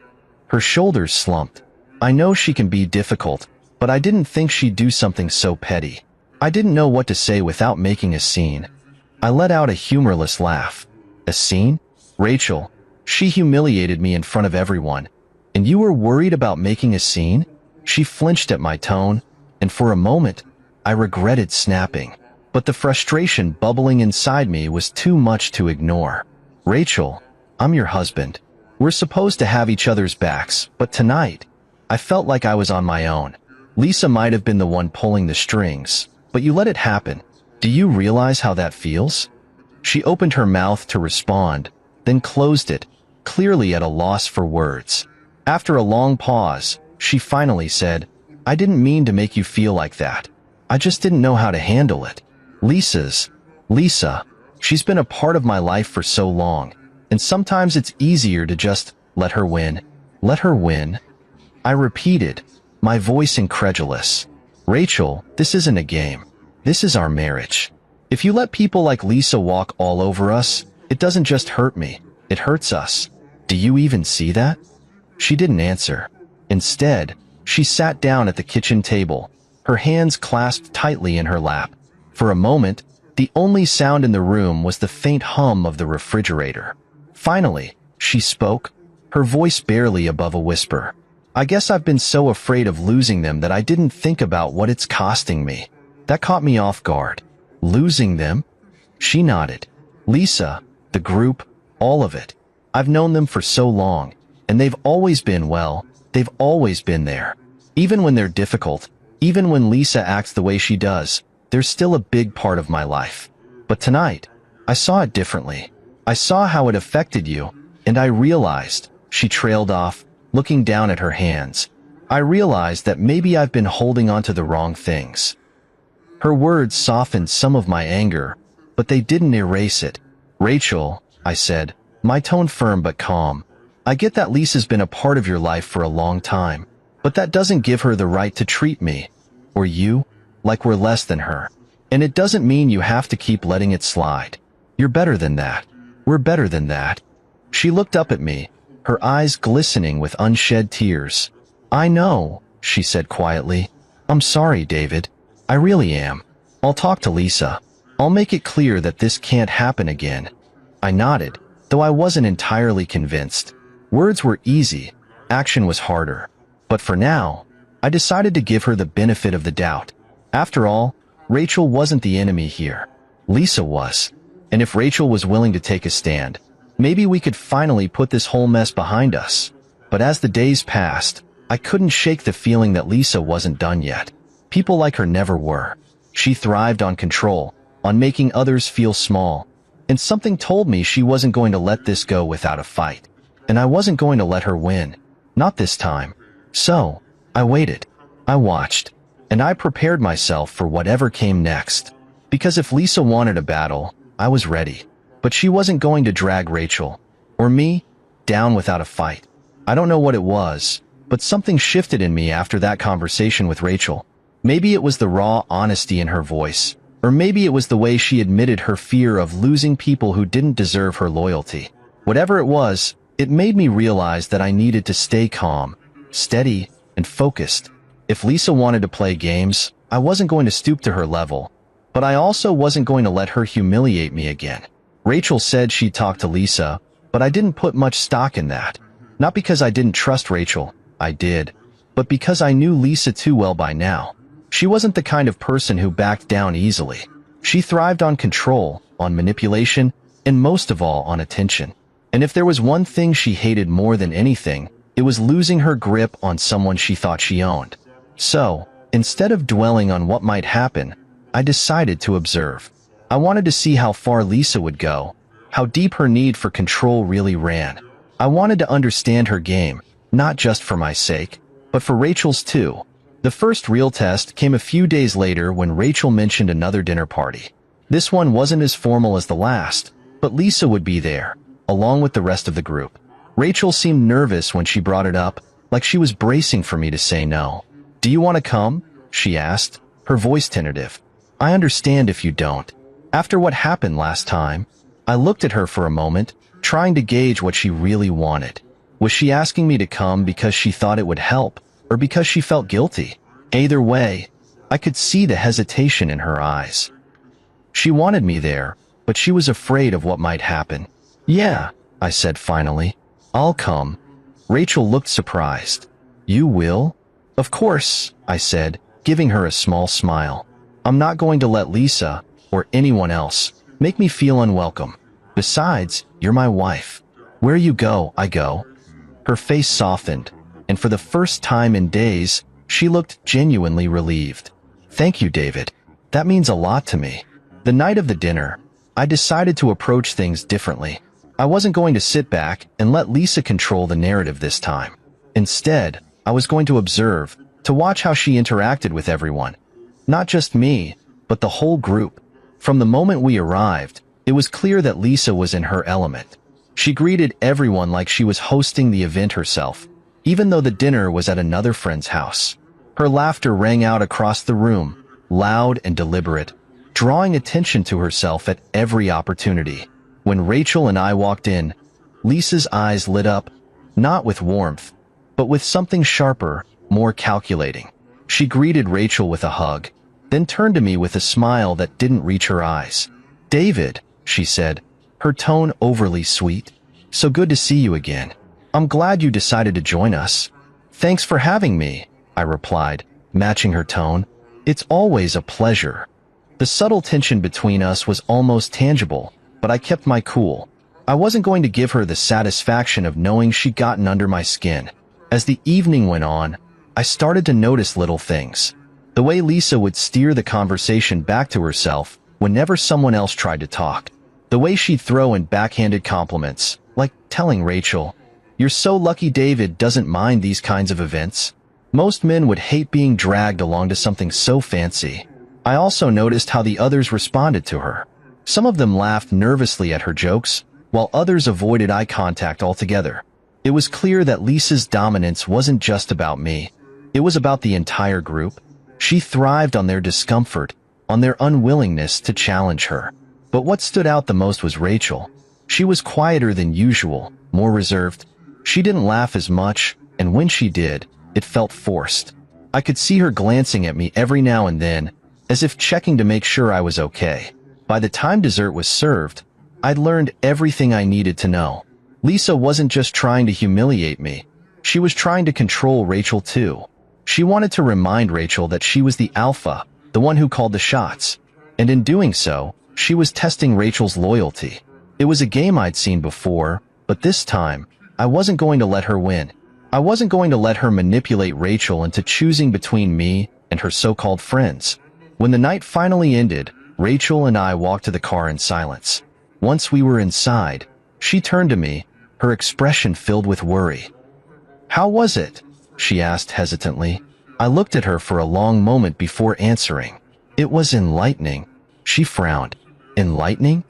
Her shoulders slumped. "I know she can be difficult, but I didn't think she'd do something so petty." I didn't know what to say without making a scene. I let out a humorless laugh. "A scene? Rachel, she humiliated me in front of everyone. And you were worried about making a scene?" She flinched at my tone, and for a moment, I regretted snapping. But the frustration bubbling inside me was too much to ignore. "Rachel, I'm your husband. We're supposed to have each other's backs, but tonight, I felt like I was on my own. Lisa might have been the one pulling the strings, but you let it happen. Do you realize how that feels?" She opened her mouth to respond, then closed it, clearly at a loss for words. After a long pause, she finally said, "I didn't mean to make you feel like that. I just didn't know how to handle it. Lisa, she's been a part of my life for so long, and sometimes it's easier to just let her win." "Let her win?" I repeated, my voice incredulous. "Rachel, this isn't a game. This is our marriage. If you let people like Lisa walk all over us, it doesn't just hurt me, it hurts us. Do you even see that?" She didn't answer. Instead, she sat down at the kitchen table, her hands clasped tightly in her lap. For a moment, the only sound in the room was the faint hum of the refrigerator. Finally, she spoke, her voice barely above a whisper. "I guess I've been so afraid of losing them that I didn't think about what it's costing me. That caught me off guard. Losing them? She nodded. Lisa, the group, all of it. I've known them for so long, and they've always been, well, they've always been there. Even when they're difficult, even when Lisa acts the way she does, they're still a big part of my life. But tonight, I saw it differently. I saw how it affected you, and I realized, she trailed off, looking down at her hands. I realized that maybe I've been holding on to the wrong things. Her words softened some of my anger, but they didn't erase it. Rachel, I said, my tone firm but calm. I get that Lisa's been a part of your life for a long time, but that doesn't give her the right to treat me, or you, like we're less than her. And it doesn't mean you have to keep letting it slide. You're better than that. We're better than that. She looked up at me, her eyes glistening with unshed tears. I know, she said quietly. I'm sorry, David. I really am. I'll talk to Lisa. I'll make it clear that this can't happen again. I nodded, though I wasn't entirely convinced. Words were easy, action was harder. But for now, I decided to give her the benefit of the doubt. After all, Rachel wasn't the enemy here. Lisa was. And if Rachel was willing to take a stand, maybe we could finally put this whole mess behind us. But as the days passed, I couldn't shake the feeling that Lisa wasn't done yet. People like her never were. She thrived on control, on making others feel small. And something told me she wasn't going to let this go without a fight. And I wasn't going to let her win. Not this time. So, I waited. I watched. And I prepared myself for whatever came next. Because if Lisa wanted a battle, I was ready. But she wasn't going to drag Rachel, or me, down without a fight. I don't know what it was, but something shifted in me after that conversation with Rachel. Maybe it was the raw honesty in her voice, or maybe it was the way she admitted her fear of losing people who didn't deserve her loyalty. Whatever it was, it made me realize that I needed to stay calm, steady, and focused. If Lisa wanted to play games, I wasn't going to stoop to her level, but I also wasn't going to let her humiliate me again. Rachel said she'd talk to Lisa, but I didn't put much stock in that. Not because I didn't trust Rachel, I did, but because I knew Lisa too well by now. She wasn't the kind of person who backed down easily. She thrived on control, on manipulation, and most of all on attention. And if there was one thing she hated more than anything, it was losing her grip on someone she thought she owned. So, instead of dwelling on what might happen, I decided to observe. I wanted to see how far Lisa would go, how deep her need for control really ran. I wanted to understand her game, not just for my sake, but for Rachel's too. The first real test came a few days later when Rachel mentioned another dinner party. This one wasn't as formal as the last, but Lisa would be there, along with the rest of the group. Rachel seemed nervous when she brought it up, like she was bracing for me to say no. Do you want to come? She asked, her voice tentative. I understand if you don't. After what happened last time, I looked at her for a moment, trying to gauge what she really wanted. Was she asking me to come because she thought it would help, or because she felt guilty? Either way, I could see the hesitation in her eyes. She wanted me there, but she was afraid of what might happen. Yeah, I said finally. I'll come. Rachel looked surprised. You will? Of course, I said, giving her a small smile. I'm not going to let Lisa, or anyone else, make me feel unwelcome. Besides, you're my wife. Where you go, I go. Her face softened, and for the first time in days, she looked genuinely relieved. Thank you, David. That means a lot to me. The night of the dinner, I decided to approach things differently. I wasn't going to sit back and let Lisa control the narrative this time. Instead, I was going to observe, to watch how she interacted with everyone. Not just me, but the whole group. From the moment we arrived, it was clear that Lisa was in her element. She greeted everyone like she was hosting the event herself, even though the dinner was at another friend's house. Her laughter rang out across the room, loud and deliberate, drawing attention to herself at every opportunity. When Rachel and I walked in, Lisa's eyes lit up, not with warmth, but with something sharper, more calculating. She greeted Rachel with a hug, then turned to me with a smile that didn't reach her eyes. David, she said, her tone overly sweet. So good to see you again. I'm glad you decided to join us. Thanks for having me, I replied, matching her tone. It's always a pleasure. The subtle tension between us was almost tangible, but I kept my cool. I wasn't going to give her the satisfaction of knowing she'd gotten under my skin. As the evening went on, I started to notice little things. The way Lisa would steer the conversation back to herself whenever someone else tried to talk. The way she'd throw in backhanded compliments, like telling Rachel, "You're so lucky David doesn't mind these kinds of events." Most men would hate being dragged along to something so fancy. I also noticed how the others responded to her. Some of them laughed nervously at her jokes, while others avoided eye contact altogether. It was clear that Lisa's dominance wasn't just about me. It was about the entire group. She thrived on their discomfort, on their unwillingness to challenge her. But what stood out the most was Rachel. She was quieter than usual, more reserved. She didn't laugh as much, and when she did, it felt forced. I could see her glancing at me every now and then, as if checking to make sure I was okay. By the time dessert was served, I'd learned everything I needed to know. Lisa wasn't just trying to humiliate me. She was trying to control Rachel too. She wanted to remind Rachel that she was the alpha, the one who called the shots. And in doing so, she was testing Rachel's loyalty. It was a game I'd seen before, but this time, I wasn't going to let her win. I wasn't going to let her manipulate Rachel into choosing between me and her so-called friends. When the night finally ended, Rachel and I walked to the car in silence. Once we were inside, she turned to me, her expression filled with worry. "How was it?" she asked hesitantly. I looked at her for a long moment before answering. "It was enlightening." She frowned. "Enlightening?"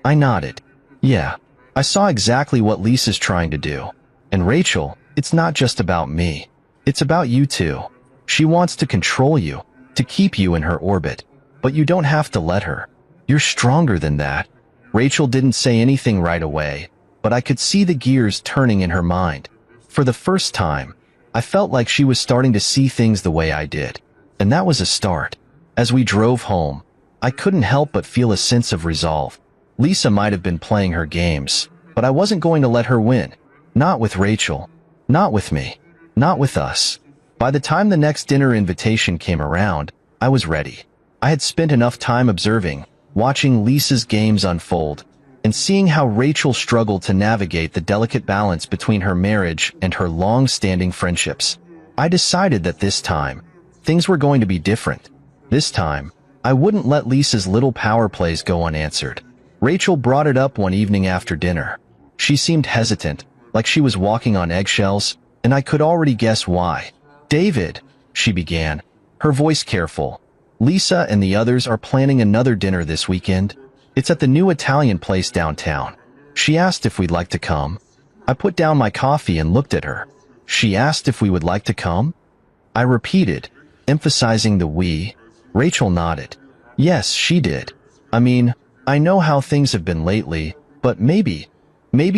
I nodded. "Yeah, I saw exactly what Lisa's trying to do. And Rachel, it's not just about me. It's about you too. She wants to control you, to keep you in her orbit. But you don't have to let her. You're stronger than that." Rachel didn't say anything right away, but I could see the gears turning in her mind. For the first time, I felt like she was starting to see things the way I did. And that was a start. As we drove home, I couldn't help but feel a sense of resolve. Lisa might have been playing her games, but I wasn't going to let her win. Not with Rachel. Not with me. Not with us. By the time the next dinner invitation came around, I was ready. I had spent enough time observing, watching Lisa's games unfold, and seeing how Rachel struggled to navigate the delicate balance between her marriage and her long-standing friendships. I decided that this time, things were going to be different. This time, I wouldn't let Lisa's little power plays go unanswered. Rachel brought it up one evening after dinner. She seemed hesitant, like she was walking on eggshells, and I could already guess why. "David," she began, her voice careful, "Lisa and the others are planning another dinner this weekend. It's at the new Italian place downtown. She asked if we'd like to come." I put down my coffee and looked at her. "She asked if we would like to come?" I repeated, emphasizing the we. Rachel nodded. "Yes, she did. I mean, I know how things have been lately, but maybe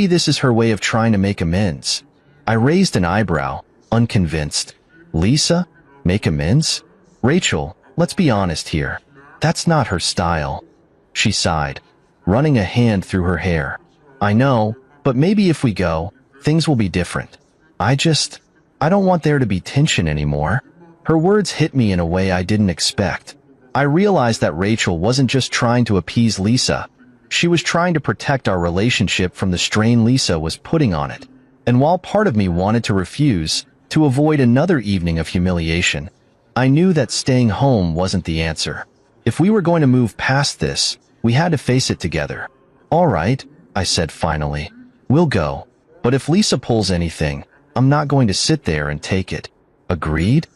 this is her way of trying to make amends." I raised an eyebrow, unconvinced. "Lisa? Make amends? Rachel, let's be honest here. That's not her style." She sighed, running a hand through her hair. "I know, but maybe if we go, things will be different. I don't want there to be tension anymore." Her words hit me in a way I didn't expect. I realized that Rachel wasn't just trying to appease Lisa. She was trying to protect our relationship from the strain Lisa was putting on it. And while part of me wanted to refuse, to avoid another evening of humiliation, I knew that staying home wasn't the answer. If we were going to move past this, we had to face it together. "All right," I said finally. "We'll go. But if Lisa pulls anything, I'm not going to sit there and take it." "Agreed?"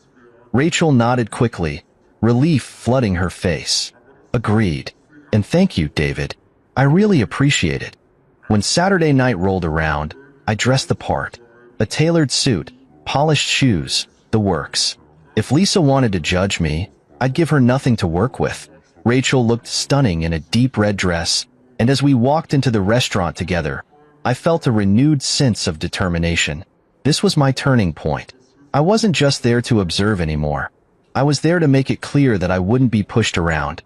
Rachel nodded quickly, relief flooding her face. "Agreed. And thank you, David. I really appreciate it." When Saturday night rolled around, I dressed the part. A tailored suit, polished shoes, the works. If Lisa wanted to judge me, I'd give her nothing to work with. Rachel looked stunning in a deep red dress, and as we walked into the restaurant together, I felt a renewed sense of determination. This was my turning point. I wasn't just there to observe anymore. I was there to make it clear that I wouldn't be pushed around.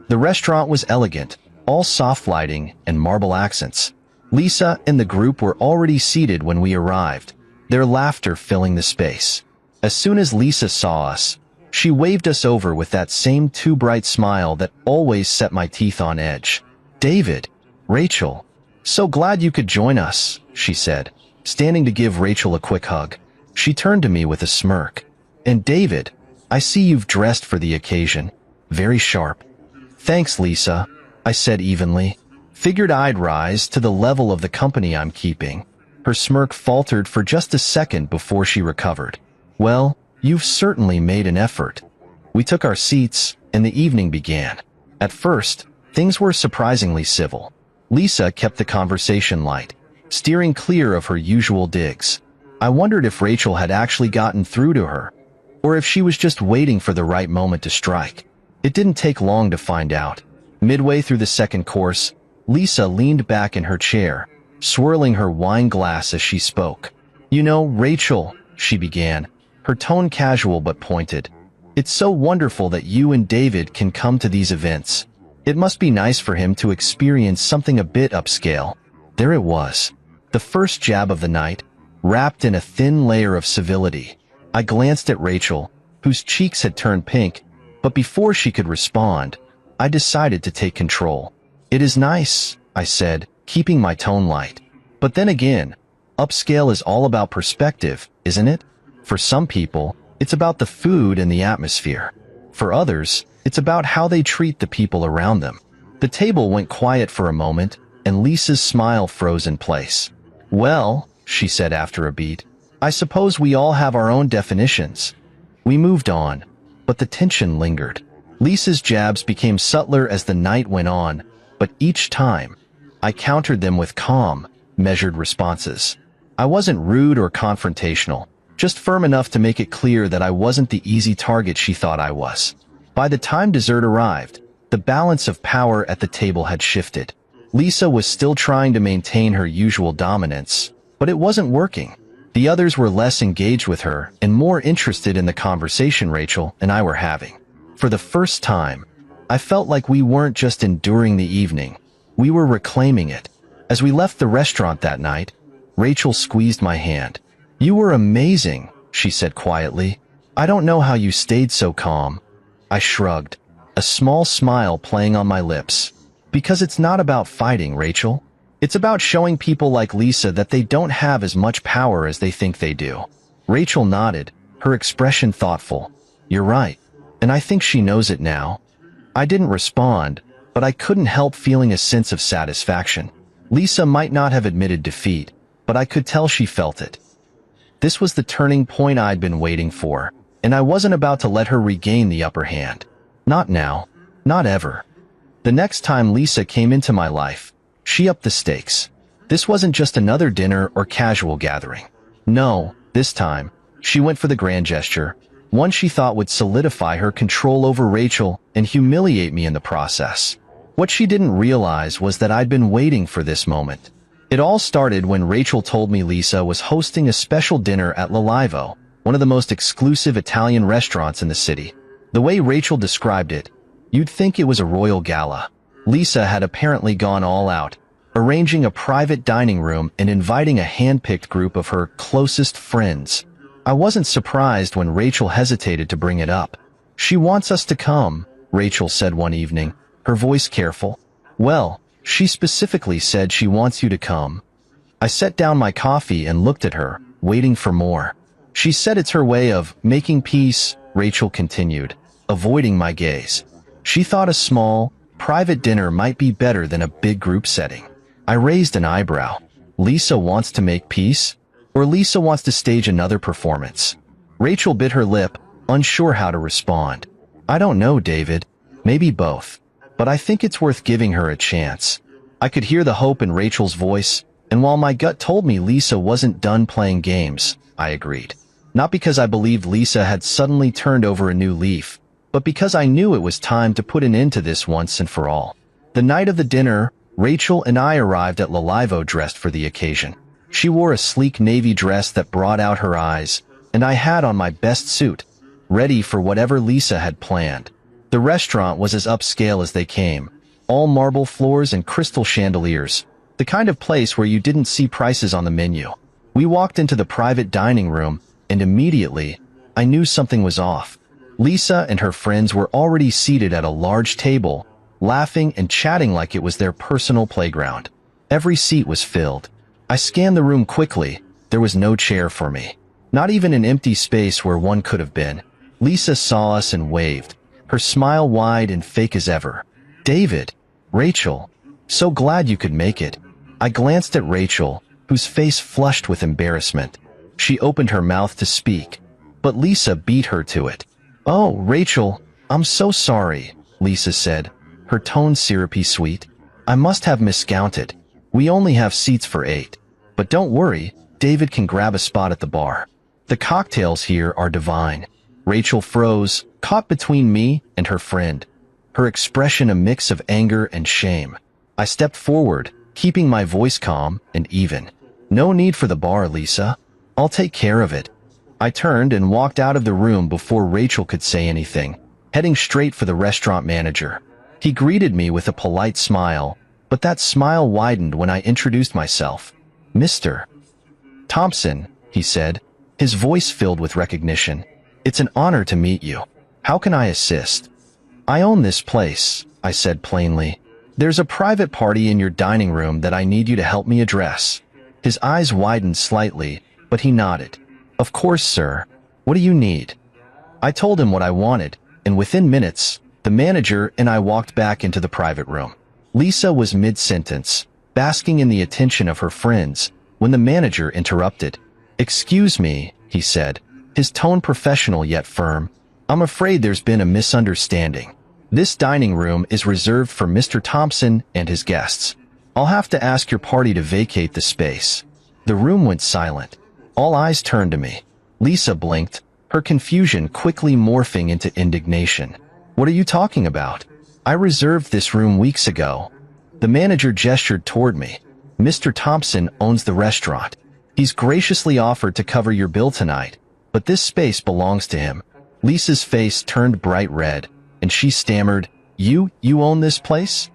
The restaurant was elegant, all soft lighting and marble accents. Lisa and the group were already seated when we arrived, their laughter filling the space. As soon as Lisa saw us, She waved us over with that same too bright smile that always set my teeth on edge. "David, Rachel, so glad you could join us," she said, standing to give Rachel a quick hug. She turned to me with a smirk. "And David, I see you've dressed for the occasion. Very sharp." "Thanks, Lisa," I said evenly. Figured I'd rise to the level of the company I'm keeping. Her smirk faltered for just a second before she recovered. "Well, you've certainly made an effort." We took our seats, and the evening began. At first, things were surprisingly civil. Lisa kept the conversation light, steering clear of her usual digs. I wondered if Rachel had actually gotten through to her, or if she was just waiting for the right moment to strike. It didn't take long to find out. Midway through the second course, Lisa leaned back in her chair, swirling her wine glass as she spoke. "You know, Rachel," she began, her tone casual but pointed, "it's so wonderful that you and David can come to these events. It must be nice for him to experience something a bit upscale." There it was, the first jab of the night, wrapped in a thin layer of civility. I glanced at Rachel, whose cheeks had turned pink, but before she could respond, I decided to take control. "It is nice," I said, keeping my tone light. "But then again, upscale is all about perspective, isn't it? For some people, it's about the food and the atmosphere. For others, it's about how they treat the people around them." The table went quiet for a moment, and Lisa's smile froze in place. "Well," she said after a beat, "I suppose we all have our own definitions." We moved on, but the tension lingered. Lisa's jabs became subtler as the night went on, but each time, I countered them with calm, measured responses. I wasn't rude or confrontational, just firm enough to make it clear that I wasn't the easy target she thought I was. By the time dessert arrived, the balance of power at the table had shifted. Lisa was still trying to maintain her usual dominance, but it wasn't working. The others were less engaged with her and more interested in the conversation Rachel and I were having. For the first time, I felt like we weren't just enduring the evening, we were reclaiming it. As we left the restaurant that night, Rachel squeezed my hand. "You were amazing," she said quietly. "I don't know how you stayed so calm." I shrugged, a small smile playing on my lips. "Because it's not about fighting, Rachel. It's about showing people like Lisa that they don't have as much power as they think they do." Rachel nodded, her expression thoughtful. "You're right, and I think she knows it now." I didn't respond, but I couldn't help feeling a sense of satisfaction. Lisa might not have admitted defeat, but I could tell she felt it. This was the turning point I'd been waiting for, and I wasn't about to let her regain the upper hand. Not now, not ever. The next time Lisa came into my life, she upped the stakes. This wasn't just another dinner or casual gathering. No, this time, she went for the grand gesture, one she thought would solidify her control over Rachel and humiliate me in the process. What she didn't realize was that I'd been waiting for this moment. It all started when Rachel told me Lisa was hosting a special dinner at L'Olivo, one of the most exclusive Italian restaurants in the city. The way Rachel described it, you'd think it was a royal gala. Lisa had apparently gone all out, arranging a private dining room and inviting a hand-picked group of her closest friends. I wasn't surprised when Rachel hesitated to bring it up. "She wants us to come," Rachel said one evening, her voice careful. "Well, she specifically said she wants you to come." I set down my coffee and looked at her, waiting for more. "She said it's her way of making peace," Rachel continued, avoiding my gaze. She thought a small, private dinner might be better than a big group setting. I raised an eyebrow. Lisa wants to make peace? Or Lisa wants to stage another performance? Rachel bit her lip, unsure how to respond. "I don't know, David. Maybe both. But I think it's worth giving her a chance." I could hear the hope in Rachel's voice, and while my gut told me Lisa wasn't done playing games, I agreed. Not because I believed Lisa had suddenly turned over a new leaf, but because I knew it was time to put an end to this once and for all. The night of the dinner, Rachel and I arrived at L'Olivo dressed for the occasion. She wore a sleek navy dress that brought out her eyes, and I had on my best suit, ready for whatever Lisa had planned. The restaurant was as upscale as they came, all marble floors and crystal chandeliers, the kind of place where you didn't see prices on the menu. We walked into the private dining room, and immediately, I knew something was off. Lisa and her friends were already seated at a large table, laughing and chatting like it was their personal playground. Every seat was filled. I scanned the room quickly. There was no chair for me. Not even an empty space where one could have been. Lisa saw us and waved, her smile wide and fake as ever. "David, Rachel, so glad you could make it." I glanced at Rachel, whose face flushed with embarrassment. She opened her mouth to speak, but Lisa beat her to it. "Oh, Rachel, I'm so sorry," Lisa said, her tone syrupy sweet. "I must have miscounted. We only have seats for 8. But don't worry, David can grab a spot at the bar. The cocktails here are divine." Rachel froze, caught between me and her friend, her expression a mix of anger and shame. I stepped forward, keeping my voice calm and even. "No need for the bar, Lisa. I'll take care of it." I turned and walked out of the room before Rachel could say anything, heading straight for the restaurant manager. He greeted me with a polite smile, but that smile widened when I introduced myself. "Mr. Thompson," he said, his voice filled with recognition. "It's an honor to meet you. How can I assist?" "I own this place," I said plainly. "There's a private party in your dining room that I need you to help me address." His eyes widened slightly, but he nodded. "Of course, sir. What do you need?" I told him what I wanted, and within minutes, the manager and I walked back into the private room. Lisa was mid-sentence, basking in the attention of her friends, when the manager interrupted. "Excuse me," he said, his tone professional yet firm. "I'm afraid there's been a misunderstanding. This dining room is reserved for Mr. Thompson and his guests. I'll have to ask your party to vacate the space." The room went silent. All eyes turned to me. Lisa blinked, her confusion quickly morphing into indignation. "What are you talking about? I reserved this room weeks ago." The manager gestured toward me. "Mr. Thompson owns the restaurant. He's graciously offered to cover your bill tonight, but this space belongs to him." Lisa's face turned bright red, and she stammered, You own this place?"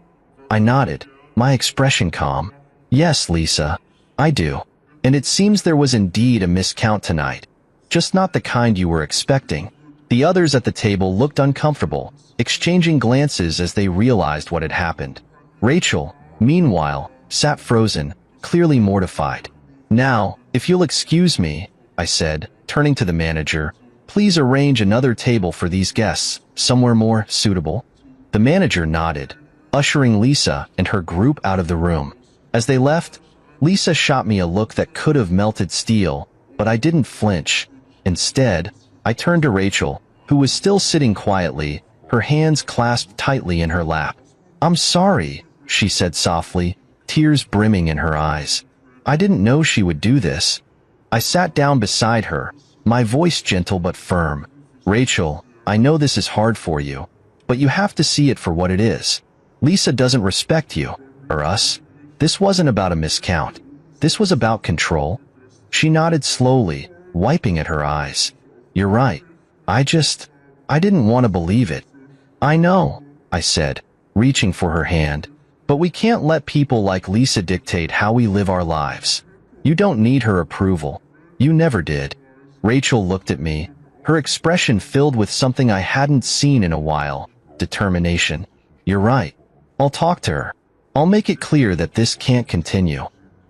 I nodded, my expression calm. "Yes, Lisa, I do. And it seems there was indeed a miscount tonight. Just not the kind you were expecting." The others at the table looked uncomfortable, exchanging glances as they realized what had happened. Rachel, meanwhile, sat frozen, clearly mortified. "Now, if you'll excuse me," I said, turning to the manager, "please arrange another table for these guests, somewhere more suitable." The manager nodded, ushering Lisa and her group out of the room. As they left, Lisa shot me a look that could have melted steel, but I didn't flinch. Instead, I turned to Rachel, who was still sitting quietly, her hands clasped tightly in her lap. "I'm sorry," she said softly, tears brimming in her eyes. "I didn't know she would do this." I sat down beside her, my voice gentle but firm. "Rachel, I know this is hard for you, but you have to see it for what it is. Lisa doesn't respect you, or us. This wasn't about a miscount. This was about control." She nodded slowly, wiping at her eyes. "You're right. I didn't want to believe it." "I know," I said, reaching for her hand. "But we can't let people like Lisa dictate how we live our lives. You don't need her approval. You never did." Rachel looked at me, her expression filled with something I hadn't seen in a while, determination. "You're right. I'll talk to her. I'll make it clear that this can't continue."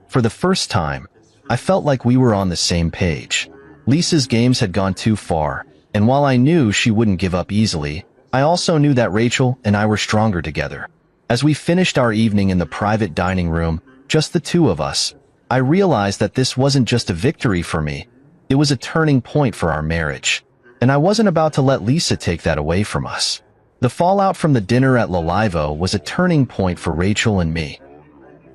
For the first time, I felt like we were on the same page. Lisa's games had gone too far, and while I knew she wouldn't give up easily, I also knew that Rachel and I were stronger together. As we finished our evening in the private dining room, just the two of us, I realized that this wasn't just a victory for me. It was a turning point for our marriage. And I wasn't about to let Lisa take that away from us. The fallout from the dinner at Lalivo was a turning point for Rachel and me.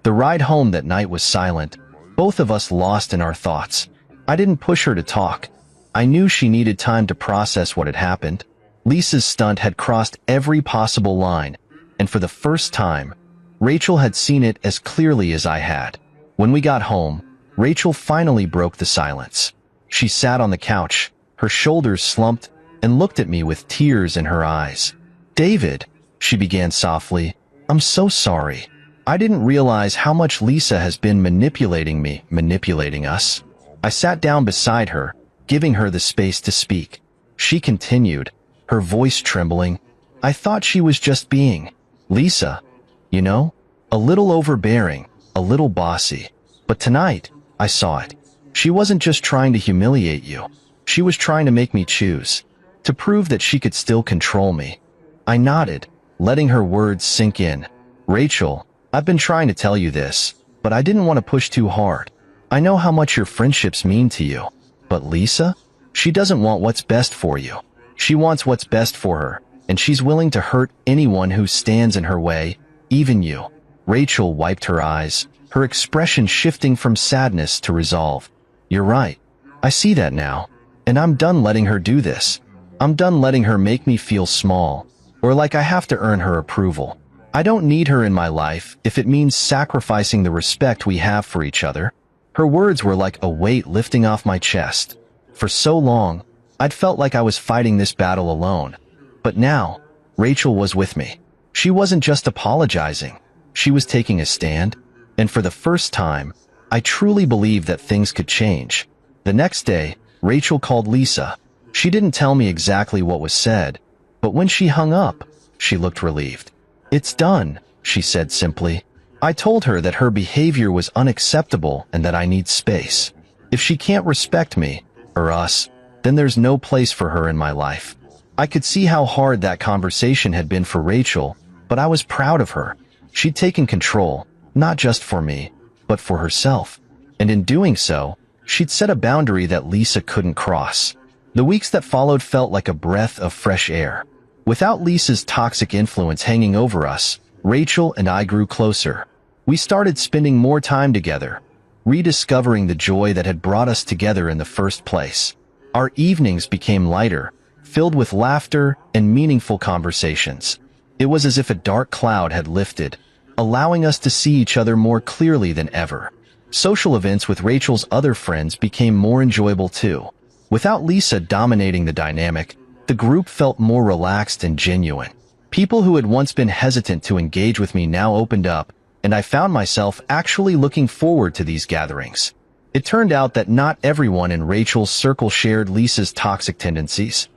The ride home that night was silent, both of us lost in our thoughts. I didn't push her to talk. I knew she needed time to process what had happened. Lisa's stunt had crossed every possible line, and for the first time, Rachel had seen it as clearly as I had. When we got home, Rachel finally broke the silence. She sat on the couch, her shoulders slumped, and looked at me with tears in her eyes. "David," she began softly, "I'm so sorry. I didn't realize how much Lisa has been manipulating us." I sat down beside her, giving her the space to speak. She continued, her voice trembling. I thought she was just being Lisa, you know, a little overbearing, a little bossy. But tonight, I saw it. She wasn't just trying to humiliate you. She was trying to make me choose, to prove that she could still control me. I nodded, letting her words sink in. Rachel, I've been trying to tell you this, but I didn't want to push too hard. I know how much your friendships mean to you. But Lisa? She doesn't want what's best for you. She wants what's best for her, and she's willing to hurt anyone who stands in her way, even you. Rachel wiped her eyes, her expression shifting from sadness to resolve. You're right. I see that now. And I'm done letting her do this. I'm done letting her make me feel small, or like I have to earn her approval. I don't need her in my life if it means sacrificing the respect we have for each other. Her words were like a weight lifting off my chest. For so long, I'd felt like I was fighting this battle alone. But now, Rachel was with me. She wasn't just apologizing. She was taking a stand. And for the first time, I truly believed that things could change. The next day, Rachel called Lisa. She didn't tell me exactly what was said, but when she hung up, she looked relieved. It's done, she said simply. I told her that her behavior was unacceptable and that I need space. If she can't respect me, or us, then there's no place for her in my life. I could see how hard that conversation had been for Rachel, but I was proud of her. She'd taken control, not just for me, but for herself. And in doing so, she'd set a boundary that Lisa couldn't cross. The weeks that followed felt like a breath of fresh air. Without Lisa's toxic influence hanging over us, Rachel and I grew closer. We started spending more time together, rediscovering the joy that had brought us together in the first place. Our evenings became lighter, filled with laughter and meaningful conversations. It was as if a dark cloud had lifted, allowing us to see each other more clearly than ever. Social events with Rachel's other friends became more enjoyable too. Without Lisa dominating the dynamic, the group felt more relaxed and genuine. People who had once been hesitant to engage with me now opened up, and I found myself actually looking forward to these gatherings. It turned out that not everyone in Rachel's circle shared Lisa's toxic tendencies.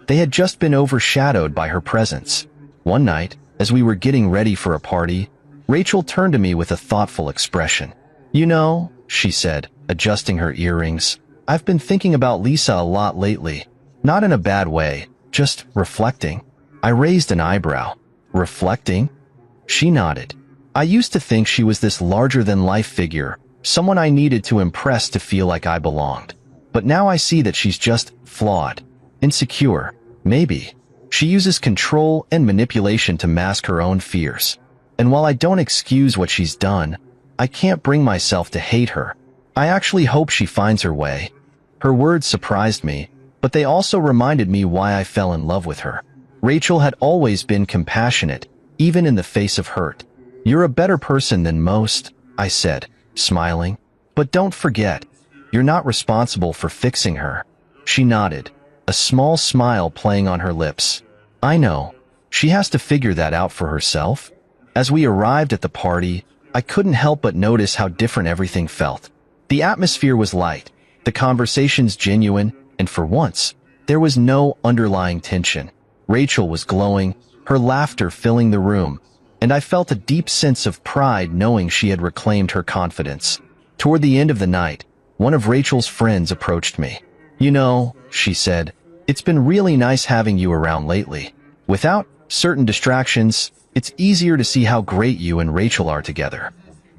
They had just been overshadowed by her presence. One night, as we were getting ready for a party, Rachel turned to me with a thoughtful expression. You know, she said, adjusting her earrings, I've been thinking about Lisa a lot lately. Not in a bad way, just reflecting. I raised an eyebrow. Reflecting? She nodded. I used to think she was this larger-than-life figure, someone I needed to impress to feel like I belonged. But now I see that she's just flawed, insecure, maybe. She uses control and manipulation to mask her own fears. And while I don't excuse what she's done, I can't bring myself to hate her. I actually hope she finds her way. Her words surprised me, but they also reminded me why I fell in love with her. Rachel had always been compassionate, even in the face of hurt. You're a better person than most, I said, smiling. But don't forget, you're not responsible for fixing her. She nodded, a small smile playing on her lips. I know. She has to figure that out for herself. As we arrived at the party, I couldn't help but notice how different everything felt. The atmosphere was light, the conversations genuine, and for once, there was no underlying tension. Rachel was glowing, her laughter filling the room, and I felt a deep sense of pride knowing she had reclaimed her confidence. Toward the end of the night, one of Rachel's friends approached me. You know, she said, it's been really nice having you around lately. Without certain distractions, it's easier to see how great you and Rachel are together.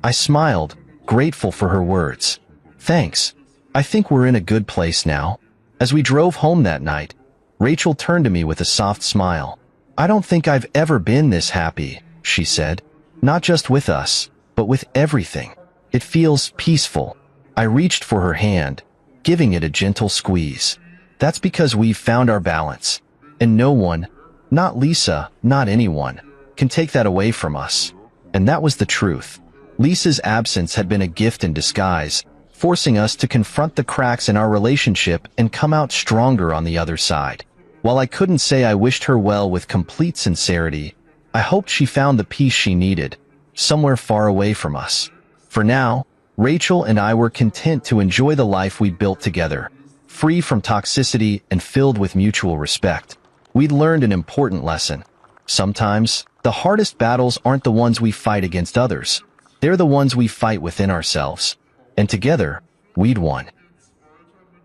I smiled, grateful for her words. Thanks. I think we're in a good place now. As we drove home that night, Rachel turned to me with a soft smile. I don't think I've ever been this happy, she said. Not just with us, but with everything. It feels peaceful. I reached for her hand, giving it a gentle squeeze. That's because we've found our balance. And no one, not Lisa, not anyone, can take that away from us. And that was the truth. Lisa's absence had been a gift in disguise, forcing us to confront the cracks in our relationship and come out stronger on the other side. While I couldn't say I wished her well with complete sincerity, I hoped she found the peace she needed, somewhere far away from us. For now, Rachel and I were content to enjoy the life we built together, free from toxicity and filled with mutual respect. We'd learned an important lesson. Sometimes, the hardest battles aren't the ones we fight against others. They're the ones we fight within ourselves. And together, we'd won.